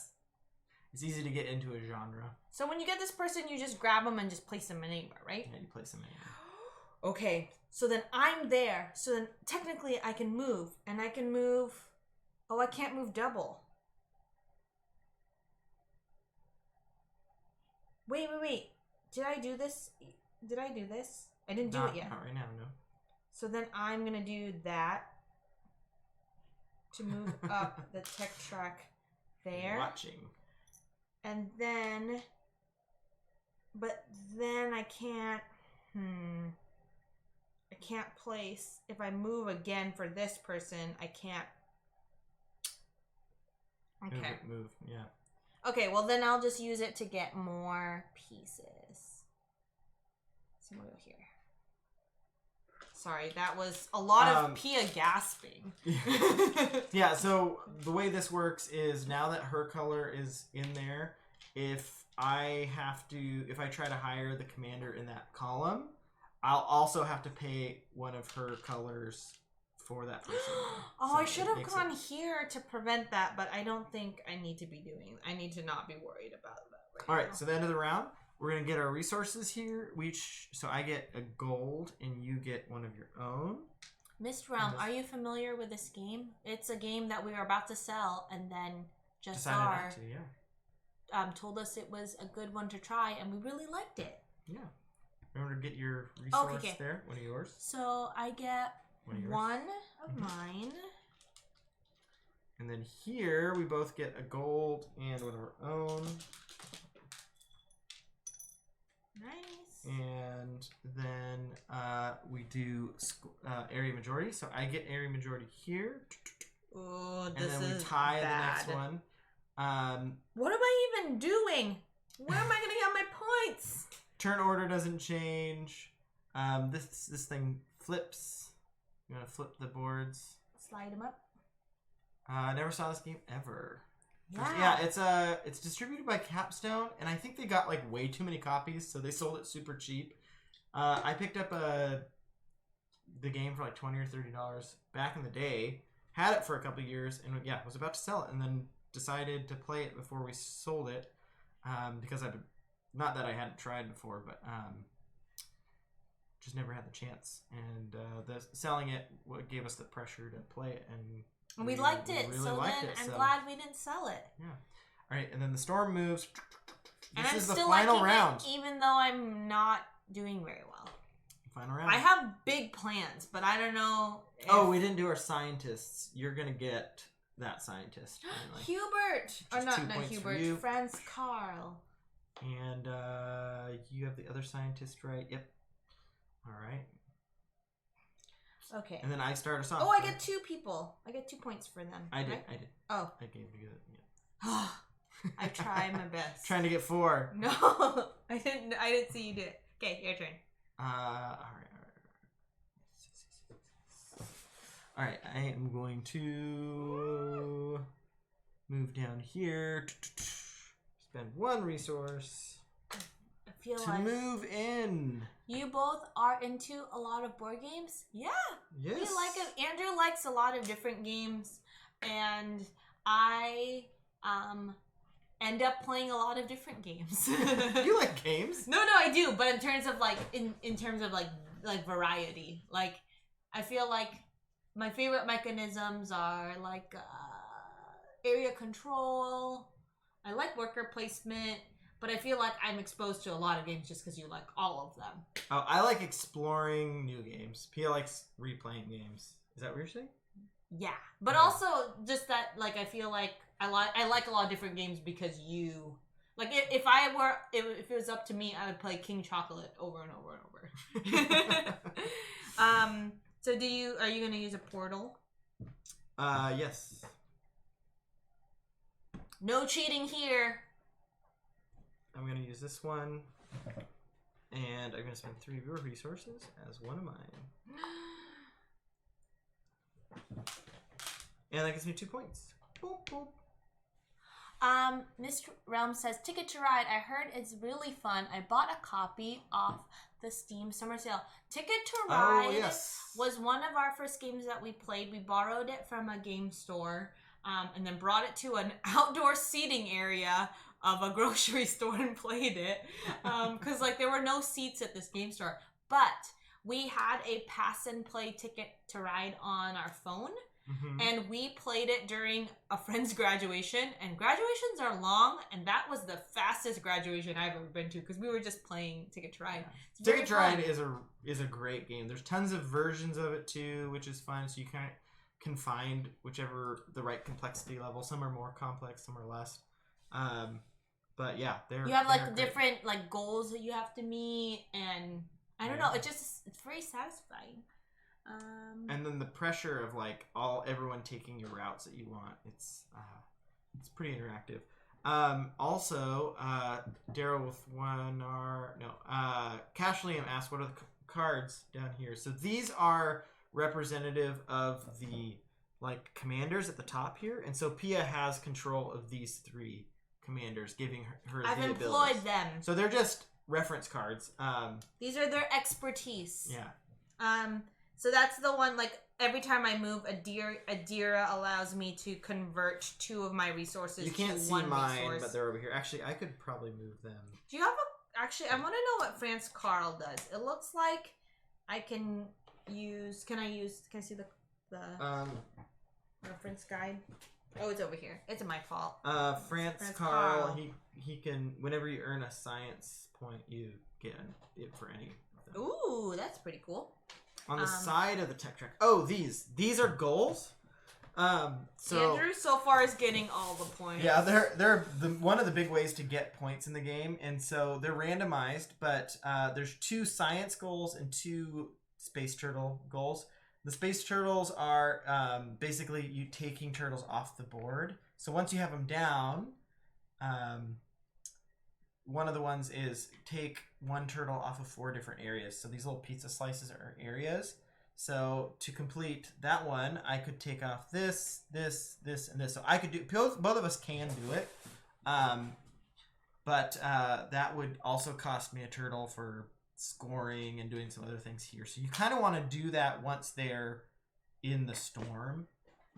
it's easy to get into a genre. So when you get this person, you just grab them and just place them anywhere, right? Yeah, you place them anywhere. Okay, so then I'm there. So then technically I can move. And I can move... Oh, I can't move double. Wait. Did I do this? I didn't do it yet. Not right now, no. So then I'm going to do that. To move up the tech track there. Watching. And then... But then I can't... I can't place... If I move again for this person, I can't... Okay. Move, yeah. Okay, well then I'll just use it to get more pieces. So I'm going to go here. Sorry, that was a lot of Pia gasping. Yeah, so the way this works is now that her color is in there, if I try to hire the commander in that column, I'll also have to pay one of her colors for that person. Oh, so I should have gone here to prevent that, but I don't think I need to be doing. I need to not be worried about that. All right, so the end of the round. We're going to get our resources here. So I get a gold, and you get one of your own. Mist Realm, are you familiar with this game? It's a game that we were about to sell, and then told us it was a good one to try, and we really liked it. Yeah. Remember to get your resource there? One of yours? So I get one of mine. And then here, we both get a gold and one of our own. Nice. And then we do area majority. So I get area majority here. Oh, this is and then we tie bad. the next one. What am I even doing? Where am I going to get my points? Turn order doesn't change. This thing flips. You want to flip the boards? Slide them up. I never saw this game ever. Yeah. It's distributed by Capstone, and I think they got like way too many copies, so they sold it super cheap. I picked up the game for like $20 or $30 back in the day. Had it for a couple of years, and was about to sell it, and then decided to play it before we sold it because not that I hadn't tried before, but just never had the chance. And selling it gave us the pressure to play it, and we liked it. Really so liked then it, I'm glad we didn't sell it. Yeah. All right, and then the storm moves. This is the final round. Even though I'm not doing very well. Final round. I have big plans, but I don't know. We didn't do our scientists. You're gonna get that scientist. Finally. Hubert, or not Hubert. You. Franz Carl. And you have the other scientist, right? Yep. All right. Okay. And then I start us off. Oh, I get 2 people. I get 2 points for them. I did. Right? I did. Oh. I gave you it. Yeah. I try my best. Trying to get 4. No, I didn't see you do it. Okay, your turn. All right. I am going to move down here. Spend 1 resource. I feel to like move in. You both are into a lot of board games? Yeah. Yes. We like it. Andrew likes a lot of different games, and I end up playing a lot of different games. You like games? No, I do, but in terms of like in terms of like variety. Like I feel like my favorite mechanisms are like area control. I like worker placement. But I feel like I'm exposed to a lot of games just because you like all of them. Oh, I like exploring new games. Pia likes replaying games. Is that what you're saying? Yeah, but also just that, like, I feel like I like a lot of different games because you like if it was up to me, I would play King Chocolate over and over and over. So are you gonna use a portal? Yes. No cheating here. I'm going to use this one, and I'm going to spend 3 of your resources as 1 of mine. And that gives me 2 points. Boop, boop. Miss Realm says, Ticket to Ride. I heard it's really fun. I bought a copy off the Steam Summer Sale. Ticket to Ride was one of our first games that we played. We borrowed it from a game store, and then brought it to an outdoor seating area of a grocery store and played it because like there were no seats at this game store, but we had a pass and play Ticket to Ride on our phone, and we played it during a friend's graduation, and graduations are long, and that was the fastest graduation I've ever been to because we were just playing Ticket to Ride. Ticket to Ride is a great game. There's tons of versions of it too, which is fun, so you can find whichever the right complexity level. Some are more complex, some are less. But yeah, you have like different like goals that you have to meet, and I don't know. It's very satisfying. And then the pressure of like everyone taking your routes that you want. It's pretty interactive. Also, Daryl with Cash Liam asked, what are the cards down here? So these are representative of the like commanders at the top here, and so Pia has control of these 3 commanders, giving her I've the employed abilities. them. So they're just reference cards. These are their expertise. Yeah. So that's the one, like, every time I move, Adira allows me to convert 2 of my resources you can't to see one mine, resource. but they're over here. Actually, I could probably move them. Do you have actually, I want to know what France Carl does. It looks like I can use, can I see the reference guide? Oh, it's over here. It's my fault. France Carl, he can, whenever you earn a science point, you get it for any of them. Ooh, that's pretty cool. On the side of the tech track. Oh, these are goals. So Andrew so far is getting all the points. Yeah, they're one of the big ways to get points in the game, and so they're randomized. But there's 2 science goals and 2 space turtle goals. The space turtles are basically you taking turtles off the board. So once you have them down, one of the ones is take 1 turtle off of 4 different areas. So these little pizza slices are areas. So to complete that one, I could take off this, and this. So I could do both of us can do it, but that would also cost me a turtle for scoring and doing some other things here. So you kind of want to do that once they're in the storm.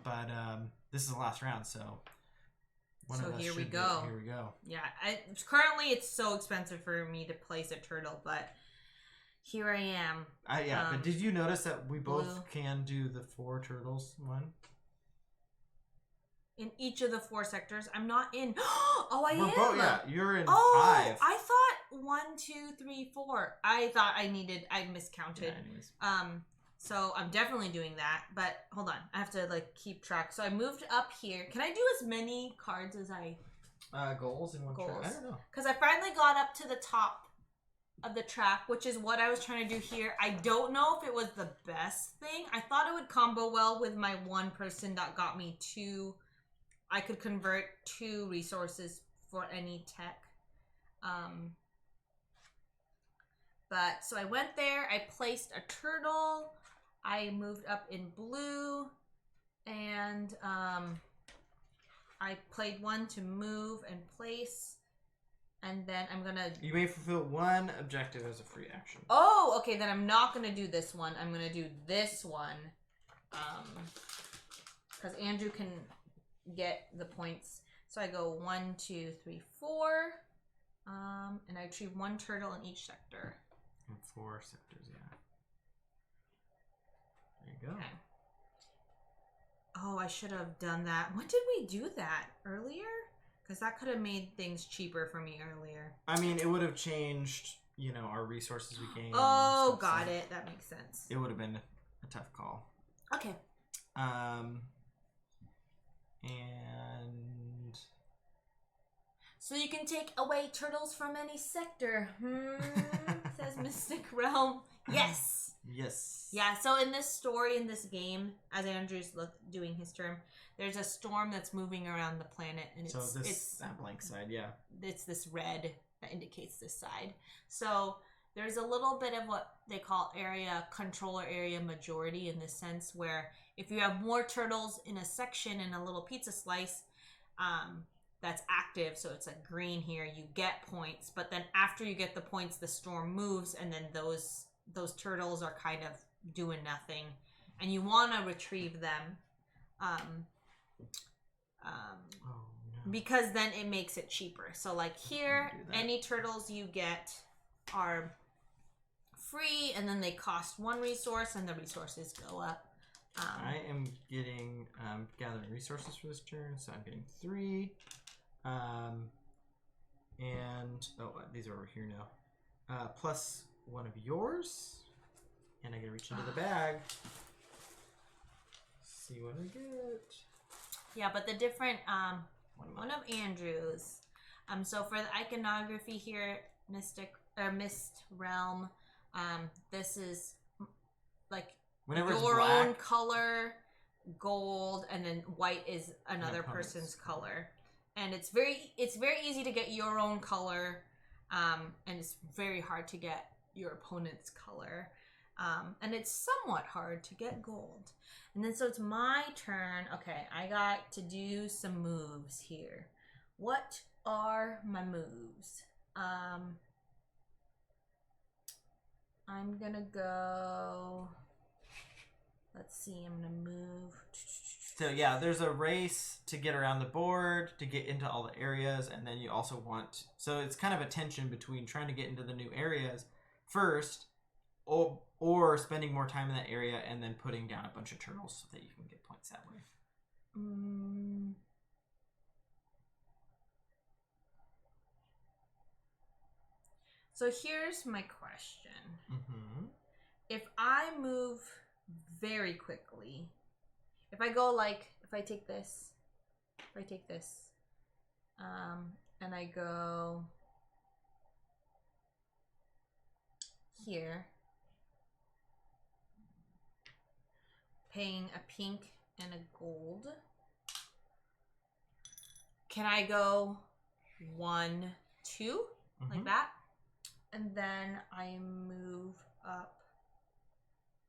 But this is the last round, so here we go. Here we go. Yeah, currently it's so expensive for me to place a turtle, but here I am. But did you notice that we both can do the 4 turtles one? In each of the 4 sectors. I'm not in. Oh, I am. Both, yeah, you're in 5. I thought 1, 2, 3, 4. I thought I miscounted. Yeah, anyways. So I'm definitely doing that. But hold on, I have to like keep track. So I moved up here. Can I do as many cards as I Goals in one track? I don't know. Because I finally got up to the top of the track, which is what I was trying to do here. I don't know if it was the best thing. I thought it would combo well with my one person that got me 2. I could convert 2 resources for any tech. But so I went there, I placed a turtle, I moved up in blue, and I played 1 to move and place, and then I'm gonna... You may fulfill 1 objective as a free action. Oh, okay, then I'm not gonna do this one. I'm gonna do this one. Because Andrew can get the points. So I go 1, 2, 3, 4. And I retrieve 1 turtle in each sector. And 4 sectors, yeah. There you go. Okay. Oh, I should have done that. When did we do that? Earlier? Because that could have made things cheaper for me earlier. I mean, it would have changed, you know, our resources we gained. Oh, got it. That makes sense. It would have been a tough call. Okay. And... So you can take away turtles from any sector. Says Mystic Realm. Yes. Yes. Yeah, so in this story, in this game, as Andrew's doing his turn, there's a storm that's moving around the planet. And it's that blank side, yeah. It's this red that indicates this side. So there's a little bit of what they call controller area majority in the sense where if you have more turtles in a section in a little pizza slice, that's active, so it's like green here, you get points, but then after you get the points, the storm moves, and then those turtles are kind of doing nothing, and you want to retrieve them, because then it makes it cheaper. So like here, any turtles you get are free, and then they cost 1 resource, and the resources go up. I am getting gathering resources for this turn, so I'm getting 3. And these are over here now. Plus 1 of yours, and I can reach into the bag. See what I get. Yeah, but the different one of Andrew's. So for the iconography here, Mist Realm. This is like whenever your own color, gold, and then white is another person's color. And it's very easy to get your own color, and it's very hard to get your opponent's color, and it's somewhat hard to get gold. And then so it's my turn. Okay, I got to do some moves here. What are my moves? I'm gonna go. Let's see. I'm gonna move. So yeah, there's a race to get around the board, to get into all the areas, and then you also want... So it's kind of a tension between trying to get into the new areas first, or spending more time in that area and then putting down a bunch of turtles so that you can get points that way. So here's my question. If I move very quickly... If I go if I take this, and I go here, paying a pink and a gold, can I go 1, 2, like that? And then I move up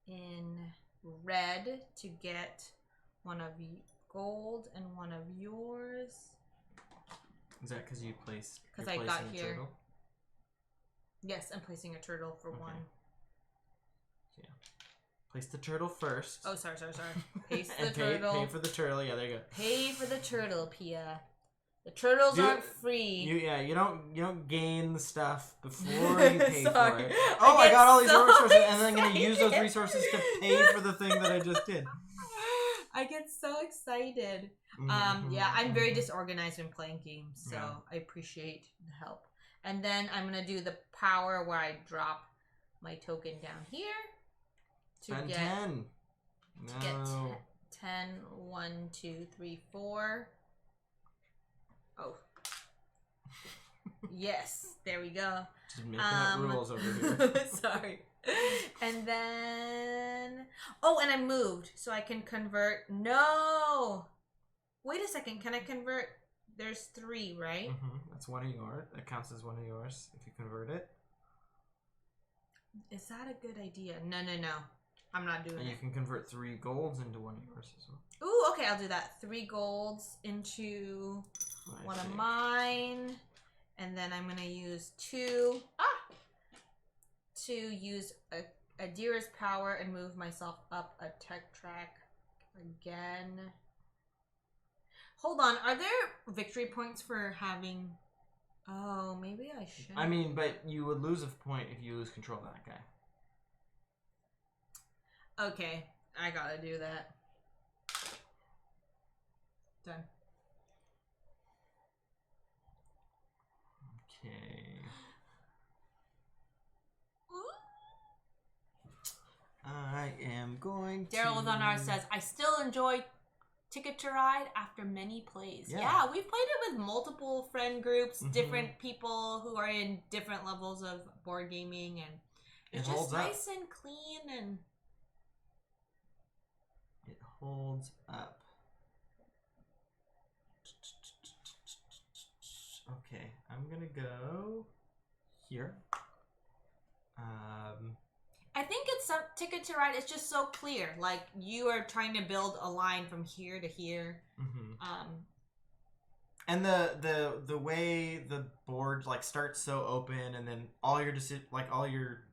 in red to get 1 of gold and 1 of yours. Is that because you placed? Because I got here. Turtle? Yes, I'm placing a turtle for 1. So yeah, place the turtle first. Oh, sorry. Paste the turtle. Pay for the turtle. Yeah, there you go. Pay for the turtle, Pia. The turtles aren't free. You don't gain the stuff before you pay for it. Oh, I got all these resources, and then I'm gonna use those resources to pay for the thing that I just did. I get so excited. Yeah, I'm very disorganized when playing games, so I appreciate the help. And then I'm gonna do the power where I drop my token down here to get 10. No. To get 10. 1, 2, 3, 4. Oh, Yes, there we go. Just making up rules over here. Sorry. And then... Oh, and I moved, so I can convert... No! Wait a second, can I convert... There's 3, right? That's one of yours. That counts as one of yours if you convert it. Is that a good idea? No. I'm not doing And it. you can convert 3 golds into one of yours as well. Ooh, okay, I'll do that. 3 golds into one of mine. And then I'm going to use 2 to use a Deer's Power and move myself up a tech track again. Hold on, are there victory points for having... Oh, maybe I should. I mean, but you would lose a point if you lose control of that guy. Okay, I gotta do that. Done. Okay. I am going to... Daryl Leonard says, I still enjoy Ticket to Ride after many plays. Yeah, we've played it with multiple friend groups, different people who are in different levels of board gaming, and it's just nice and clean, and it holds up. Okay, I'm gonna go here. I think it's some Ticket to Ride. It's just so clear. Like, you are trying to build a line from here to here. And the way the board like starts so open, and then all your all your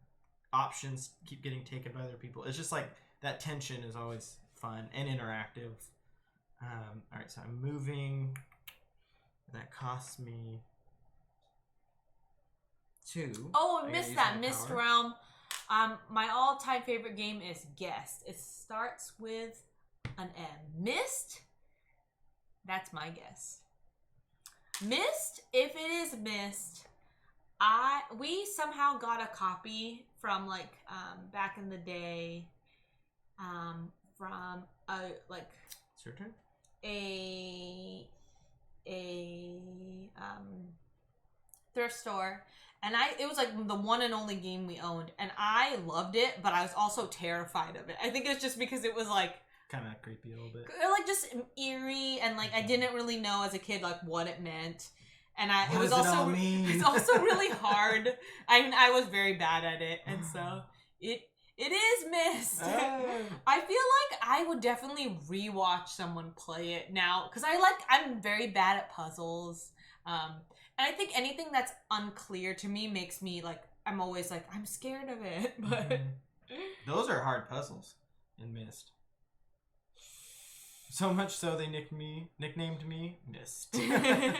options keep getting taken by other people. It's just like that tension is always fun and interactive. All right, so I'm moving. That costs me 2. Oh, I missed that. Mist Realm. My all-time favorite game is Guest. It starts with an M. Mist? That's my guess. Mist, if it is Mist, we somehow got a copy from like back in the day from It's your turn? a thrift store, and it was like the one and only game we owned, and I loved it, but I was also terrified of it. I think it's just because it was like kind of creepy a little bit, like just eerie, and like I didn't really know as a kid like what it meant, and it was also really hard. I was very bad at it, and so it is Mist. Oh. I feel like I would definitely rewatch someone play it now, because I'm very bad at puzzles. And I think anything that's unclear to me makes me like, I'm always like, I'm scared of it. But those are hard puzzles in Mist. So much so they nicknamed me Mist. Mr.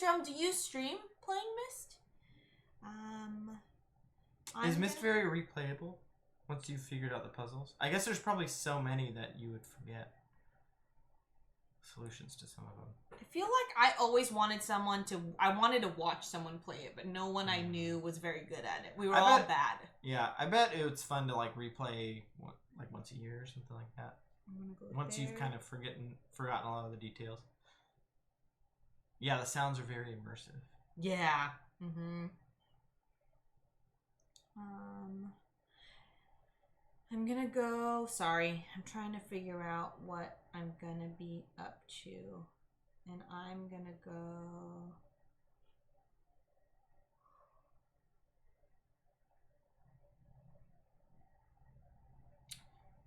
Realm, do you stream playing Mist? Is Mist very replayable once you've figured out the puzzles? I guess there's probably so many that you would forget solutions to some of them. I feel like I always wanted I wanted to watch someone play it, but no one I knew was very good at it. We were all bad. Yeah, I bet it's fun to like replay like once a year or something like that. Once you've kind of forgotten a lot of the details. Yeah, the sounds are very immersive. Yeah. I'm gonna go... Sorry, I'm trying to figure out what I'm gonna be up to. And I'm gonna go...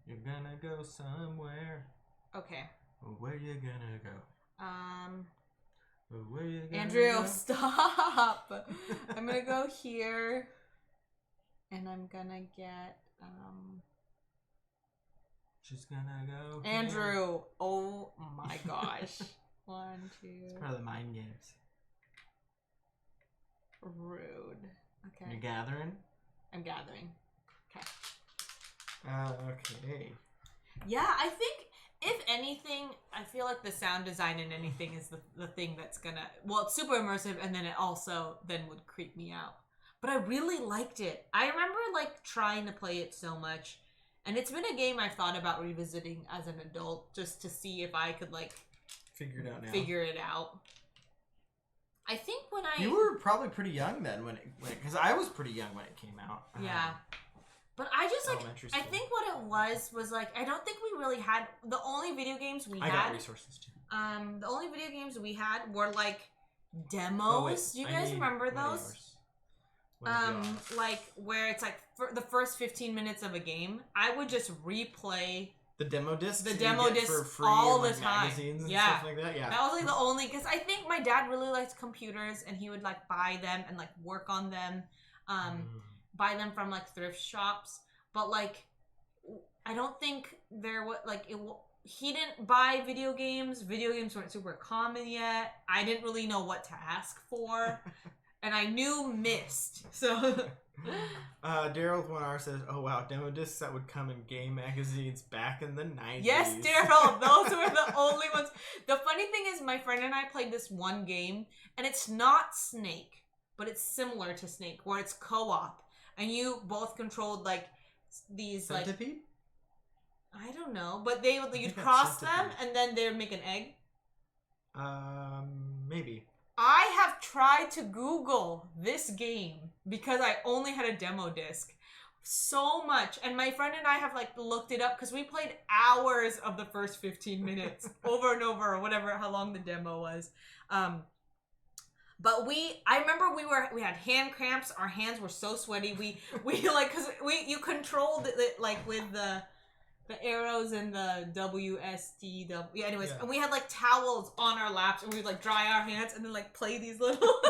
You're gonna go somewhere. Okay. Where you gonna go? Where you gonna Andrew, go? stop! I'm gonna go here. And I'm gonna get... She's gonna go Andrew! Here. Oh my gosh. 1, 2... It's part of the mind games. Rude. Okay. You're gathering? I'm gathering. Okay. Okay. Yeah, I think, if anything, I feel like the sound design in anything is the thing that's gonna... Well, it's super immersive, and then it also then would creep me out. But I really liked it. I remember, like, trying to play it so much. And it's been a game I've thought about revisiting as an adult, just to see if I could, like, figure it out now. Figure it out. I think when I... You were probably pretty young then when it... Because I was pretty young when it came out. Yeah. But I just, like... Elementary school. I think what it was, like, I don't think we really had... The only video games we had... I got resources, too. The only video games we had were, like, demos. Do you guys remember those? Like, where it's, like, for the first 15 minutes of a game, I would just replay... The demo discs? The demo discs for free all the time. Magazines and stuff like that? Yeah. That was like the only... Because I think my dad really liked computers and he would like buy them and like work on them. Buy them from like thrift shops. But like, I don't think there was like... He didn't buy video games. Video games weren't super common yet. I didn't really know what to ask for. And I knew Myst. So... Daryl with 1R says, "Oh wow, demo discs that would come in game magazines back in the 90s." Yes, Daryl, those were the only ones. The funny thing is, my friend and I played this one game, and it's not Snake, but it's similar to Snake, where it's co-op, and you both controlled like these Centipede? Like I don't know, but you'd cross them, and then they would make an egg. Maybe. I have tried to Google this game because I only had a demo disc so much. And my friend and I have like looked it up because we played hours of the first 15 minutes over and over or whatever, how long the demo was. But I remember we had hand cramps. Our hands were so sweaty. We like, cause you controlled it like with the arrows and the WSDW. Yeah, anyways, and we had like towels on our laps and we would like dry our hands and then like play these little...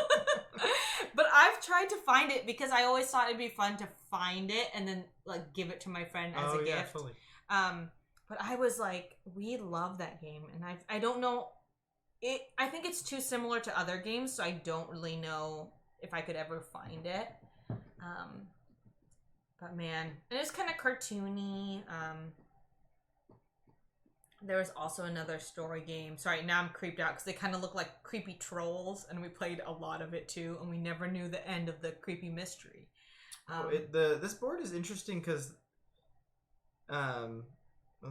But I've tried to find it because I always thought it'd be fun to find it and then like give it to my friend as a gift. Fully. But I was like, we love that game and I don't know... I think it's too similar to other games, so I don't really know if I could ever find it. But man, and it's kind of cartoony. There was also another story game. Sorry, now I'm creeped out because they kind of look like creepy trolls, and we played a lot of it too, and we never knew the end of the creepy mystery. This board is interesting because of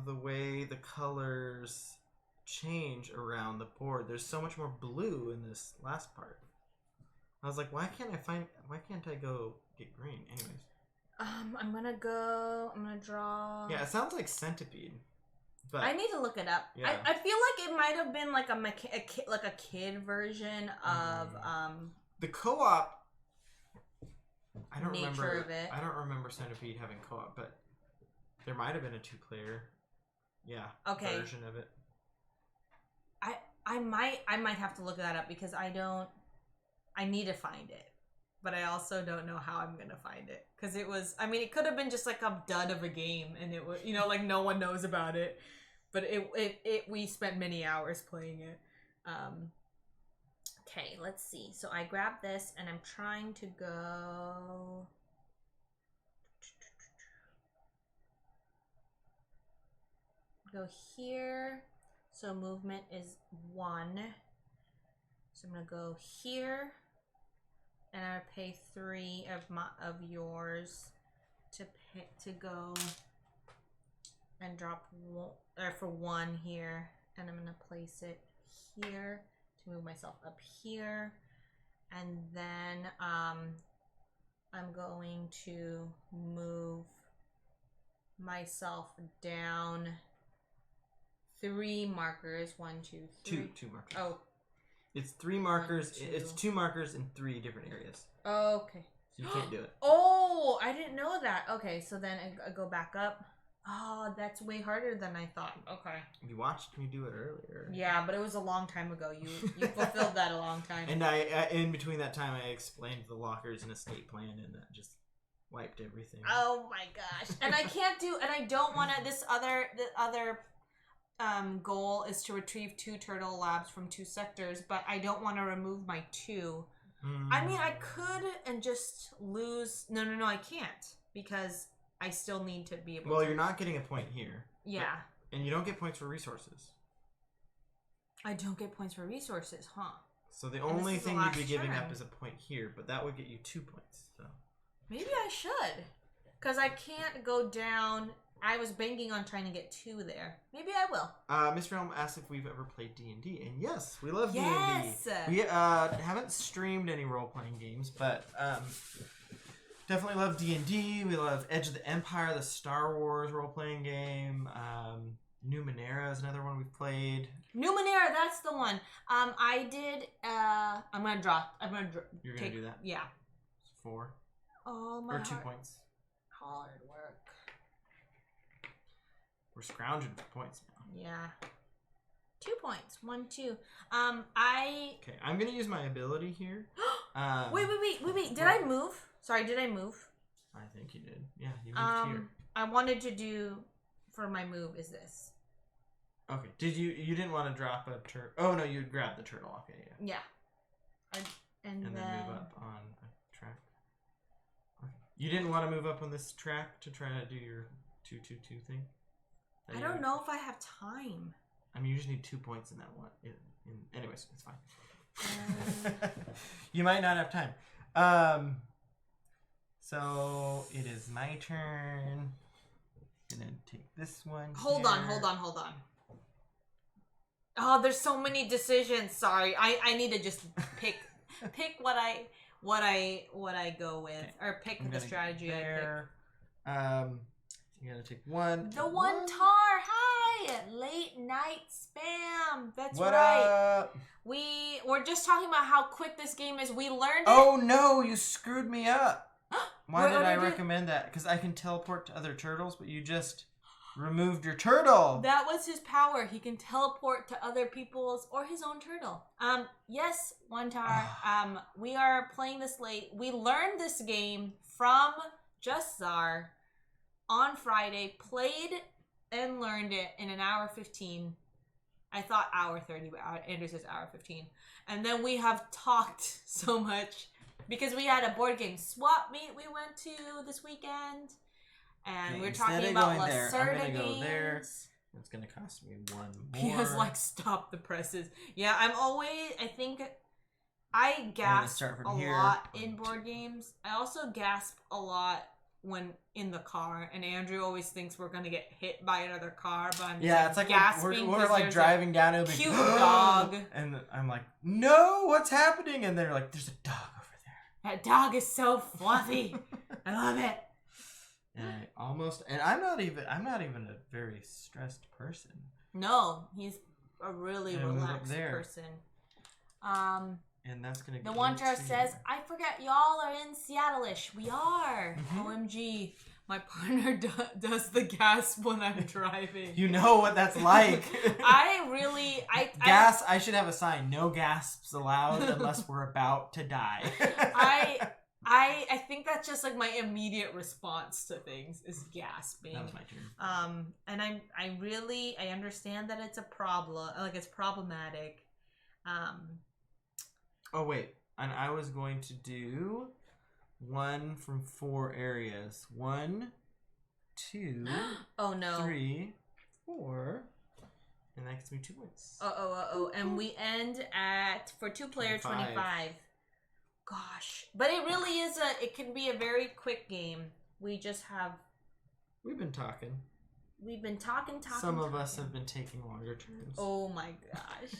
the way the colors change around the board. There's so much more blue in this last part. I was like, why can't I go get green? Anyways. I'm gonna draw... Yeah, it sounds like Centipede. But I need to look it up. Yeah. I feel like it might have been like a kid version of the co-op. I don't nature remember of it. I don't remember Centipede having co-op, but there might have been a 2-player version of it. I might have to look that up because I need to find it. But I also don't know how I'm gonna find it because it was. I mean, it could have been just like a dud of a game, and it was, like no one knows about it. But we spent many hours playing it. Okay, let's see. So I grabbed this, and I'm trying to go here. So movement is 1. So I'm gonna go here. And I pay 3 of yours to go and drop for 1 here, and I'm gonna place it here to move myself up here, and then I'm going to move myself down 3 markers. 1, 2, 3. Two markers. Oh. It's 3 markers. 1, it's 2 markers in 3 different areas. Okay. So you can't do it. Oh, I didn't know that. Okay, so then I go back up. Oh, that's way harder than I thought. Okay. You watched me do it earlier. Yeah, but it was a long time ago. You fulfilled that a long time. And I in between that time, I explained the lockers and estate plan, and that just wiped everything. Oh my gosh! And I can't do. And I don't want to. The other goal is to retrieve 2 turtle labs from 2 sectors, but I don't want to remove my 2. I mean, I could and just lose. No, I can't because I still need to be able to. Well, you're not getting a point here. Yeah. And you don't get points for resources. I don't get points for resources, huh? So the only thing you'd be giving up is a point here, but that would get you 2 points. So maybe I should. Because I can't go down I was banking on trying to get 2 there. Maybe I will. Mr. Elm asked if we've ever played D&D, and yes, we love D&D. Yes! We haven't streamed any role-playing games, but definitely love D&D. We love Edge of the Empire, the Star Wars role-playing game. Numenera is another one we've played. Numenera, that's the one. I did. I'm gonna draw. You're gonna do that? Yeah. 4. Oh my. Or 2 points. Hard work. We're scrounging for points now. Yeah. 2 points. 1, 2. Okay, I'm gonna use my ability here. Wait. Did I move? Sorry, did I move? I think you did. Yeah, you moved here. I wanted to do for my move is this. Okay. Did you didn't want to drop a turtle? Oh no, you'd grab the turtle. Okay, yeah. Yeah. And then move up on a track. Okay. You didn't want to move up on this track to try to do your 2-2-2 thing? I don't know if I have time. I mean, you just need 2 points in that one. Anyways, it's fine. You might not have time. So it is my turn. Gonna take this one. Hold on. Oh, there's so many decisions. Sorry, I need to just pick what I go with, okay. Or pick the strategy I pick. You gotta take one. The one tar. Hi, late night spam. That's what right. Up? We're just talking about how quick this game is. We learned. Oh no, you screwed me up. Why did I recommend that? Because I can teleport to other turtles, but you just removed your turtle. That was his power. He can teleport to other people's or his own turtle. Yes, Wantar. We are playing this late. We learned this game from Just Czar on Friday. Played and learned it in an hour 15. I thought hour 30, but Andrew says hour 15. And then we have talked so much because we had a board game swap meet we went to this weekend. And we were talking about Lacerda games. It's going to cost me 1 more. Because, stop the presses. Yeah, I think I gasp a lot in board games. I also gasp a lot when in the car. And Andrew always thinks we're going to get hit by another car. But I'm it's like gasping. We're driving down. It'll be cute dog. And I'm like, no, what's happening? And they're like, there's a dog over there. That dog is so fluffy. I love it. And I'm not even a very stressed person. No, he's a really relaxed person. And that's gonna. The Wantar says, "I forget y'all are in Seattle-ish. We are. Mm-hmm. OMG, my partner does the gasp when I'm driving. You know what that's like. I should have a sign: no gasps allowed unless we're about to die. I think that's just my immediate response to things is gasping. That was my turn. And I understand that it's a problem. It's problematic. Oh wait, and I was going to do 1 from 4 areas. 1, 2. Oh no. 3, 4. And that gets me 2 points. And we end at, for 2-player, 25. Gosh. But it really is it can be a very quick game. We've been talking. Some of us have been taking longer turns. Oh my gosh.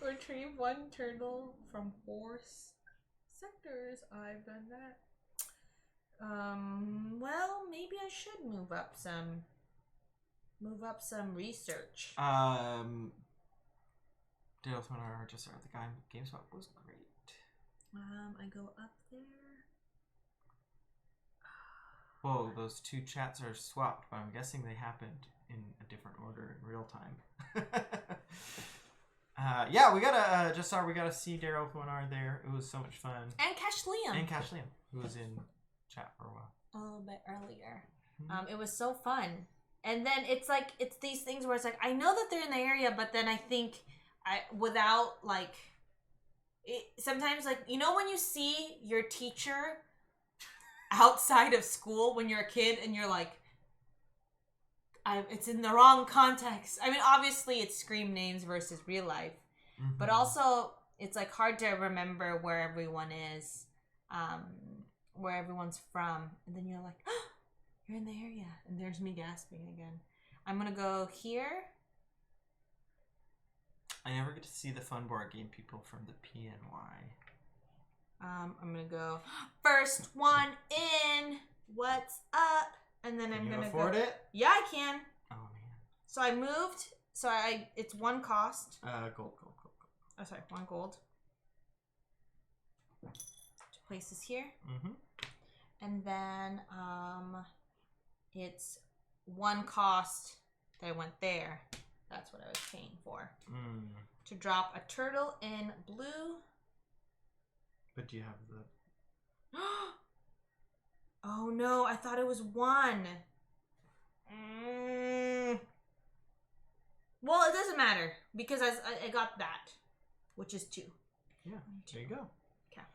Retrieve 1 turtle from 4 sectors. I've done that. Well, maybe I should move up some research. Dale Toner just started the GameSpot was great. I go up there. Whoa, those 2 chats are swapped, but I'm guessing they happened in a different order in real time. Yeah, we got to see Daryl Fuenar there. It was so much fun. And Cash Liam, who was in chat for a while. A little bit earlier. Mm-hmm. It was so fun. And then it's these things where it's I know that they're in the area, but then I think sometimes when you see your teacher outside of school when you're a kid and you're it's in the wrong context. I mean, obviously it's scream names versus real life, mm-hmm. but also it's hard to remember where everyone is, where everyone's from, and then you're You're in the area. And there's me gasping again. I'm going to go here. I never get to see the fun board game people from the PNY. I'm going to go first one in. What's up? And then I'm going to go. Can you afford it? Yeah, I can. Oh, man. So I moved. So it's one cost. Gold. Oh, sorry. 1 gold. Place this here. Mm-hmm. And then it's 1 cost that I went there. That's what I was paying for. To drop a turtle in blue. But do you have the... Oh no, I thought it was 1. Well, it doesn't matter because I got that, which is 2. Yeah, there you go. Okay.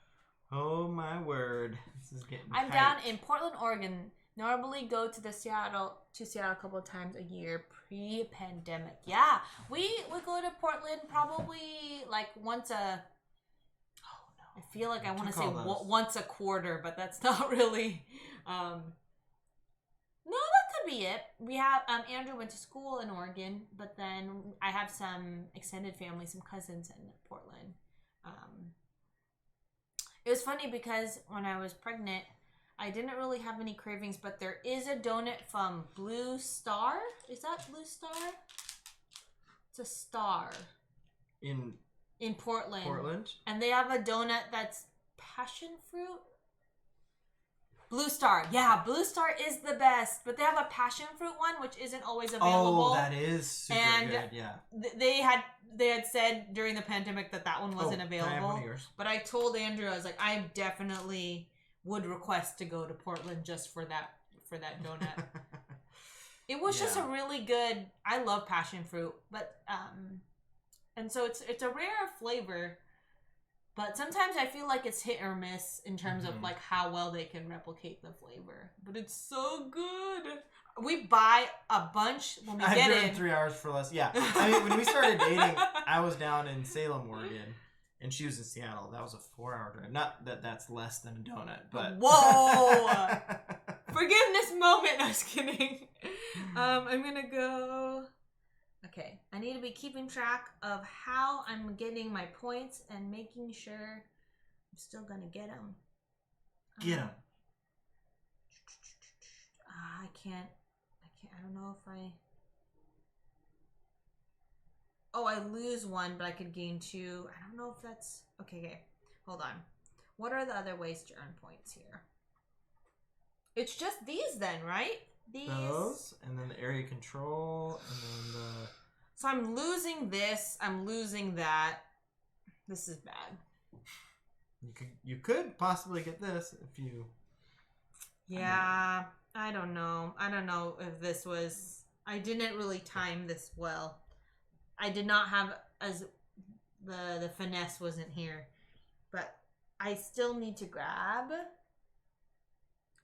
Oh my word. This is getting I'm tight. down in Portland, Oregon. Normally go to Seattle a couple of times a year pre-pandemic. Yeah, we go to Portland probably like once a... Oh no. I feel like I want to say once a quarter, but that's not really... No, that could be it. We have Andrew went to school in Oregon, but then I have some extended family, some cousins in Portland. It was funny because when I was pregnant, I didn't really have any cravings, but there is a donut from Blue Star. Is that Blue Star? It's a star. In Portland. Portland? And they have a donut that's passion fruit. Blue Star. Yeah, Blue Star is the best. But they have a passion fruit one, which isn't always available. Oh, that is super good, yeah. They had said during the pandemic that one wasn't available. Can I have one of yours? But I told Andrew, I was like, I definitely would request to go to Portland just for that donut. It was just a really good... I love passion fruit. But, and so it's a rare flavor. But sometimes I feel like it's hit or miss in terms of like how well they can replicate the flavor. But it's so good. We buy a bunch when we get in. 3 hours for less. Yeah. I mean, when we started dating, I was down in Salem, Oregon, and she was in Seattle. That was a 4-hour drive. Not that that's less than a donut, but... Whoa! Forgiveness moment. I was kidding. I'm going to go... Okay, I need to be keeping track of how I'm getting my points and making sure I'm still gonna get them. Get them. I can't. I don't know if I. Oh, I lose 1, but I could gain 2. I don't know if that's okay. Hold on. What are the other ways to earn points here? It's just these then, right? Those, and then the area control, and then the... So I'm losing this, I'm losing that. This is bad. You could possibly get this if you... Yeah, I don't know. I don't know if this was... I didn't really time this well. I did not have as... The finesse wasn't here. But I still need to grab...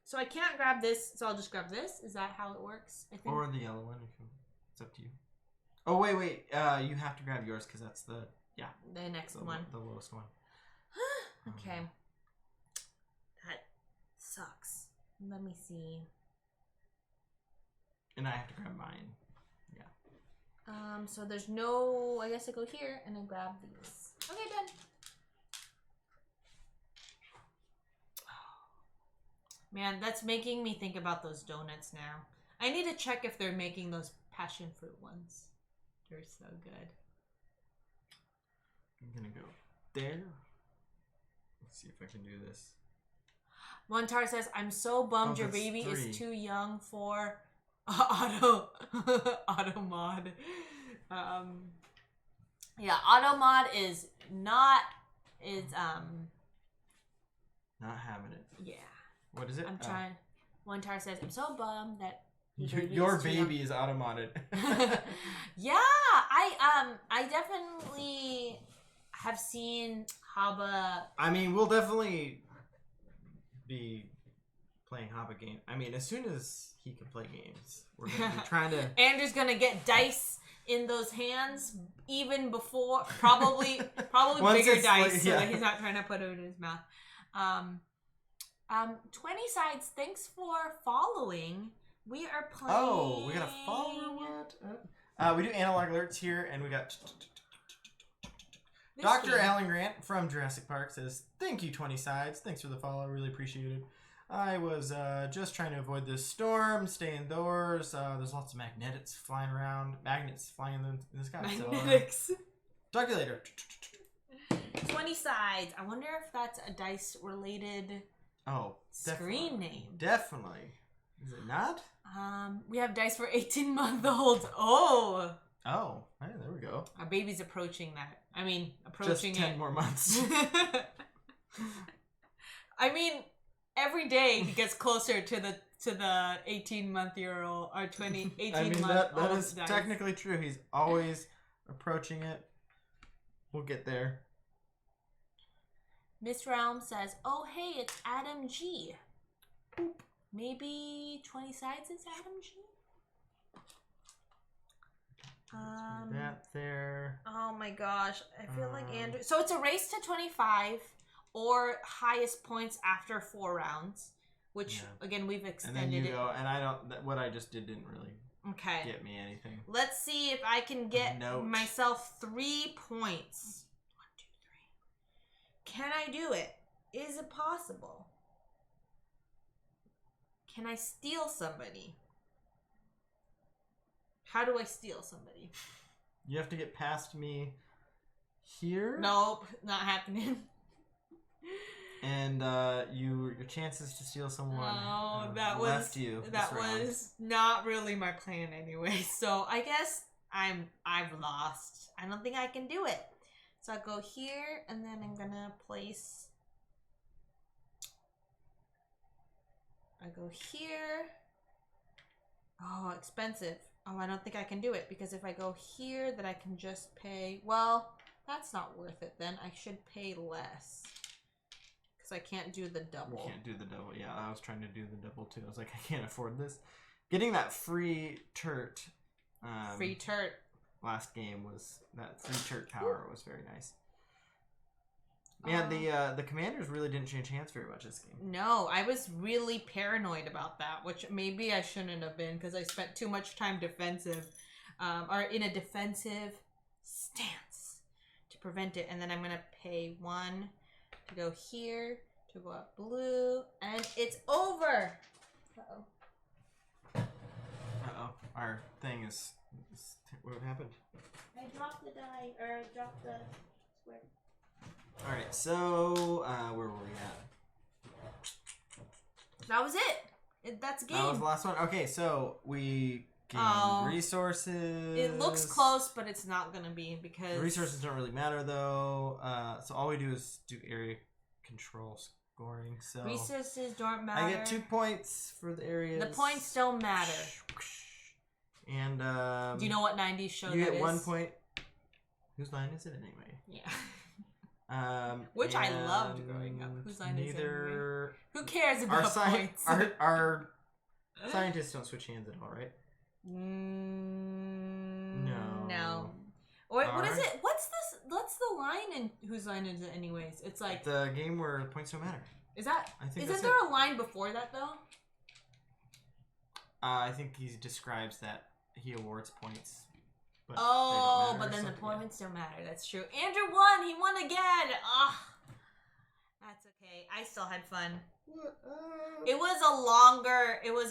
So I can't grab this, so I'll just grab this. Is that how it works? I think. Or the yellow one, it's up to you. Oh, wait. You have to grab yours because that's the next one. The lowest one. Okay. That sucks. Let me see. And I have to grab mine. Yeah. So there's no... I guess I go here and I grab these. Okay, done. Man, that's making me think about those donuts now. I need to check if they're making those passion fruit ones. They're so good. I'm gonna go there. Let's see if I can do this. Montar says, I'm so bummed your baby 3. is too young for auto mod. Yeah, auto mod is not having it. Yeah. What is it? I'm trying. Montar says, I'm so bummed that your baby is auto-modded. Yeah, I definitely have seen Haba. I mean, we'll definitely be playing Haba game. I mean, as soon as he can play games, we're gonna be trying to. Andrew's gonna get dice in those hands even before, probably bigger dice, so that he's not trying to put it in his mouth. 20 Sides, thanks for following. We are playing... Oh, we got a follower, what? We do analog alerts here, and we got... Dr. Alan Grant from Jurassic Park says, thank you, 20 Sides. Thanks for the follow. Really appreciate it. I was just trying to avoid this storm, stay indoors. There's lots of magnets flying around. Magnets flying in the sky. Magnetics. So, talk to you later. 20 Sides. I wonder if that's a dice-related screen name. Definitely. Is it not? We have dice for 18-month-olds. Oh, hey, there we go. our baby's approaching that. I mean, approaching Just 10 more months. I mean, every day he gets closer to the 18-month-year-old or 18-month. I mean, that is technically true. He's always approaching it. We'll get there. Miss Realm says, "Oh hey, it's Adam G. Boop. Maybe 20 Sides is Adam G." That there. Oh my gosh, I feel like Andrew. So it's a race to 25 or highest points after 4 rounds, which again we've extended. And then you it. go, and I don't. What I just did didn't really get me anything. Let's see if I can get myself 3 points. 1, 2, 3. Can I do it? Is it possible? Can I steal somebody? How do I steal somebody? You have to get past me here. Nope, not happening. And your chances to steal someone that left you. That was not really my plan anyway. So I guess I've lost. I don't think I can do it. So I go here, and then I'm gonna place. I go here. Oh, expensive. Oh, I don't think I can do it because if I go here, then I can just pay. Well, that's not worth it then. I should pay less. Because I can't do the double. You can't do the double. Yeah, I was trying to do the double too. I was like, I can't afford this. Getting that free turt. Free turt. Last game was that free turt power was very nice. Yeah, the commanders really didn't change hands very much this game. No, I was really paranoid about that, which maybe I shouldn't have been because I spent too much time defensive, or in a defensive stance to prevent it. And then I'm gonna pay 1 to go here to go up blue, and it's over. Our thing is what happened? I dropped the die, or I dropped the square. Alright, so, where were we at? That was it. That's a game. That was the last one? Okay, so we gained resources. It looks close, but it's not going to be because... The resources don't really matter, though. So all we do is do area control scoring, so... Resources don't matter. I get 2 points for the areas. The points don't matter. And, do you know what 90s show that is? You get 1 point. Whose line is it anyway? Yeah. Which I loved growing up. Whose line is it anyway? Who cares about points? Our scientists don't switch hands at all, right? No. Or what is it? What's this? What's the line in Whose Line Is It Anyways? It's like the game where points don't matter. Is that? I think isn't there a line before that though? I think he describes that he awards points. But but then the points don't matter. That's true. Andrew won. He won again. Ah, that's okay. I still had fun. It was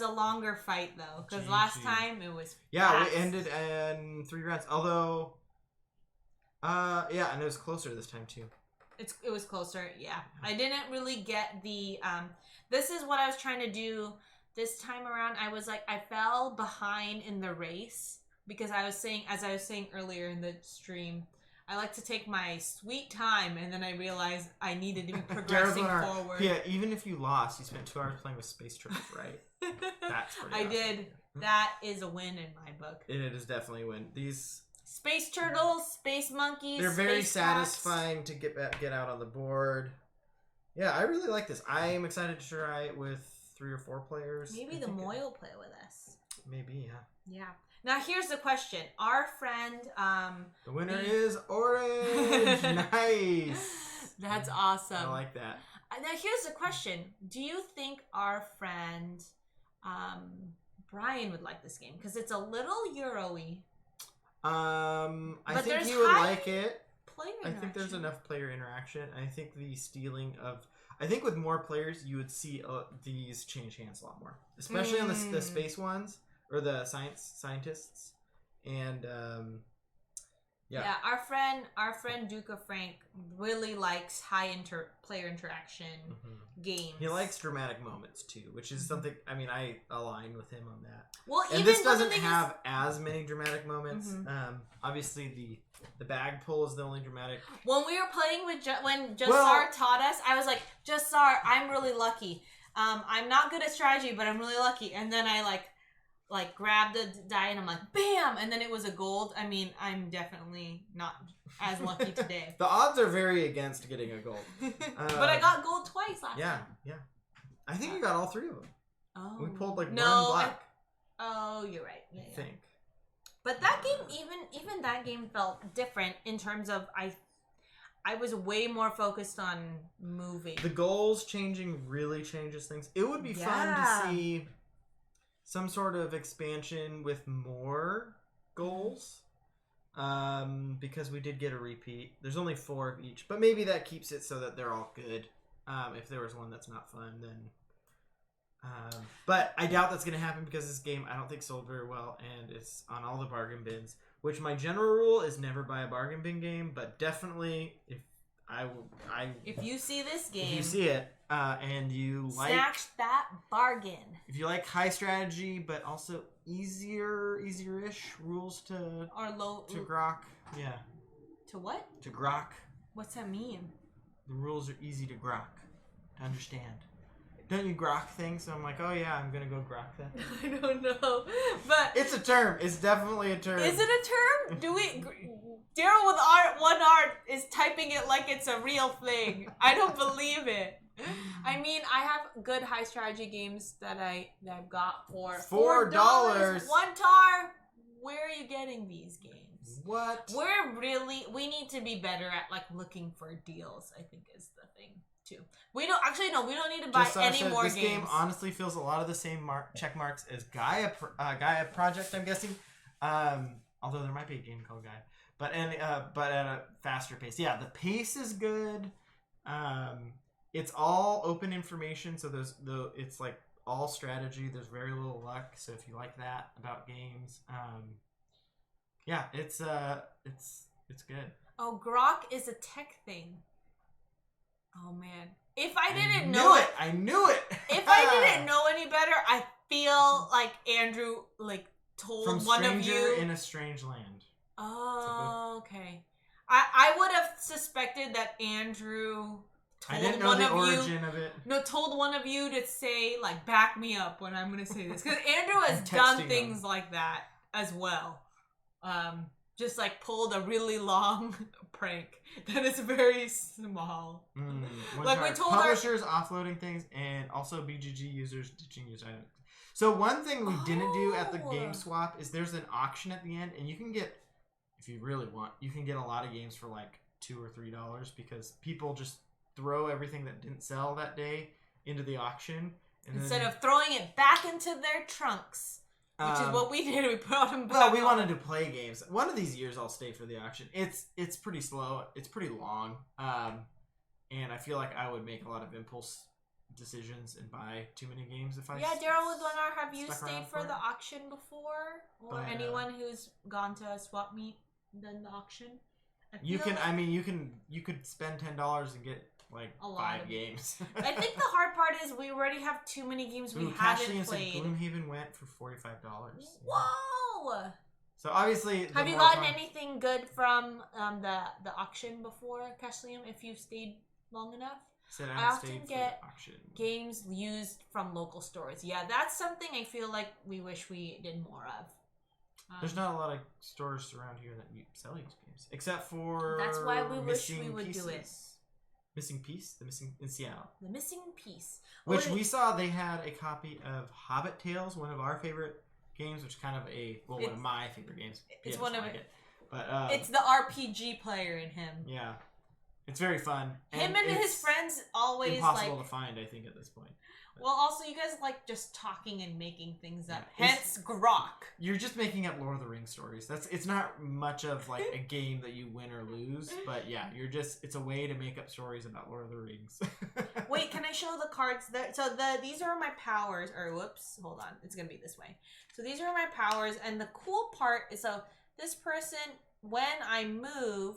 a longer fight though, because last time it was. Yeah, fast. we ended in 3 rounds. Although, and it was closer this time too. It was closer. Yeah, I didn't really get the. This is what I was trying to do this time around. I was like, I fell behind in the race. Because as I was saying earlier in the stream, I like to take my sweet time, and then I realized I needed to be progressing forward. Yeah, even if you lost, you spent 2 hours playing with space turtles, right? That's pretty awesome. I did. That is a win in my book. It is definitely a win. These space turtles, space monkeys. They're very satisfying to get out on the board. Yeah, I really like this. I am excited to try it with 3 or 4 players. Maybe the Moy will play with us. Maybe, yeah. Yeah. Now here's the question. Our friend, the winner is orange. Nice. That's awesome. I like that. Now here's the question: do you think our friend Brian would like this game? Because it's a little Euro-y. I think he would like it. I think there's enough player interaction. I think the stealing of... I think with more players, you would see these change hands a lot more. Especially on the space ones, or the scientists. And, yeah, our friend Duca Frank really likes high player interaction games. He likes dramatic moments too, which is something. I mean, I align with him on that. Well, and this doesn't have as many dramatic moments. Obviously, the bag pull is the only dramatic. When we were playing with when Jassar taught us, I was like, Jassar, I'm really lucky. I'm not good at strategy, but I'm really lucky. And then I like grabbed the die and I'm like, bam! And then it was a gold. I mean, I'm definitely not as lucky today. The odds are very against getting a gold. But I got gold twice last time. Yeah. I think you got all three of them. Oh. We pulled like one black. You're right. Yeah, I think. But that game, even that game felt different in terms of I was way more focused on moving. The goals changing really changes things. It would be fun to see some sort of expansion with more goals. Because we did get a repeat. There's only 4 of each. But maybe that keeps it so that they're all good. If there was one that's not fun, then... but I doubt that's going to happen because this game I don't think sold very well. And it's on all the bargain bins. Which my general rule is never buy a bargain bin game. But definitely, if you see this game... If you see it, and you like... Snatch that bargain. If you like high strategy, but also easier-ish rules to grok. Yeah. To what? To grok. What's that mean? The rules are easy to grok. To understand. Don't you grok things? So I'm like, oh yeah, I'm gonna go grok that. I don't know. But... It's a term. It's definitely a term. Is it a term? Do we... Daryl with one art is typing it like it's a real thing. I don't believe it. I mean, I have good high strategy games that I've got for $4. One tar. Where are you getting these games? What? We need to be better at like looking for deals. I think is the thing too. We don't need to buy any more games. This game honestly feels a lot of the same check marks as Gaia Project. I'm guessing. Although there might be a game called Gaia. But at a faster pace. Yeah, the pace is good. It's all open information, so it's like all strategy. There's very little luck. So if you like that about games, yeah, it's good. Oh, grok is a tech thing. Oh man, if I didn't know it, I knew it. If I didn't know any better, I feel like Andrew told From one of you in a Strange Land. Oh, okay. I would have suspected that Andrew told I didn't know the origin of it. No, told one of you to say, back me up when I'm going to say this. Because Andrew has done things like that as well. Just, pulled a really long prank that is very small. We told publishers offloading things and also BGG users ditching user items. So one thing we didn't do at the Game Swap is there's an auction at the end, and you can get... If you really want, you can get a lot of games for $2 or $3 because people just throw everything that didn't sell that day into the auction. Instead of throwing it back into their trunks, which is what we did. We put them back. Well, we wanted to play games. One of these years I'll stay for the auction. It's pretty slow. It's pretty long. And I feel like I would make a lot of impulse decisions and buy too many games if I... Yeah, Daryl with Leonard, have you stayed for the auction before? Or anyone who's gone to a swap meet? Than the auction. You could spend $10 and get 5 games. I think the hard part is we already have too many games we haven't played. Gloomhaven went for $45. Whoa! So obviously, have you gotten anything good from the auction before, Cashlium? If you've stayed long enough, I often get games used from local stores. Yeah, that's something I feel like we wish we did more of. There's not a lot of stores around here that sell used games, except for... That's why we wish we would do it. Missing Piece? In Seattle. The Missing Piece. Which we saw they had a copy of Hobbit Tales, one of our favorite games, which is kind of one of my favorite games. It's one of it. But it's the RPG player in him. Yeah. It's very fun. Him and his friends always impossible to find, I think, at this point. But well, also you guys like just talking and making things up. Hence Grok. You're just making up Lord of the Rings stories. It's not much of like a game that you win or lose, but yeah, it's a way to make up stories about Lord of the Rings. Wait, can I show the cards there? So these are my powers, or whoops, hold on. It's going to be this way. So these are my powers, and the cool part is so this person, when I move,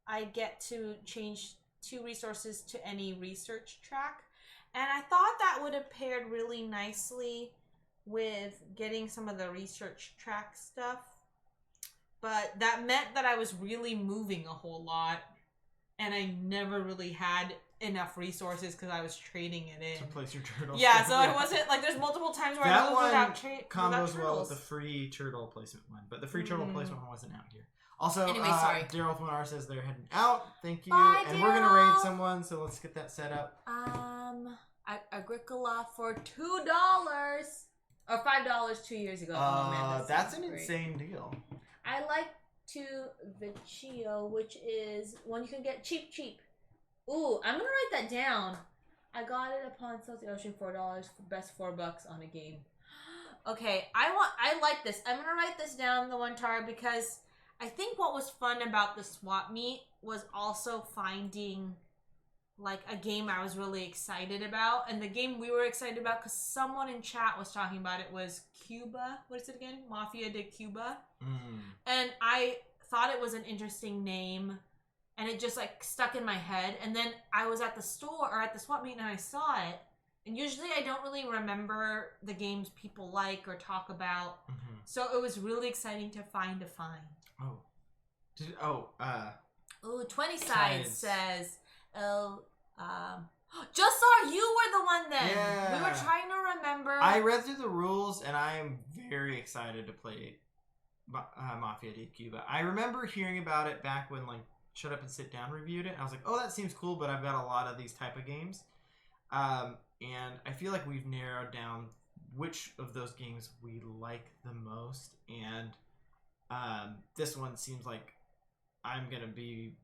I get to change 2 resources to any research track. And I thought that would have paired really nicely with getting some of the research track stuff. But that meant that I was really moving a whole lot. And I never really had enough resources because I was trading it in. To place your turtles. Yeah, so it wasn't like there's multiple times where I moved without combos well with the free turtle placement one. But the free turtle placement one wasn't out here. Also, anyway, sorry. Daryl with 1R says they're heading out. Thank you. Bye, and Daryl. We're going to raid someone, so let's get that set up. Agricola for $2 or $5 2 years ago. That's an insane deal. I like to Vecchio, which is one you can get cheap. Ooh, I'm gonna write that down. I got it upon Salty Ocean $4 for best $4 on a game. Okay, I like this. I'm gonna write this down, the one tar, because I think what was fun about the swap meet was also finding like a game I was really excited about, and the game we were excited about because someone in chat was talking about it was Cuba. What is it again? Mafia de Cuba. And I thought it was an interesting name, and it just like stuck in my head. And then I was at the store or at the swap meet and I saw it, and usually I don't really remember the games people like or talk about, so it was really exciting to find. Oh, 20 Sides says, just saw you were the one then. Yeah. We were trying to remember. I read through the rules and I am very excited to play Mafia de Cuba. I remember hearing about it back when like Shut Up and Sit Down reviewed it. And I was like, oh, that seems cool, but I've got a lot of these type of games. And I feel like we've narrowed down which of those games we like the most. And this one seems like I'm going to be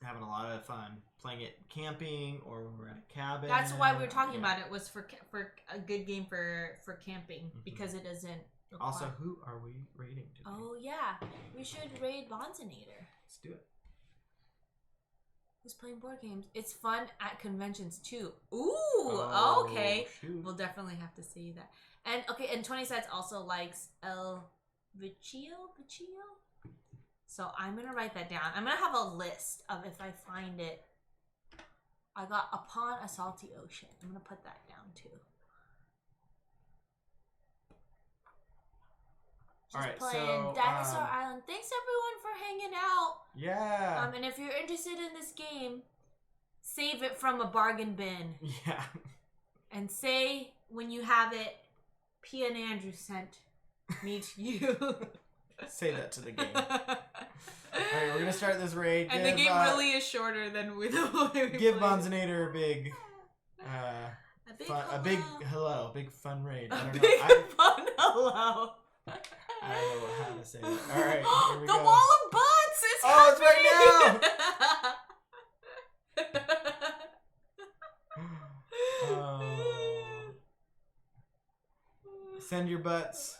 having a lot of fun playing it camping or when we're at a cabin. That's why we were talking about it, was for a good game for camping, because it doesn't require... Also, who are we raiding today? Oh yeah, we should raid Bonzinator. Let's do it. Who's playing board games? It's fun at conventions too. Ooh, okay. Shoot. We'll definitely have to see that. And okay, and 20 Sides also likes El Vecchio. So I'm going to write that down. I'm going to have a list of, if I find it. I got Upon a Salty Ocean. I'm going to put that down too. Just Alright, playing so Dinosaur Island. Thanks everyone for hanging out. Yeah. And if you're interested in this game, save it from a bargain bin. Yeah. And say when you have it, Pia and Andrew sent me to you. Say that to the game. Alright, we're gonna start this raid. And the game really is shorter than we give Bonzinator a big a big fun raid. I don't big know. Fun hello. I don't know how to say that. Alright, here we the go. wall of butts is happening! It's right now! Send your butts.